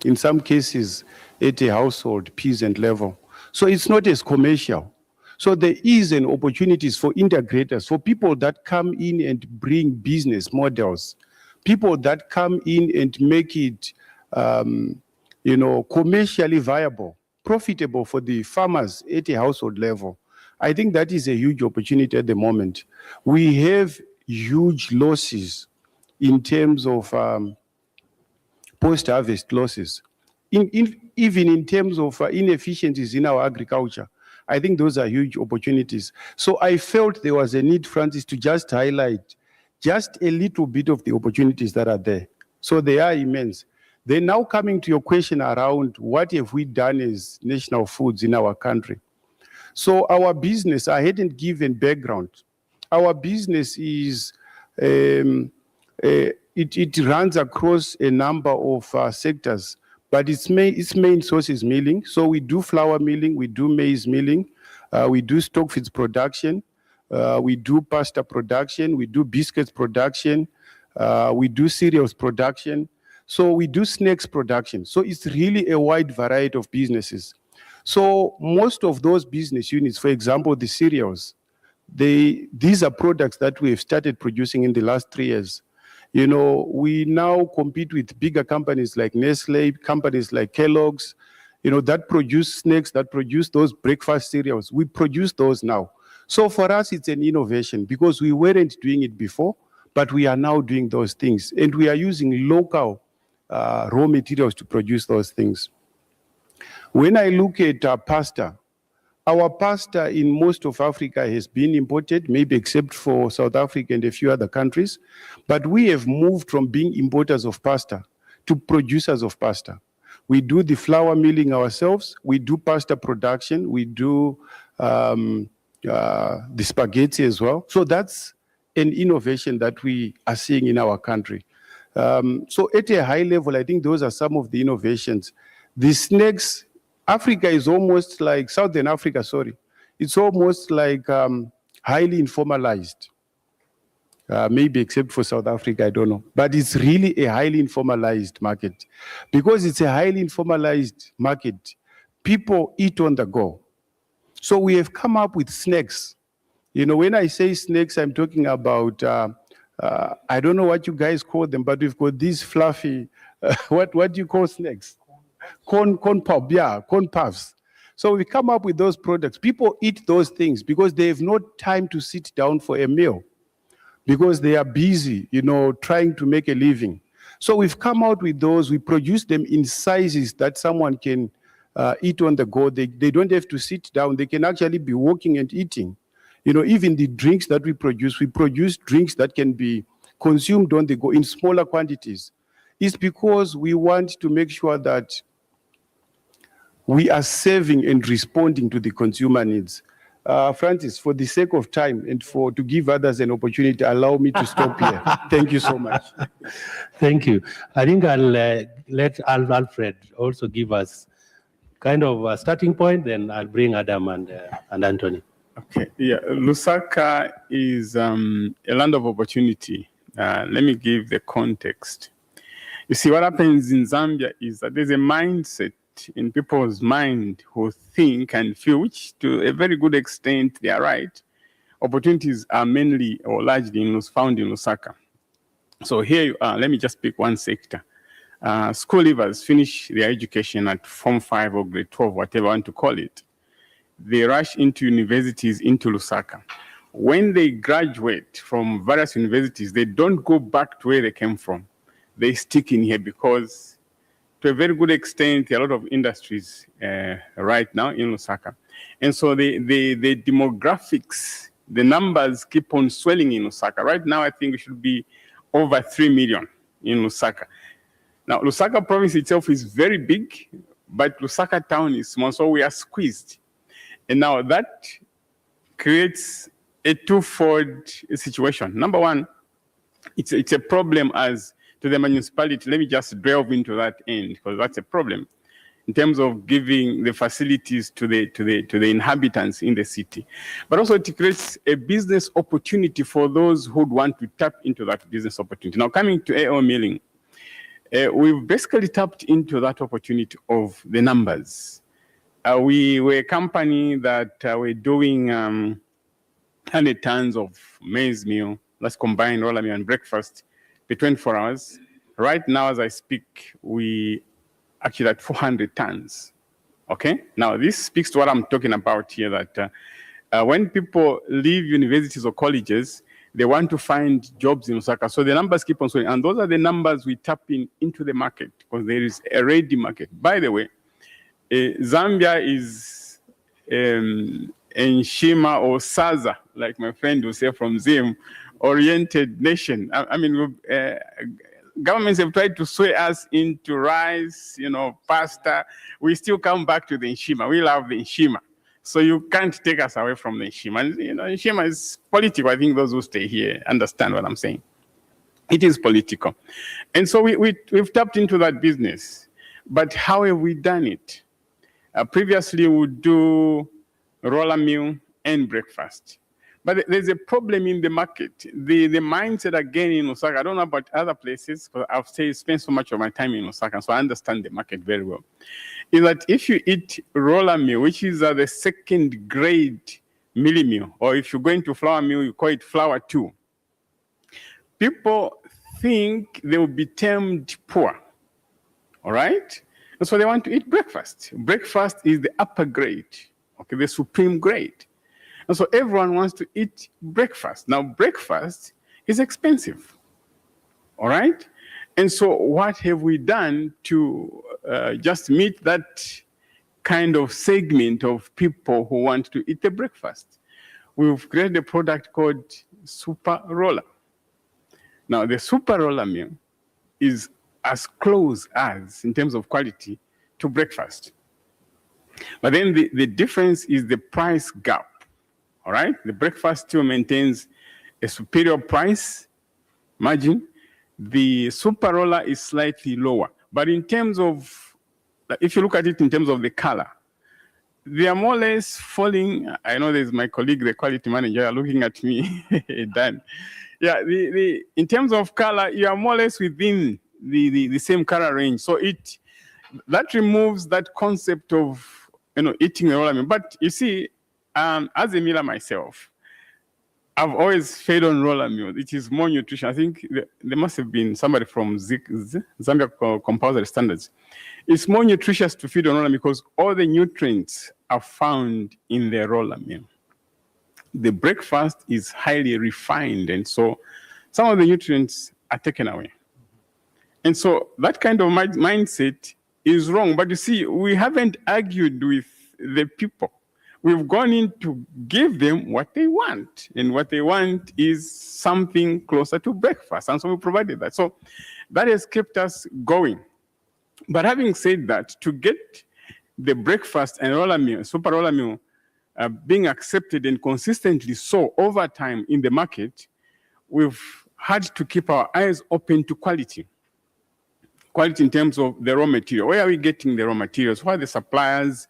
In some cases, at a household peasant level. So it's not as commercial. So there is an opportunities for integrators, for people that come in and bring business models, people that come in and make it, commercially viable, profitable for the farmers at a household level. I think that is a huge opportunity at the moment. We have huge losses in terms of post-harvest losses. Even in terms of inefficiencies in our agriculture, I think those are huge opportunities. So I felt there was a need, Francis, to just highlight just a little bit of the opportunities that are there. So they are immense. Then now coming to your question around what have we done as National Foods in our country. So our business, I hadn't given background. Our business is, it runs across a number of sectors, but its main source is milling. So we do flour milling, we do maize milling, we do stock feeds production, we do pasta production, we do biscuits production, we do cereals production, so we do snacks production. So it's really a wide variety of businesses. So most of those business units, for example, the cereals, these are products that we have started producing in the last 3 years. You know, we now compete with bigger companies like Nestle, companies like Kellogg's, you know, that produce snacks, that produce those breakfast cereals. We produce those now. So for us, it's an innovation because we weren't doing it before, but we are now doing those things. And we are using local raw materials to produce those things. When I look at pasta, our pasta in most of Africa has been imported, maybe except for South Africa and a few other countries. But we have moved from being importers of pasta to producers of pasta. We do the flour milling ourselves. We do pasta production. We do the spaghetti as well. So that's an innovation that we are seeing in our country. So at a high level, I think those are some of the innovations. The snacks, Africa is almost like, Southern Africa, sorry. It's almost like highly informalized. Maybe except for South Africa, I don't know. But it's really a highly informalized market. Because it's a highly informalized market, people eat on the go. So we have come up with snacks. You know, when I say snacks, I'm talking about, I don't know what you guys call them, but we've got these fluffy, what do you call snacks? Corn puff, yeah, corn puffs. So we come up with those products. People eat those things because they have no time to sit down for a meal, because they are busy, you know, trying to make a living. So we've come out with those. We produce them in sizes that someone can eat on the go. They don't have to sit down. They can actually be walking and eating. You know, even the drinks that we produce drinks that can be consumed on the go in smaller quantities. It's because we want to make sure that we are serving and responding to the consumer needs. Francis, for the sake of time and to give others an opportunity, allow me to stop here. Thank you so much. Thank you. I think I'll let Alfred also give us kind of a starting point, then I'll bring Adam and Anthony. Okay, yeah, Lusaka is a land of opportunity. Let me give the context. You see, what happens in Zambia is that there's a mindset in people's mind who think and feel, which to a very good extent they are right. Opportunities are mainly or largely found in Lusaka. So here you are, let me just pick one sector. School leavers finish their education at Form 5 or grade 12, whatever you want to call it. They rush into universities into Lusaka. When they graduate from various universities, they don't go back to where they came from. They stick in here because, to a very good extent, there are a lot of industries right now in Lusaka. And so the demographics, the numbers keep on swelling in Lusaka. Right now, I think we should be over 3 million in Lusaka. Now, Lusaka province itself is very big, but Lusaka town is small, so we are squeezed. And now that creates a twofold situation. Number one, it's a problem as to the municipality. Let me just delve into that end, because that's a problem in terms of giving the facilities to the inhabitants in the city. But also it creates a business opportunity for those who would want to tap into that business opportunity. Now, coming to AO milling, we've basically tapped into that opportunity of the numbers. We were a company that were doing 100 tons of maize meal, that's combined roller meal and breakfast, for 24 hours. Right now, as I speak, we actually at 400 tons. Okay? Now, this speaks to what I'm talking about here, that when people leave universities or colleges, they want to find jobs in Lusaka. So the numbers keep on swelling. And those are the numbers we tap into the market, because there is a ready market. By the way, Zambia is Nshima or Saza, like my friend will say from Zim, oriented nation. I mean, governments have tried to sway us into rice, you know, pasta. We still come back to the Nshima. We love the Nshima. So you can't take us away from the Nshima. And, you know, Nshima is political. I think those who stay here understand what I'm saying. It is political. And so we've tapped into that business. But how have we done it? Previously, we would do roller meal and breakfast. But there's a problem in the market. The mindset again in Lusaka, I don't know about other places, because I've spent so much of my time in Lusaka, so I understand the market very well, is that if you eat roller meal, which is the second grade meal, or if you're going to flour meal, you call it flour 2. People think they will be termed poor. All right? And so they want to eat breakfast. Breakfast is the upper grade, okay, the supreme grade. And so everyone wants to eat breakfast. Now, breakfast is expensive. All right? And so what have we done to just meet that kind of segment of people who want to eat the breakfast? We've created a product called Super Roller. Now, the Super Roller meal is as close as, in terms of quality, to breakfast. But then the difference is the price gap, all right? The breakfast still maintains a superior price margin. The Super Roller is slightly lower. But in terms of, if you look at it in terms of the color, they are more or less falling. I know there's my colleague, the quality manager, looking at me, Dan. Yeah, in terms of color, you are more or less within the same color range. So that removes that concept of eating a roller meal. But you see, as a miller myself, I've always fed on roller meal. It is more nutrition. I think there must have been somebody from Zambia Compulsory Standards. It's more nutritious to feed on roller meal because all the nutrients are found in the roller meal. The breakfast is highly refined, and so some of the nutrients are taken away. And so that kind of mindset is wrong. But you see, we haven't argued with the people. We've gone in to give them what they want. And what they want is something closer to breakfast. And so we provided that. So that has kept us going. But having said that, to get the breakfast and roller meal, super roller meal, being accepted and consistently so over time in the market, we've had to keep our eyes open to quality. Quality in terms of the raw material. Where are we getting the raw materials? Who are the suppliers?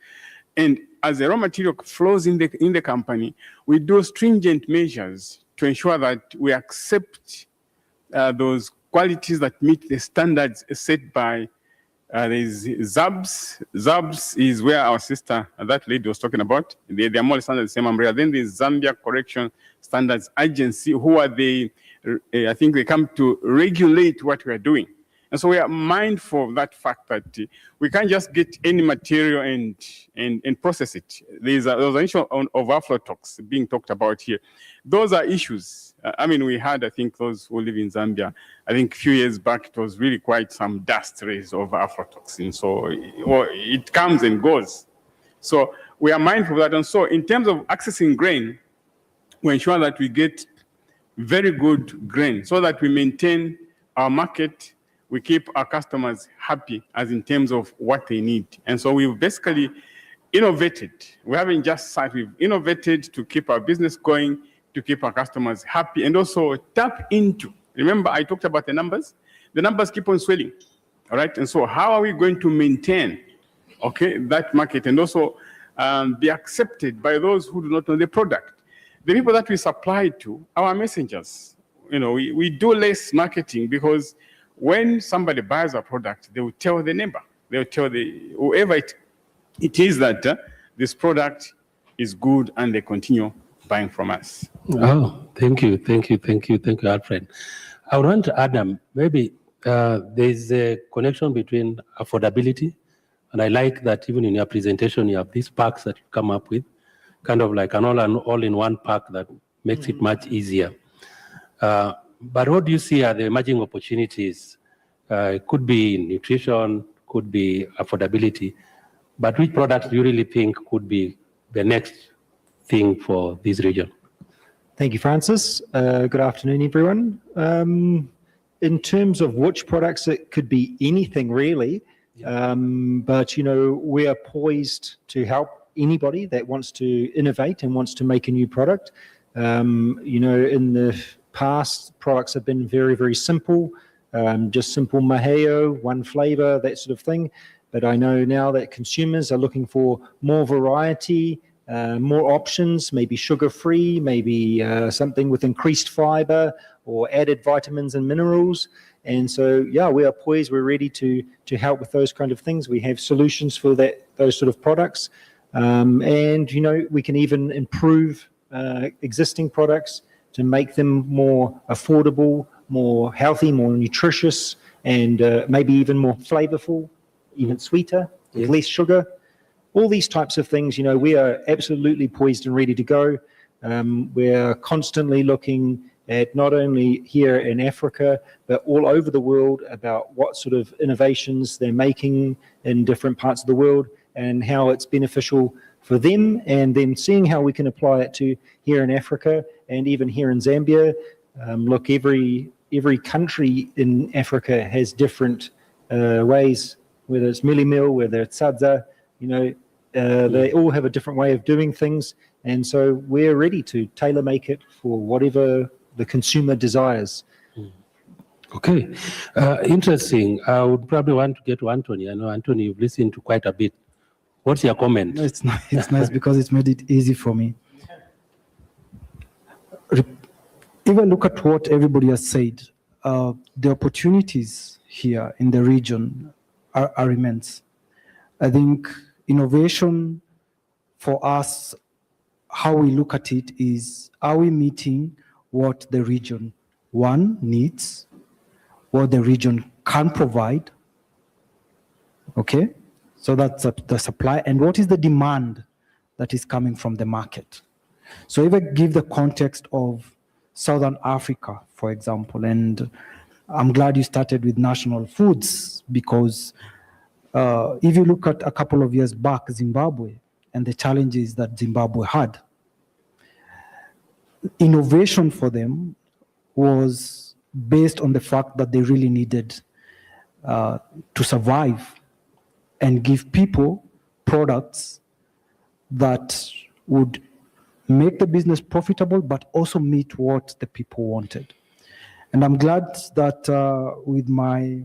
And as the raw material flows in the company, we do stringent measures to ensure that we accept those qualities that meet the standards set by there's ZABS. ZABS is where our sister, that lady was talking about. They are more or less under the same umbrella. Then there's Zambia Correction Standards Agency, who are I think they come to regulate what we are doing. And so we are mindful of that fact that we can't just get any material and process it. There's an issue of aflatoxins being talked about here. Those are issues. I mean, we had, I think, those who live in Zambia, I think a few years back, it was really quite some dust raised over aflatoxins. So it comes and goes. So we are mindful of that. And so in terms of accessing grain, we ensure that we get very good grain so that we maintain our market. We keep our customers happy as in terms of what they need. And so we've basically innovated. We haven't just sat, we've innovated to keep our business going, to keep our customers happy, and also tap into. Remember, I talked about the numbers. The numbers keep on swelling, all right? And so how are we going to maintain, okay, that market and also be accepted by those who do not know the product? The people that we supply to, our messengers, we do less marketing because when somebody buys a product, they will tell the neighbor, they will tell whoever it is that this product is good, and they continue buying from us. Oh, thank you, Alfred. I want to add, maybe there's a connection between affordability, and I like that even in your presentation, you have these packs that you come up with, kind of like an all-in-one pack that makes it much easier. But what do you see are the emerging opportunities? It could be nutrition, could be affordability, but which products do you really think could be the next thing for this region? Thank you, Francis. Good afternoon, everyone. In terms of which products, it could be anything really, but we are poised to help anybody that wants to innovate and wants to make a new product. In the past, products have been very, very simple, just simple maheo, one flavor, that sort of thing. But I know now that consumers are looking for more variety, more options, maybe sugar-free, maybe something with increased fiber or added vitamins and minerals. And so, we are poised, we're ready to help with those kind of things. We have solutions for those sort of products. And, we can even improve existing products to make them more affordable, more healthy, more nutritious, and maybe even more flavorful, even sweeter, with less sugar. All these types of things, we are absolutely poised and ready to go. We're constantly looking at not only here in Africa, but all over the world about what sort of innovations they're making in different parts of the world and how it's beneficial for them, and then seeing how we can apply it to here in Africa and even here in Zambia. Look, every country in Africa has different ways, whether it's mili meal, whether it's sadza, they all have a different way of doing things. And so we're ready to tailor make it for whatever the consumer desires. Okay, interesting. I would probably want to get to Anthony. I know, Anthony, you've listened to quite a bit. What's your comment? No, it's nice because it's made it easy for me. Even look at what everybody has said. The opportunities here in the region are immense. I think innovation for us, how we look at it is, are we meeting what the region, one, needs, what the region can provide, okay? So that's the supply, and what is the demand that is coming from the market. So if I give the context of Southern Africa, for example, and I'm glad you started with national foods, because if you look at a couple of years back, Zimbabwe, and the challenges that Zimbabwe had, innovation for them was based on the fact that they really needed to survive and give people products that would make the business profitable, but also meet what the people wanted. And I'm glad that with my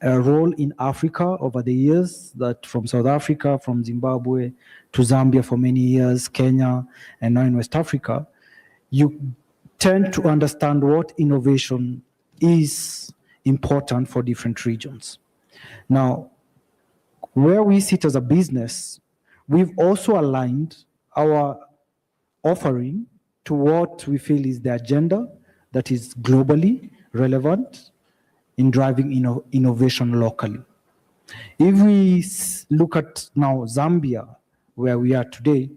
role in Africa over the years, that from South Africa, from Zimbabwe to Zambia for many years, Kenya, and now in West Africa, you tend to understand what innovation is important for different regions. Now, where we sit as a business, we've also aligned our offering to what we feel is the agenda that is globally relevant in driving innovation locally. If we look at now Zambia, where we are today,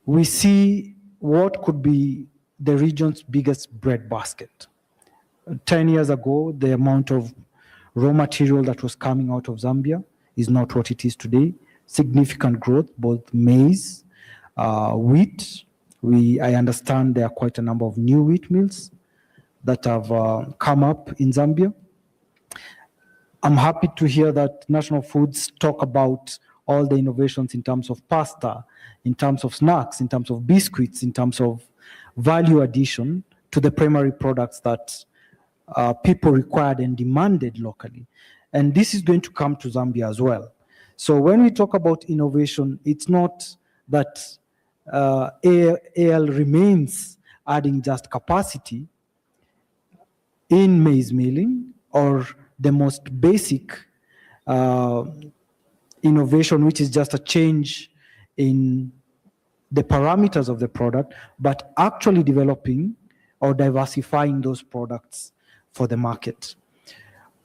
we see what could be the region's biggest breadbasket. 10 years ago, the amount of raw material that was coming out of Zambia is not what it is today. Significant growth, both maize, wheat. I understand there are quite a number of new wheat mills that have come up in Zambia. I'm happy to hear that National Foods talk about all the innovations in terms of pasta, in terms of snacks, in terms of biscuits, in terms of value addition to the primary products that people required and demanded locally. And this is going to come to Zambia as well. So when we talk about innovation, it's not that AL remains adding just capacity in maize milling or the most basic innovation, which is just a change in the parameters of the product, but actually developing or diversifying those products for the market.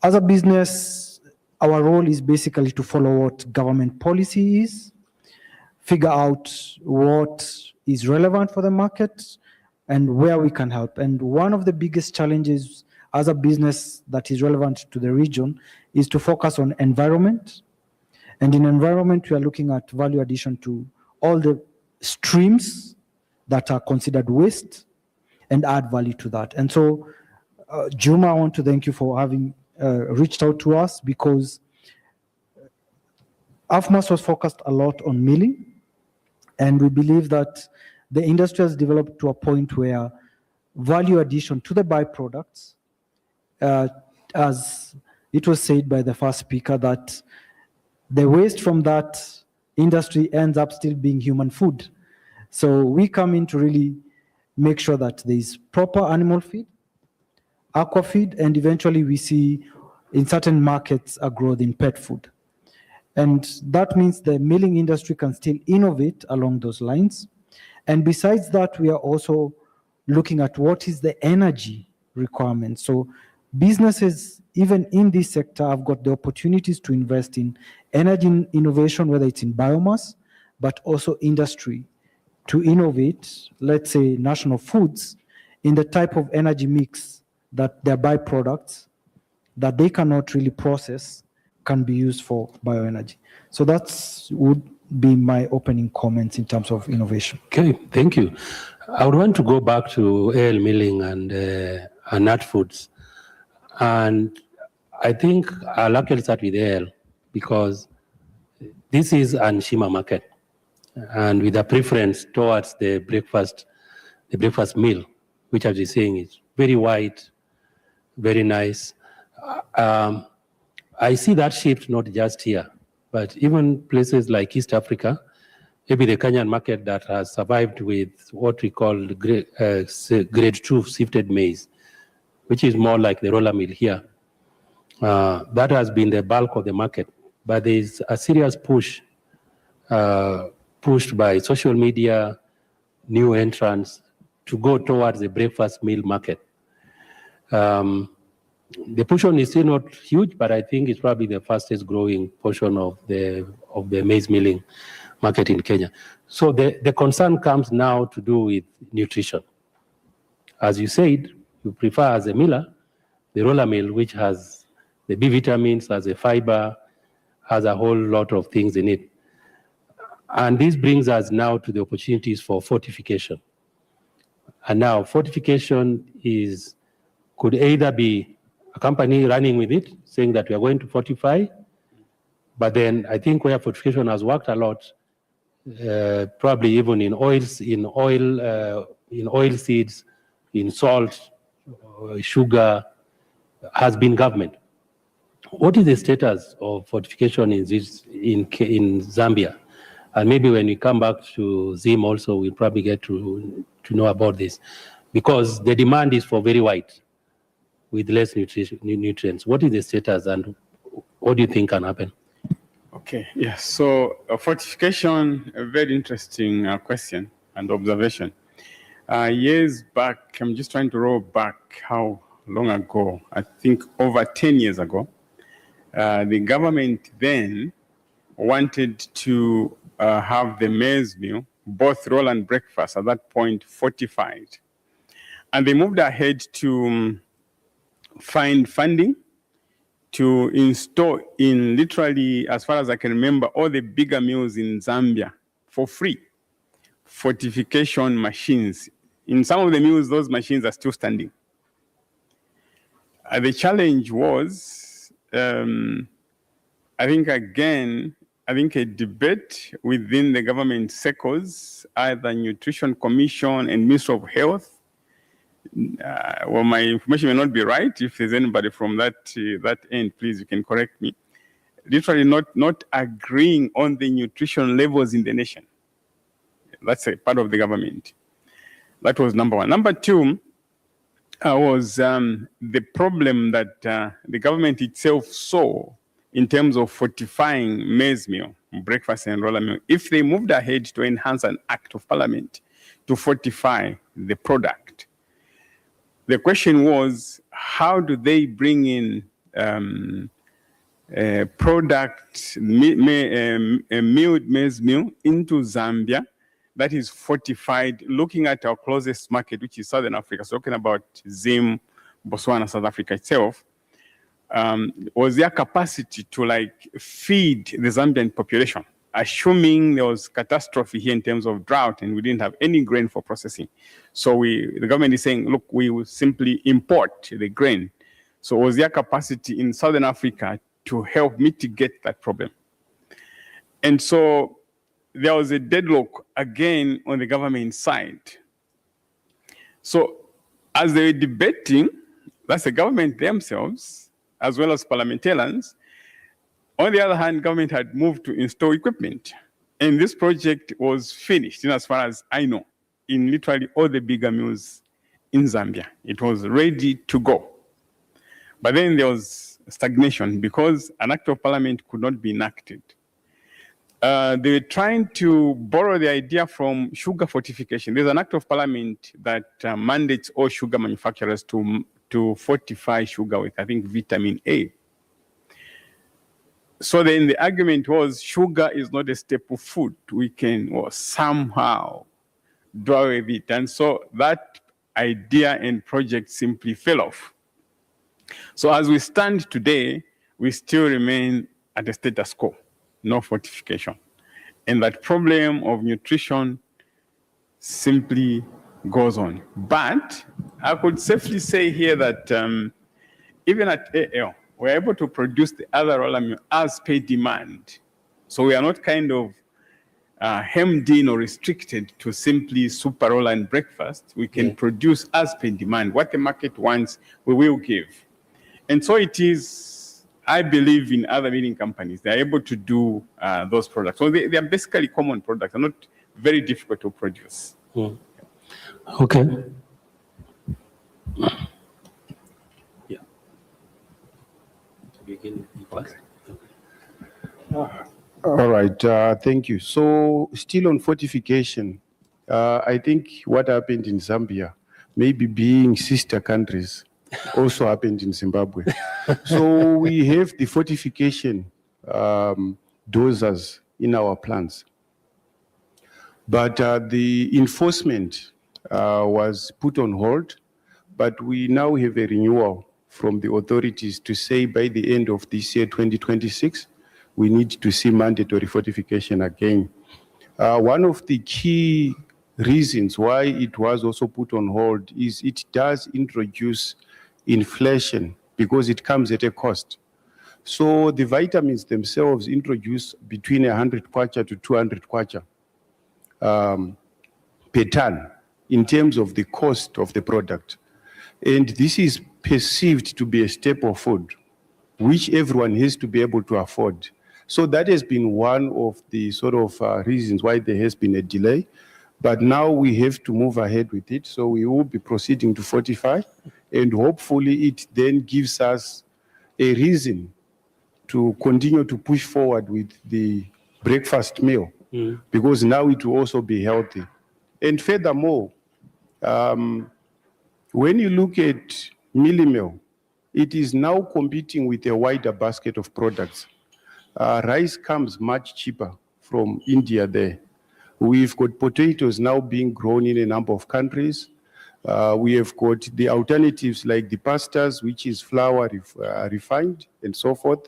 As a business, our role is basically to follow what government policy is, figure out what is relevant for the market, and where we can help. And one of the biggest challenges as a business that is relevant to the region is to focus on environment. And in environment, we are looking at value addition to all the streams that are considered waste and add value to that. And so, Juma, I want to thank you for having reached out to us, because AFMASS was focused a lot on milling, and we believe that the industry has developed to a point where value addition to the byproducts, as it was said by the first speaker, that the waste from that industry ends up still being human food. So we come in to really make sure that there is proper animal feed, aqua feed, and eventually we see in certain markets a growth in pet food. And that means the milling industry can still innovate along those lines. And besides that, we are also looking at what is the energy requirements. So businesses, even in this sector, have got the opportunities to invest in energy innovation, whether it's in biomass, but also industry, to innovate, let's say, national foods in the type of energy mix that their byproducts that they cannot really process can be used for bioenergy. So that's would be my opening comments in terms of innovation. Okay, thank you. I would want to go back to AL milling and nut foods. And I think I'll actually start with AL because this is an Shima market and with a preference towards the breakfast meal, which I was saying is very white, very nice. I see that shift not just here, but even places like East Africa, maybe the Kenyan market that has survived with what we call grade 2 sifted maize, which is more like the roller mill here. That has been the bulk of the market, but there is a serious push pushed by social media, new entrants to go towards the breakfast meal market. The portion is still not huge, but I think it's probably the fastest growing portion of the maize milling market in Kenya. So the concern comes now to do with nutrition. As you said, you prefer as a miller, the roller mill, which has the B vitamins, has a fiber, has a whole lot of things in it. And this brings us now to the opportunities for fortification. And now fortification could either be a company running with it, saying that we are going to fortify, but then I think where fortification has worked a lot, probably even in oil seeds, in salt, sugar, has been government. What is the status of fortification in Zambia? And maybe when we come back to Zim also, we'll probably get to know about this, because the demand is for very white with less nutrients. What is the status and what do you think can happen? Okay, yes. So fortification, a very interesting question and observation. Years back, I'm just trying to roll back how long ago, I think over 10 years ago, the government then wanted to have the maize meal, both roll and breakfast, at that point fortified. And they moved ahead to find funding to install in literally, as far as I can remember, all the bigger mills in Zambia for free, fortification machines. In some of the mills, those machines are still standing. The challenge was, I think a debate within the government circles, either Nutrition Commission and Ministry of Health. Well, my information may not be right. If there's anybody from that end, please, you can correct me. Literally not agreeing on the nutrition levels in the nation. That's a part of the government. That was number one. Number two was the problem that the government itself saw in terms of fortifying maize meal, breakfast and roller meal. If they moved ahead to enhance an act of parliament to fortify the product, the question was, how do they bring in product, milled maize meal into Zambia that is fortified, looking at our closest market, which is Southern Africa, so talking about Zim, Botswana, South Africa itself, was their capacity to feed the Zambian population, assuming there was catastrophe here in terms of drought and we didn't have any grain for processing. So the government is saying, look, we will simply import the grain. So was their capacity in Southern Africa to help mitigate that problem. And so there was a deadlock again on the government side. So as they were debating, that's the government themselves, as well as parliamentarians. On the other hand, government had moved to install equipment. And this project was finished, as far as I know, in literally all the bigger mills in Zambia. It was ready to go. But then there was stagnation because an act of parliament could not be enacted. They were trying to borrow the idea from sugar fortification. There's an act of parliament that mandates all sugar manufacturers to to fortify sugar with, I think, vitamin A. So then the argument was sugar is not a staple food. We can somehow do away with it. And so that idea and project simply fell off. So as we stand today, we still remain at the status quo, no fortification. And that problem of nutrition simply goes on. But I could safely say here that even at AL, we're able to produce the other raw amino as per demand. So we are not kind of hemmed in or restricted to simply super roll and breakfast. We can produce as per demand. What the market wants, we will give. And so it is, I believe, in other milling companies, they're able to do those products. So they are basically common products. They're not very difficult to produce. Okay. Yeah. All right, thank you. So still on fortification, I think what happened in Zambia, maybe being sister countries, also happened in Zimbabwe. So we have the fortification doses in our plans. But the enforcement was put on hold, but we now have a renewal from the authorities to say by the end of this year, 2026, we need to see mandatory fortification again. One of the key reasons why it was also put on hold is it does introduce inflation because it comes at a cost. So the vitamins themselves introduce between 100 kwacha to 200 kwacha per ton in terms of the cost of the product. And this is perceived to be a staple food, which everyone has to be able to afford. So that has been one of the sort of reasons why there has been a delay. But now we have to move ahead with it. So we will be proceeding to fortify, and hopefully it then gives us a reason to continue to push forward with the breakfast meal, because now it will also be healthy. And furthermore, when you look at mealie meal, it is now competing with a wider basket of products. Rice comes much cheaper from India there. We've got potatoes now being grown in a number of countries. We have got the alternatives like the pastas, which is flour refined and so forth.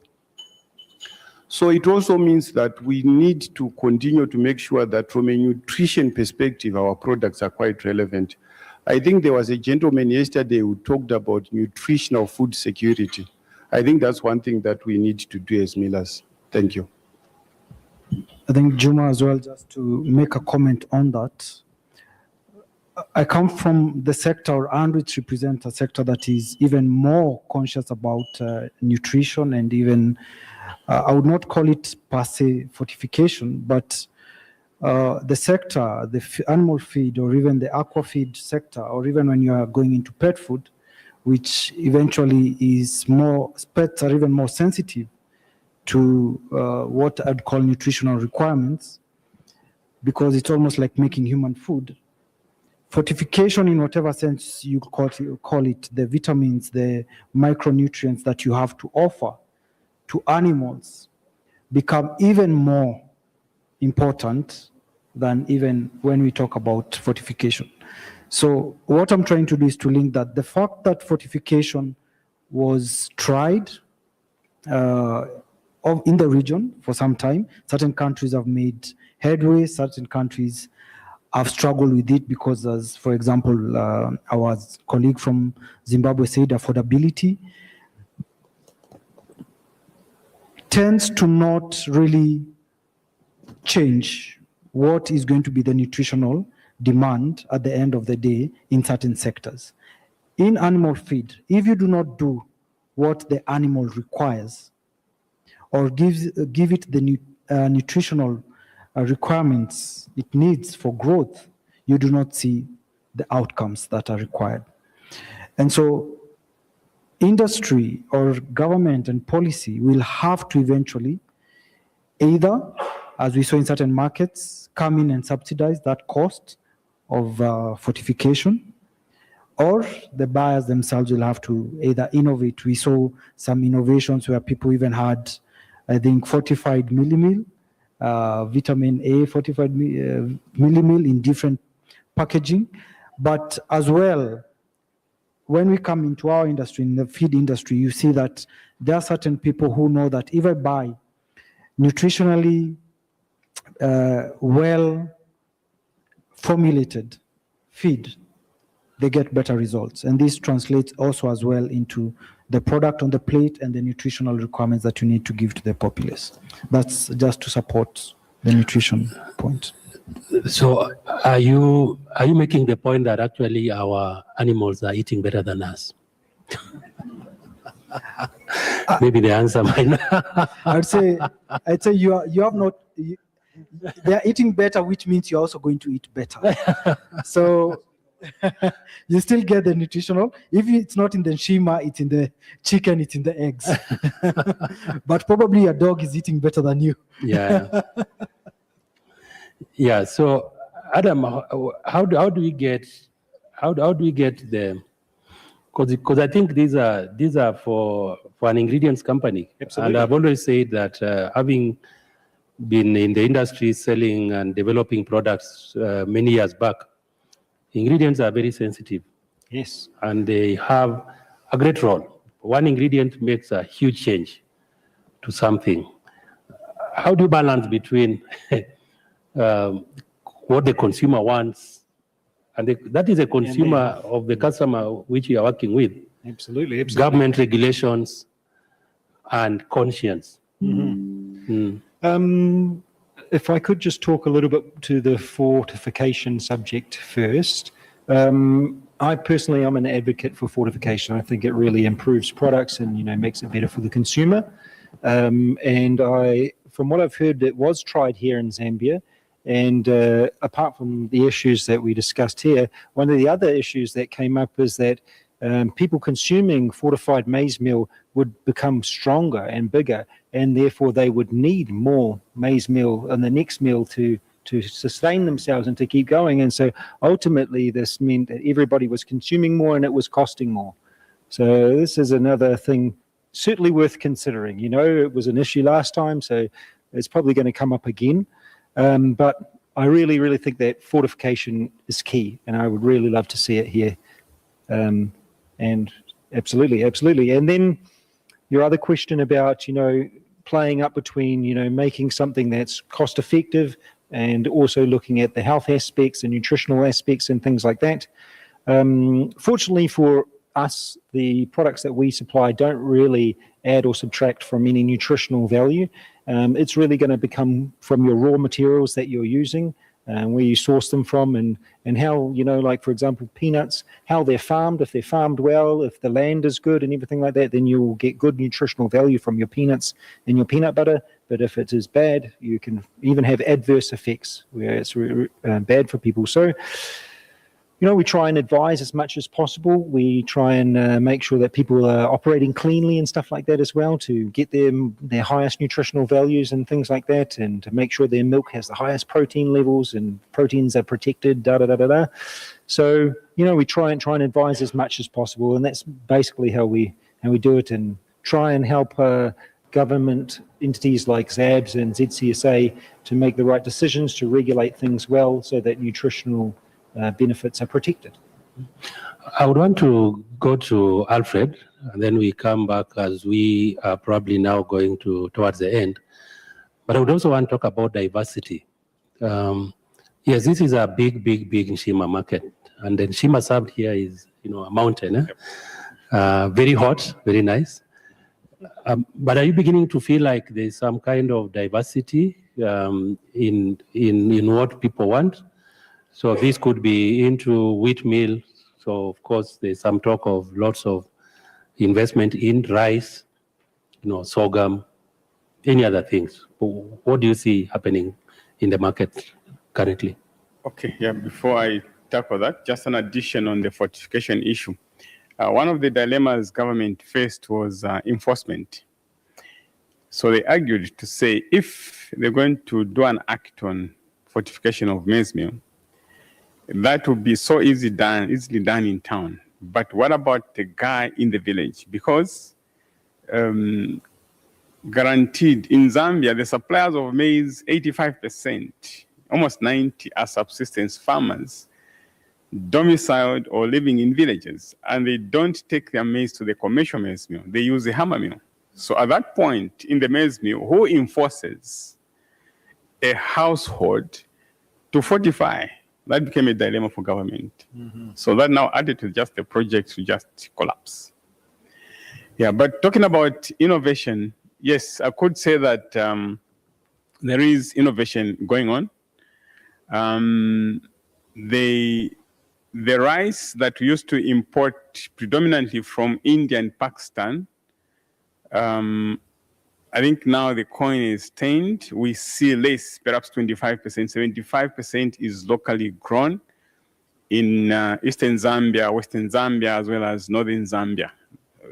So it also means that we need to continue to make sure that from a nutrition perspective, our products are quite relevant. I think there was a gentleman yesterday who talked about nutritional food security. I think that's one thing that we need to do as millers. Thank you. I think Juma as well, just to make a comment on that. I come from the sector, and which represents a sector that is even more conscious about nutrition, and even, I would not call it per se fortification, but the sector, the animal feed, or even the aqua feed sector, or even when you are going into pet food, which eventually is more, pets are even more sensitive to what I'd call nutritional requirements, because it's almost like making human food. Fortification, in whatever sense you call it, the vitamins, the micronutrients that you have to offer to animals become even more important than even when we talk about fortification. So what I'm trying to do is to link that the fact that fortification was tried in the region for some time. Certain countries have made headway, certain countries have struggled with it because, as for example, our colleague from Zimbabwe said, affordability tends to not really change what is going to be the nutritional demand at the end of the day in certain sectors. In animal feed, if you do not do what the animal requires, or give it the nutritional requirements it needs for growth, you do not see the outcomes that are required. And so industry or government and policy will have to eventually either, as we saw in certain markets, come in and subsidize that cost of fortification, or the buyers themselves will have to either innovate. We saw some innovations where people even had, I think, fortified millimil, vitamin A, fortified millimil in different packaging. But as well, when we come into our industry, in the feed industry, you see that there are certain people who know that if I buy nutritionally well formulated feed, they get better results. And this translates also as well into the product on the plate and the nutritional requirements that you need to give to the populace. That's just to support the nutrition point. So are you making the point that actually our animals are eating better than us? Maybe the answer might not. I'd say you have not. They are eating better, which means you're also going to eat better. So you still get the nutritional. If it's not in the shima, it's in the chicken, it's in the eggs. But probably your dog is eating better than you. Yeah. Yeah. So, Adam, how do we get the? Because I think these are for an ingredients company. Absolutely. And I've always said that having been in the industry selling and developing products many years back, ingredients are very sensitive. Yes. And they have a great role. One ingredient makes a huge change to something. How do you balance between what the consumer wants, and that is a consumer of the customer which you are working with? Absolutely. Government regulations and conscience. If I could just talk a little bit to the fortification subject first. I personally am an advocate for fortification. I think it really improves products and makes it better for the consumer. And from what I've heard, it was tried here in Zambia. And apart from the issues that we discussed here, one of the other issues that came up is that people consuming fortified maize meal would become stronger and bigger, and therefore they would need more maize meal in the next meal to sustain themselves and to keep going. And so ultimately this meant that everybody was consuming more and it was costing more. So this is another thing certainly worth considering. It was an issue last time, so it's probably going to come up again. But I really, really think that fortification is key, and I would really love to see it here. And absolutely. And then your other question about, playing up between, making something that's cost effective and also looking at the health aspects and nutritional aspects and things like that. Fortunately for us, the products that we supply don't really add or subtract from any nutritional value. It's really going to become from your raw materials that you're using, where you source them from, and how, like for example, peanuts, how they're farmed. If they're farmed well, if the land is good and everything like that, then you will get good nutritional value from your peanuts and your peanut butter. But if it is bad, you can even have adverse effects where it's bad for people. So, we try and advise as much as possible. We try and make sure that people are operating cleanly and stuff like that as well, to get their highest nutritional values and things like that, and to make sure their milk has the highest protein levels and proteins are protected, So, we try and advise as much as possible, and that's basically how we do it, and try and help government entities like ZABS and ZCSA to make the right decisions, to regulate things well so that nutritional benefits are protected. I would want to go to Alfred, and then we come back as we are probably now going towards the end. But I would also want to talk about diversity. Yes, this is a big Nshima market, and the Nshima served here is a mountain, very hot, very nice. But are you beginning to feel like there's some kind of diversity in what people want? So this could be into wheat meal. So of course there's some talk of lots of investment in rice, sorghum, any other things. What do you see happening in the market currently? Okay, yeah, before I tackle that, just an addition on the fortification issue. One of the dilemmas government faced was enforcement. So they argued to say if they're going to do an act on fortification of maize meal, that would be so easily done in town. But what about the guy in the village? Because guaranteed in Zambia, the suppliers of maize, 85%, almost 90% are subsistence farmers, domiciled or living in villages, and they don't take their maize to the commercial maize mill. They use the hammer mill. So at that point in the maize mill, who enforces a household to fortify? That became a dilemma for government. So that now added to just the project to just collapse. Yeah, but talking about innovation, yes, I could say that there is innovation going on. The rice that we used to import predominantly from India and Pakistan, I think now the coin is tamed. We see less, perhaps 25%, 75% is locally grown in eastern Zambia, western Zambia, as well as northern Zambia.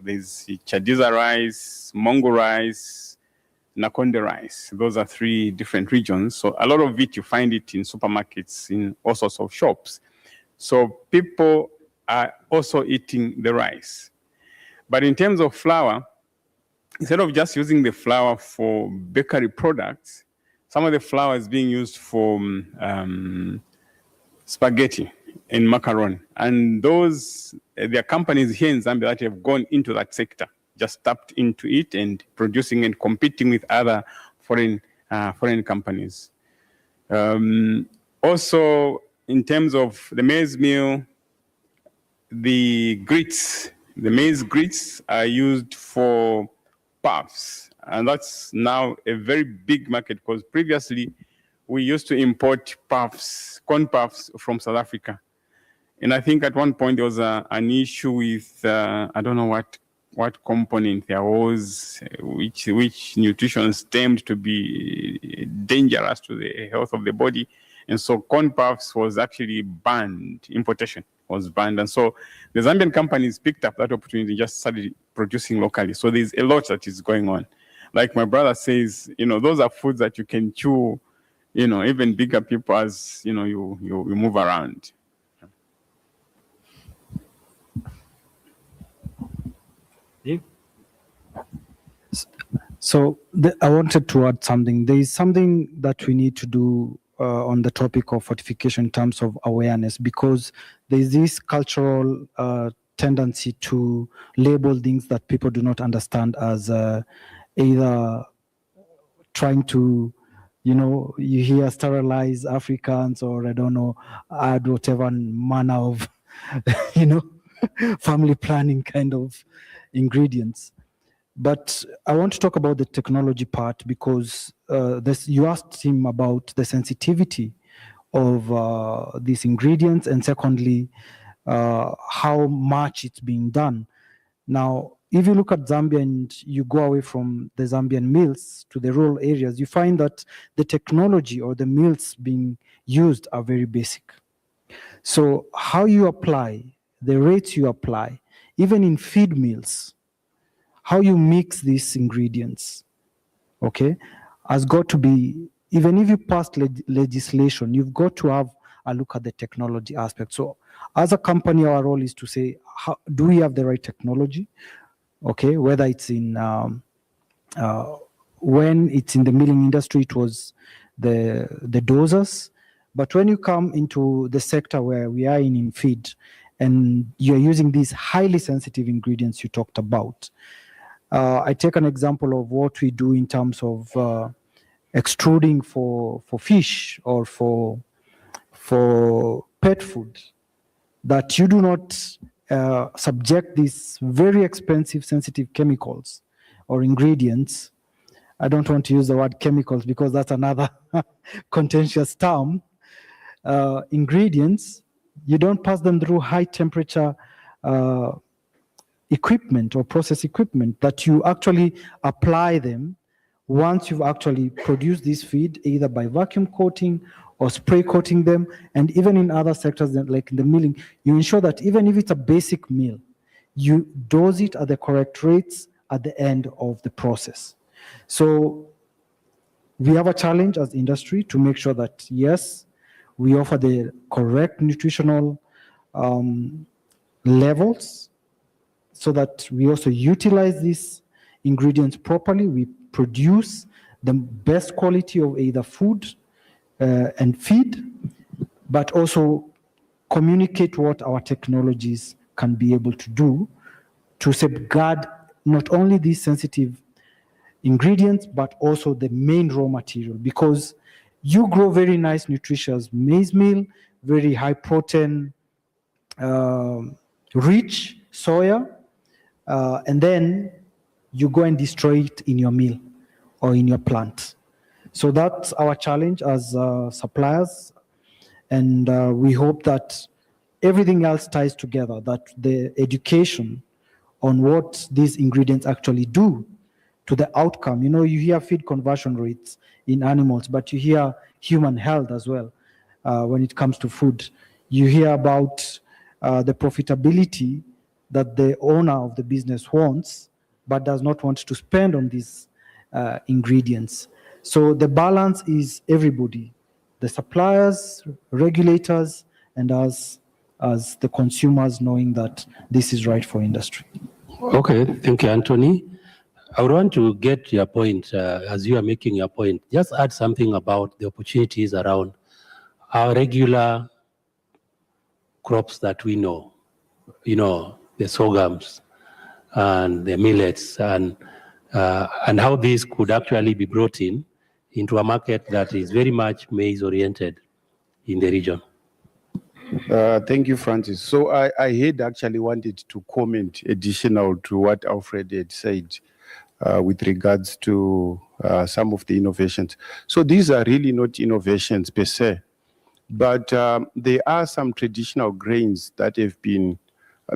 There's Chadiza rice, Mongo rice, Nakonde rice. Those are 3 different regions. So a lot of it, you find it in supermarkets, in all sorts of shops. So people are also eating the rice. But in terms of flour, instead of just using the flour for bakery products, some of the flour is being used for spaghetti and macaron. And there are companies here in Zambia that have gone into that sector, just tapped into it and producing and competing with other foreign companies. Also, in terms of the maize meal, the maize grits are used for puffs, and that's now a very big market because previously we used to import puffs, corn puffs from South Africa. And I think at one point there was an issue with, I don't know what component there was, which nutrition deemed to be dangerous to the health of the body. And so corn puffs was actually banned, importation was banned. And so the Zambian companies picked up that opportunity and just started producing locally. So there's a lot that is going on. Like my brother says, those are foods that you can chew, even bigger people as, you move around. So I wanted to add something. There is something that we need to do on the topic of fortification in terms of awareness, because there is this cultural tendency to label things that people do not understand as either trying to, you hear sterilize Africans, or I don't know, add whatever manner of, family planning kind of ingredients. But I want to talk about the technology part, because you asked him about the sensitivity of these ingredients, and secondly, how much it's being done. Now, if you look at Zambia and you go away from the Zambian mills to the rural areas, you find that the technology or the mills being used are very basic. So how you apply, the rates you apply, even in feed mills, how you mix these ingredients, okay, has got to be, even if you pass legislation, you've got to have a look at the technology aspect. So as a company, our role is to say, do we have the right technology? Okay, whether it's in, when it's in the milling industry, it was the dosers. But when you come into the sector where we are in feed, and you're using these highly sensitive ingredients you talked about, I take an example of what we do in terms of extruding for fish or for pet food, that you do not subject these very expensive sensitive chemicals or ingredients. I don't want to use the word chemicals because that's another contentious term. Ingredients, you don't pass them through high temperature equipment or process equipment, that you actually apply them once you've actually produced this feed, either by vacuum coating or spray coating them. And even in other sectors, like in the milling, you ensure that even if it's a basic meal, you dose it at the correct rates at the end of the process. So we have a challenge as industry to make sure that, yes, we offer the correct nutritional levels so that we also utilize these ingredients properly. We produce the best quality of either food and feed, but also communicate what our technologies can be able to do to safeguard not only these sensitive ingredients, but also the main raw material, because you grow very nice, nutritious maize meal, very high protein, rich soya, and then you go and destroy it in your meal or in your plant. So that's our challenge as suppliers, and we hope that everything else ties together, that the education on what these ingredients actually do to the outcome. You know, you hear feed conversion rates in animals, but you hear human health as well when it comes to food. You hear about the profitability that the owner of the business wants, but does not want to spend on these ingredients. So the balance is everybody, the suppliers, regulators, and us as the consumers, knowing that this is right for industry. Okay, thank you, Anthony. I would want to get your point, as you are making your point, just add something about the opportunities around our regular crops that we know, you know, the sorghums and the millets, and how these could actually be brought into a market that is very much maize-oriented in the region. Thank you, Francis. So I had actually wanted to comment additional to what Alfred had said with regards to some of the innovations. So these are really not innovations per se, but there are some traditional grains that have been,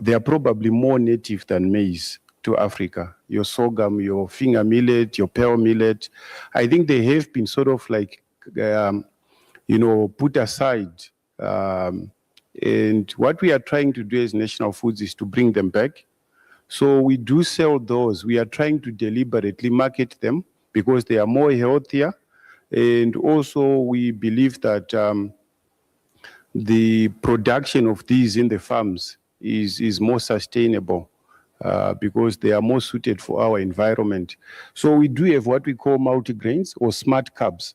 they are probably more native than maize to Africa. Your sorghum, your finger millet, your pearl millet. I think they have been sort of like, you know, put aside. And what we are trying to do as National Foods is to bring them back. So we do sell those. We are trying to deliberately market them because they are more healthier. And also we believe that the production of these in the farms is more sustainable because they are more suited for our environment. So we do have what we call multigrains or smart carbs.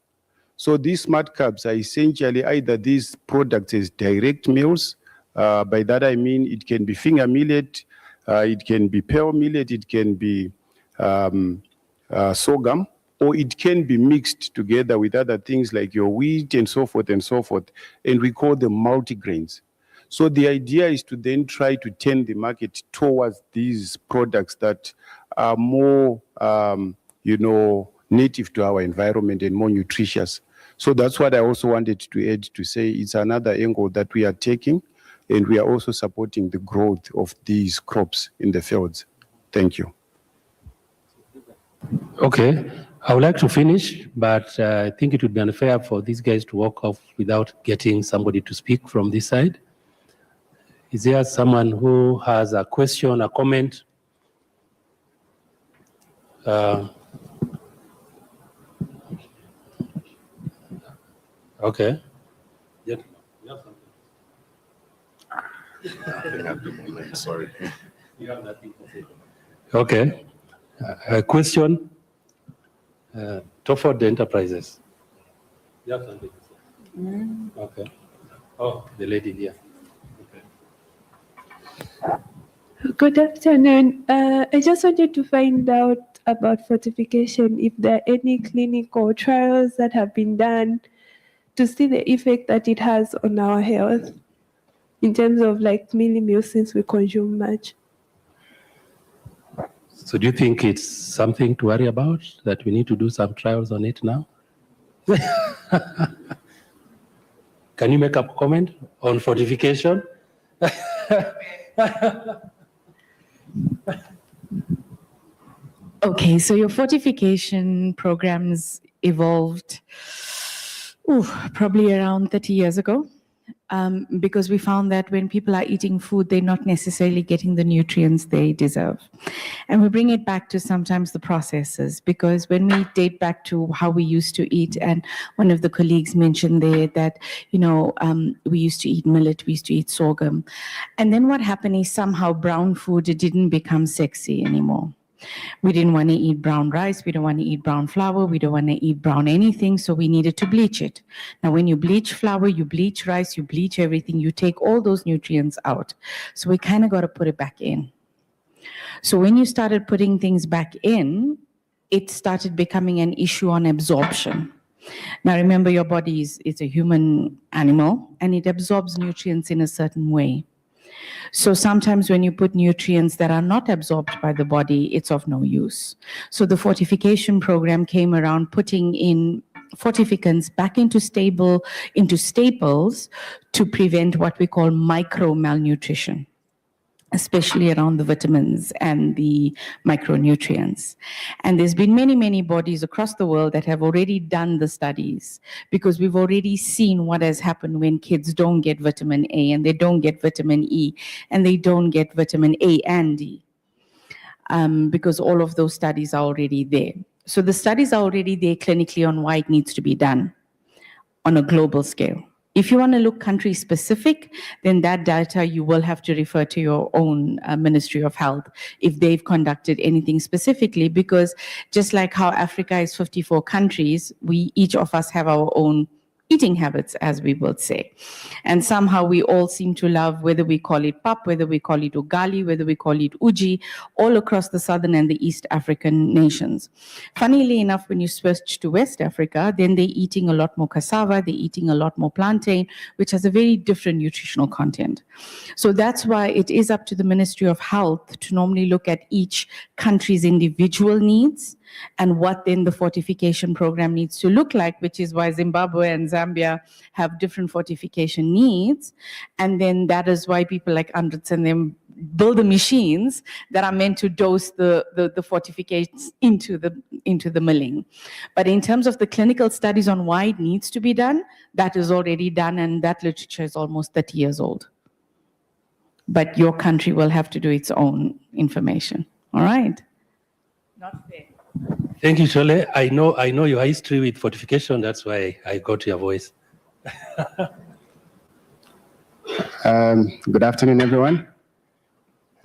So these smart carbs are essentially either these products as direct meals. By that I mean it can be finger millet, it can be pearl millet, it can be sorghum, or it can be mixed together with other things like your wheat and so forth and so forth. And we call them multigrains. So the idea is to then try to turn the market towards these products that are more, you know, native to our environment and more nutritious. So that's what I also wanted to add to say it's another angle that we are taking, and we are also supporting the growth of these crops in the fields. Thank you. Okay, I would like to finish, but I think it would be unfair for these guys to walk off without getting somebody to speak from this side. Is there someone who has a question, a comment? Okay. Sorry. You have nothing to say. Okay. A question. Toford Enterprises. You have something to say. Okay. Oh, the lady here. Good afternoon. I just wanted to find out about fortification, if there are any clinical trials that have been done to see the effect that it has on our health in terms of like mealy meal since we consume much. So do you think it's something to worry about, that we need to do some trials on it now? Can you make a comment on fortification? Okay, so your fortification programs evolved probably around 30 years ago. because we found that when people are eating food, they're not necessarily getting the nutrients they deserve. And we bring it back to sometimes the processes, because when we date back to how we used to eat, and one of the colleagues mentioned there that, we used to eat millet, we used to eat sorghum. And then what happened is somehow brown food didn't become sexy anymore. We didn't want to eat brown rice, we don't want to eat brown flour, we don't want to eat brown anything, so we needed to bleach it. Now, when you bleach flour, you bleach rice, you bleach everything, you take all those nutrients out. So we kind of got to put it back in. So when you started putting things back in, it started becoming an issue on absorption. Now, remember, your body is a human animal, and it absorbs nutrients in a certain way. So sometimes when you put nutrients that are not absorbed by the body, it's of no use. So the fortification program came around putting in fortificants back into staples to prevent what we call micro malnutrition, especially around the vitamins and the micronutrients. And there's been many, many bodies across the world that have already done the studies, because we've already seen what has happened when kids don't get vitamin A, and they don't get vitamin E, and they don't get vitamin A and D, because all of those studies are already there. So the studies are already there clinically on why it needs to be done on a global scale. If you want to look country specific, then that data you will have to refer to your own Ministry of Health if they've conducted anything specifically, because just like how Africa is 54 countries, each of us have our own eating habits, as we will say. And somehow we all seem to love, whether we call it pap, whether we call it ugali, whether we call it uji, all across the southern and the East African nations. Funnily enough, when you switch to West Africa, then they're eating a lot more cassava, they're eating a lot more plantain, which has a very different nutritional content. So that's why it is up to the Ministry of Health to normally look at each country's individual needs and what then the fortification program needs to look like, which is why Zimbabwe and Zambia have different fortification needs. And then that is why people like Andrits and them build the machines that are meant to dose the fortifications into the milling. But in terms of the clinical studies on why it needs to be done, that is already done, and that literature is almost 30 years old. But your country will have to do its own information. All right? Not fair. Thank you, Shole. I know your history with fortification. That's why I got your voice. Good afternoon, everyone.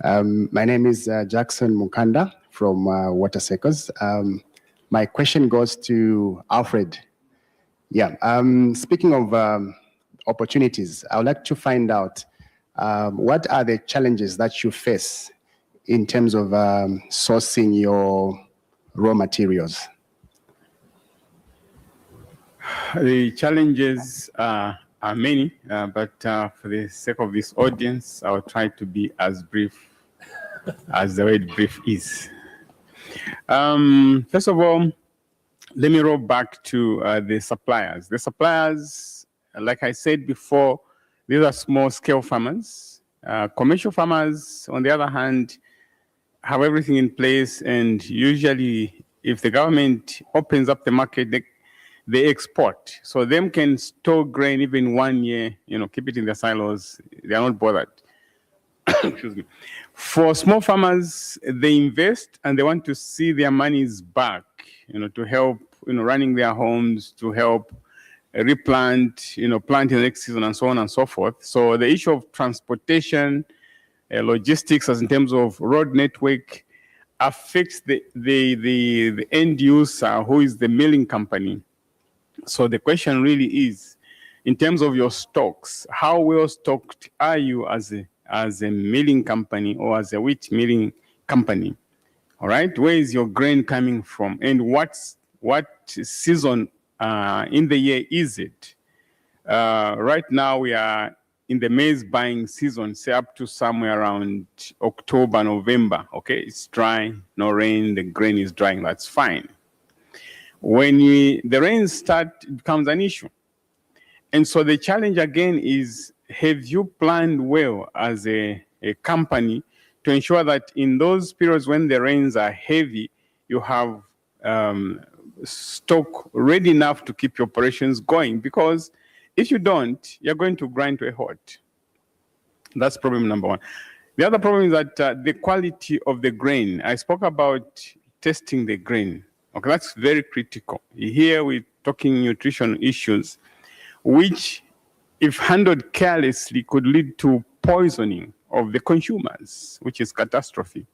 My name is Jackson Mukanda from Water Secors. My question goes to Alfred. Yeah, speaking of opportunities, I would like to find out what are the challenges that you face in terms of sourcing your raw materials? The challenges are many, but for the sake of this audience, I'll try to be as brief as the word brief is. First of all, let me roll back to the suppliers. The suppliers, like I said before, these are small-scale farmers. Commercial farmers, on the other hand, have everything in place, and usually if the government opens up the market, they export. So them can store grain even 1 year, keep it in their silos. They are not bothered. Excuse me. For small farmers, they invest and they want to see their monies back, to help, running their homes, to help replant, plant in the next season and so on and so forth. So the issue of transportation, logistics as in terms of road network affects the end user, who is the milling company. So the question really is, in terms of your stocks, how well stocked are you as a milling company or as a wheat milling company? All right, where is your grain coming from, and what season in the year is it? Right now we are in the maize buying season, say up to somewhere around October, November. Okay, it's dry, no rain, the grain is drying, that's fine. When the rains start, it becomes an issue. And so the challenge again is, have you planned well as a company to ensure that in those periods when the rains are heavy, you have stock ready enough to keep your operations going? Because If you don't, you're going to grind to a halt. That's problem number one. The other problem is that the quality of the grain. I spoke about testing the grain. Okay, that's very critical. Here we're talking nutrition issues, which, if handled carelessly, could lead to poisoning of the consumers, which is catastrophe.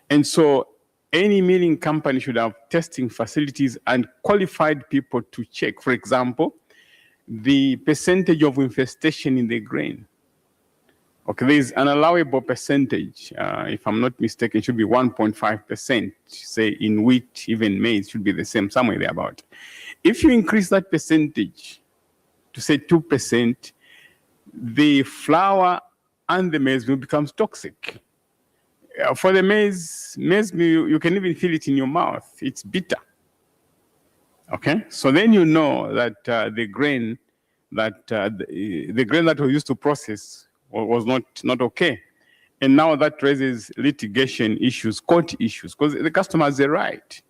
And so any milling company should have testing facilities and qualified people to check, for example, the percentage of infestation in the grain. Okay, there's an allowable percentage. If I'm not mistaken, it should be 1.5%. Say in wheat, even maize should be the same, somewhere there about. If you increase that percentage to say 2%, the flour and the maize will become toxic. For the maize meal, you can even feel it in your mouth. It's bitter. Okay, so then you know that the grain that was used to process was not okay, and now that raises litigation issues, court issues, because the customer has a right.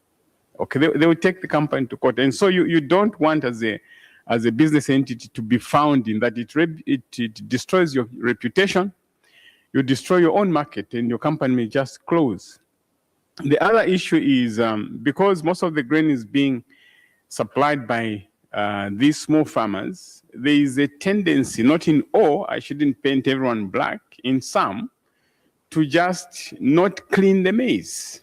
Okay, they will take the company to court, and so you don't want as a business entity to be found in that it destroys your reputation. You destroy your own market, and your company may just close. The other issue is because most of the grain is being supplied by these small farmers, there is a tendency, not in all, I shouldn't paint everyone black, in some, to just not clean the maize.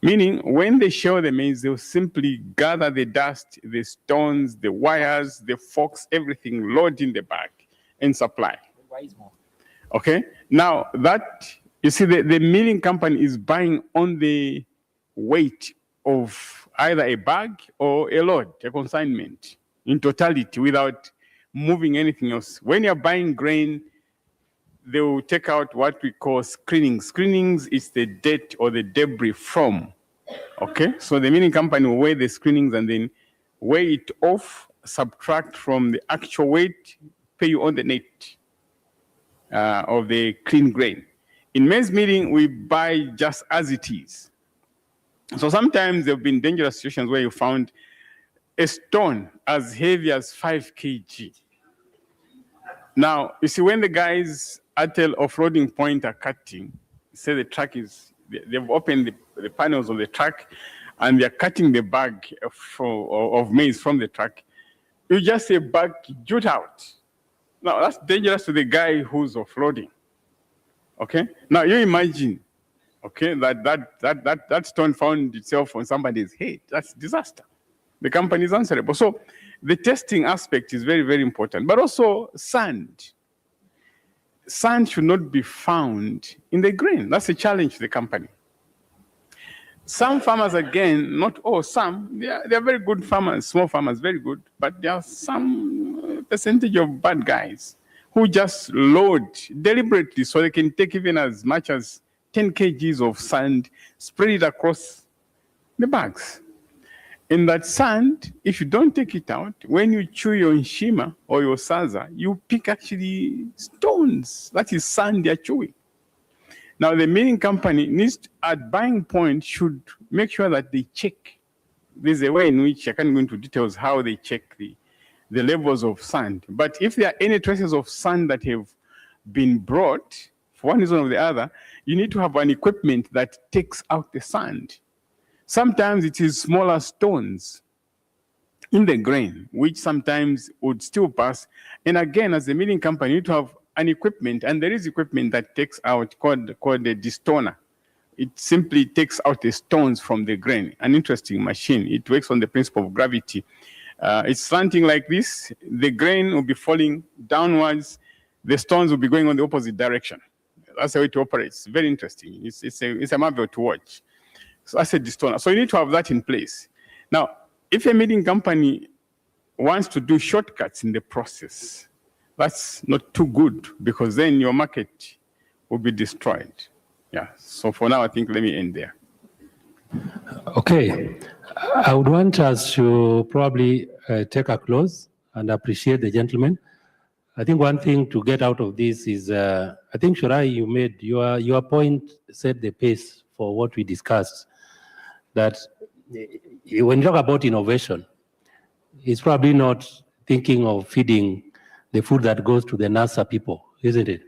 Meaning, when they shell the maize, they'll simply gather the dust, the stones, the wires, the forks, everything, load in the bag and supply. Okay? Now, that, you see, the milling company is buying on the weight of either a bag or a load, a consignment, in totality, without moving anything else. When you're buying grain, they will take out what we call screenings. Screenings is the dirt or the debris from. Okay? So the milling company will weigh the screenings and then weigh it off, subtract from the actual weight, pay you on the net of the clean grain. In maize milling, we buy just as it is. So sometimes there have been dangerous situations where you found a stone as heavy as 5 kg. Now, you see, when the guys at the offloading point are cutting, say the truck is, they've opened the panels of the truck and they're cutting the bag of maize from the truck, you just see a bag jut out. Now, that's dangerous to the guy who's offloading. Okay? Now, you imagine, okay, that stone found itself on somebody's head. That's disaster. The company is answerable. So the testing aspect is very, very important. But also sand. Sand should not be found in the grain. That's a challenge to the company. Some farmers, again, not all, some, they are very good farmers, small farmers, very good, but there are some percentage of bad guys who just load deliberately so they can take even as much as 10 kgs of sand, spread it across the bags. In that sand, if you don't take it out, when you chew your nshima or your saza, you pick actually stones. That is sand they're chewing. Now, the milling company needs, at buying point, should make sure that they check. There's a way in which I can't go into details how they check the levels of sand. But if there are any traces of sand that have been brought, for one reason or the other, you need to have an equipment that takes out the sand. Sometimes it is smaller stones in the grain, which sometimes would still pass. And again, as a milling company, you need to have an equipment, and there is equipment that takes out, called a distoner. It simply takes out the stones from the grain, an interesting machine. It works on the principle of gravity. It's slanting like this. The grain will be falling downwards. The stones will be going on the opposite direction. That's how it operates. Very interesting. It's a marvel to watch. So that's a distoner. So you need to have that in place. Now, if a milling company wants to do shortcuts in the process, that's not too good, because then your market will be destroyed. Yeah, so for now, I think let me end there. Okay, I would want us to probably take a close and appreciate the gentleman. I think one thing to get out of this is, I think, Shorai, you made your point, set the pace for what we discussed, that when you talk about innovation, it's probably not thinking of feeding the food that goes to the NASA people, isn't it?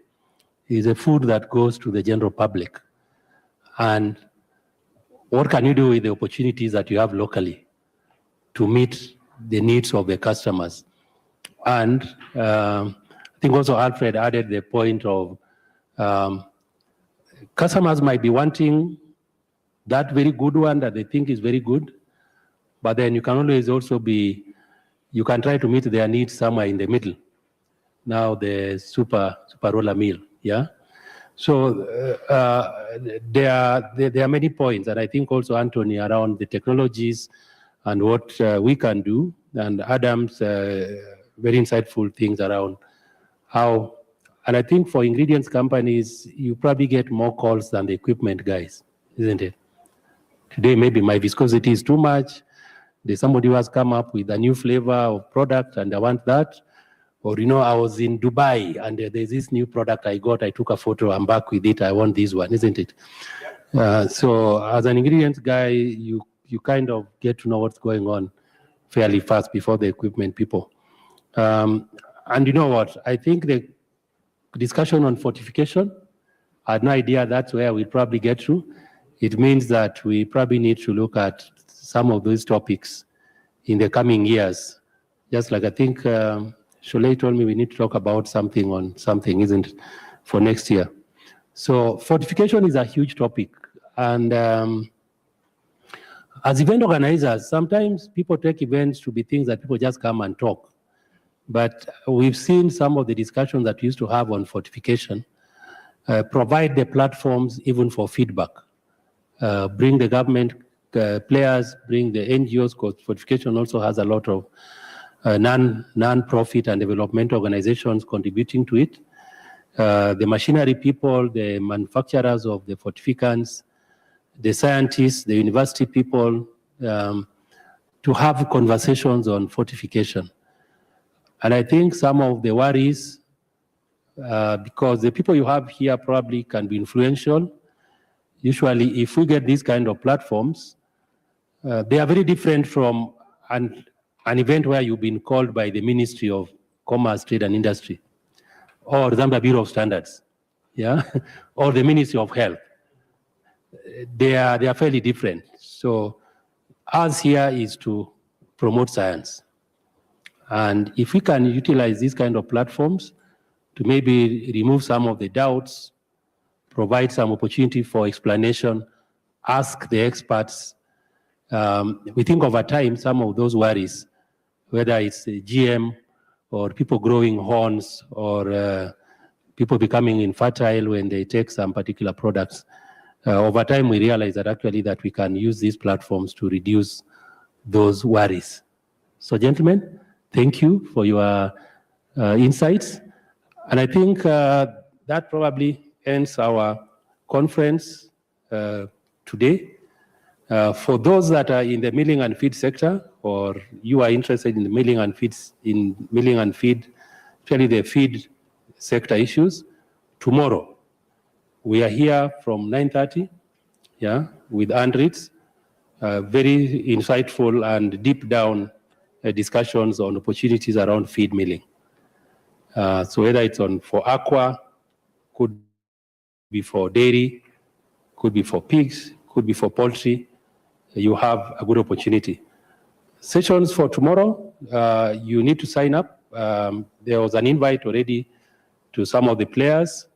It's a food that goes to the general public. And what can you do with the opportunities that you have locally to meet the needs of the customers? And I think also Alfred added the point of customers might be wanting that very good one that they think is very good, but then you can always also you can try to meet their needs somewhere in the middle. Now the super roller meal, yeah? So there are many points, and I think also Anthony around the technologies and what we can do, and Adam's very insightful things around how, and I think for ingredients companies, you probably get more calls than the equipment guys, isn't it? Today, maybe my viscosity is too much. There's somebody who has come up with a new flavor of product and I want that. Or, I was in Dubai and there's this new product I got, I took a photo, I'm back with it, I want this one, isn't it? So as an ingredients guy, you kind of get to know what's going on fairly fast before the equipment people. And you know what? I think the discussion on fortification, I had no idea that's where we'll probably get to. It means that we probably need to look at some of those topics in the coming years. Just like I think Sholei told me we need to talk about something on something, isn't it, for next year. So fortification is a huge topic. And as event organizers, sometimes people take events to be things that people just come and talk. But we've seen some of the discussions that we used to have on fortification provide the platforms even for feedback. Bring the government players, bring the NGOs, because fortification also has a lot of non-profit and development organizations contributing to it. The machinery people, the manufacturers of the fortificants, the scientists, the university people, to have conversations on fortification. And I think some of the worries, because the people you have here probably can be influential. Usually, if we get these kind of platforms, they are very different from an event where you've been called by the Ministry of Commerce, Trade and Industry, or Zambia Bureau of Standards, yeah, or the Ministry of Health. They are fairly different. So ours here is to promote science. And if we can utilize these kind of platforms to maybe remove some of the doubts, provide some opportunity for explanation, ask the experts, we think over time some of those worries, whether it's GM or people growing horns or people becoming infertile when they take some particular products, over time we realize that actually that we can use these platforms to reduce those worries. So gentlemen, thank you for your insights. And I think that probably ends our conference today. For those that are in the milling and feed sector, or you are interested in the milling and feed, actually the feed sector issues, tomorrow we are here from 9:30, yeah, with Andritz, very insightful and deep down discussions on opportunities around feed milling. So whether it's for aqua, could be for dairy, could be for pigs, could be for poultry, you have a good opportunity. Sessions for tomorrow, you need to sign up. There was an invite already to some of the players.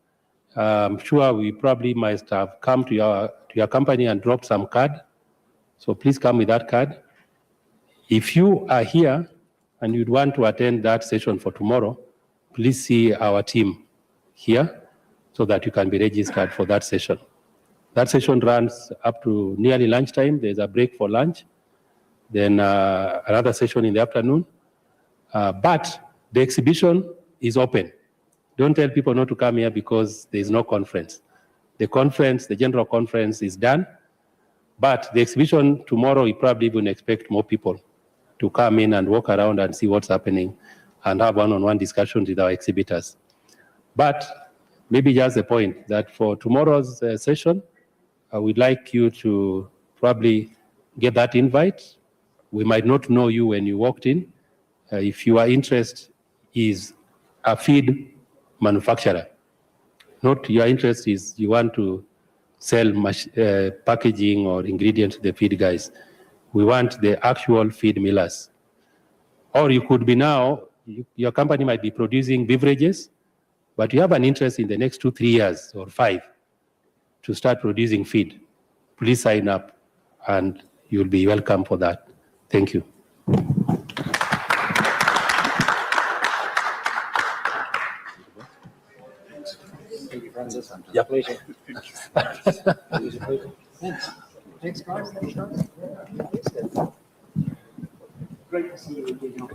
I'm sure we probably must have come to your company and dropped some card. So please come with that card. If you are here and you'd want to attend that session for tomorrow, please see our team here so that you can be registered for that session. That session runs up to nearly lunchtime. There's a break for lunch. Then another session in the afternoon. But the exhibition is open. Don't tell people not to come here because there's no conference. The conference, the general conference is done. But the exhibition tomorrow, we probably even expect more people to come in and walk around and see what's happening and have one-on-one discussions with our exhibitors. But maybe just the point that for tomorrow's session, we'd like you to probably get that invite. We might not know you when you walked in. if your interest is a feed manufacturer, not your interest is you want to sell packaging or ingredients to the feed guys. We want the actual feed millers. Or you could be now, your company might be producing beverages, but you have an interest in the next 2, 3 years or 5 to start producing feed. Please sign up and you'll be welcome for that. Thank you. Thank you, Francis. Yeah. Pleasure. Thanks, guys. Thanks, guys. Great to see you again.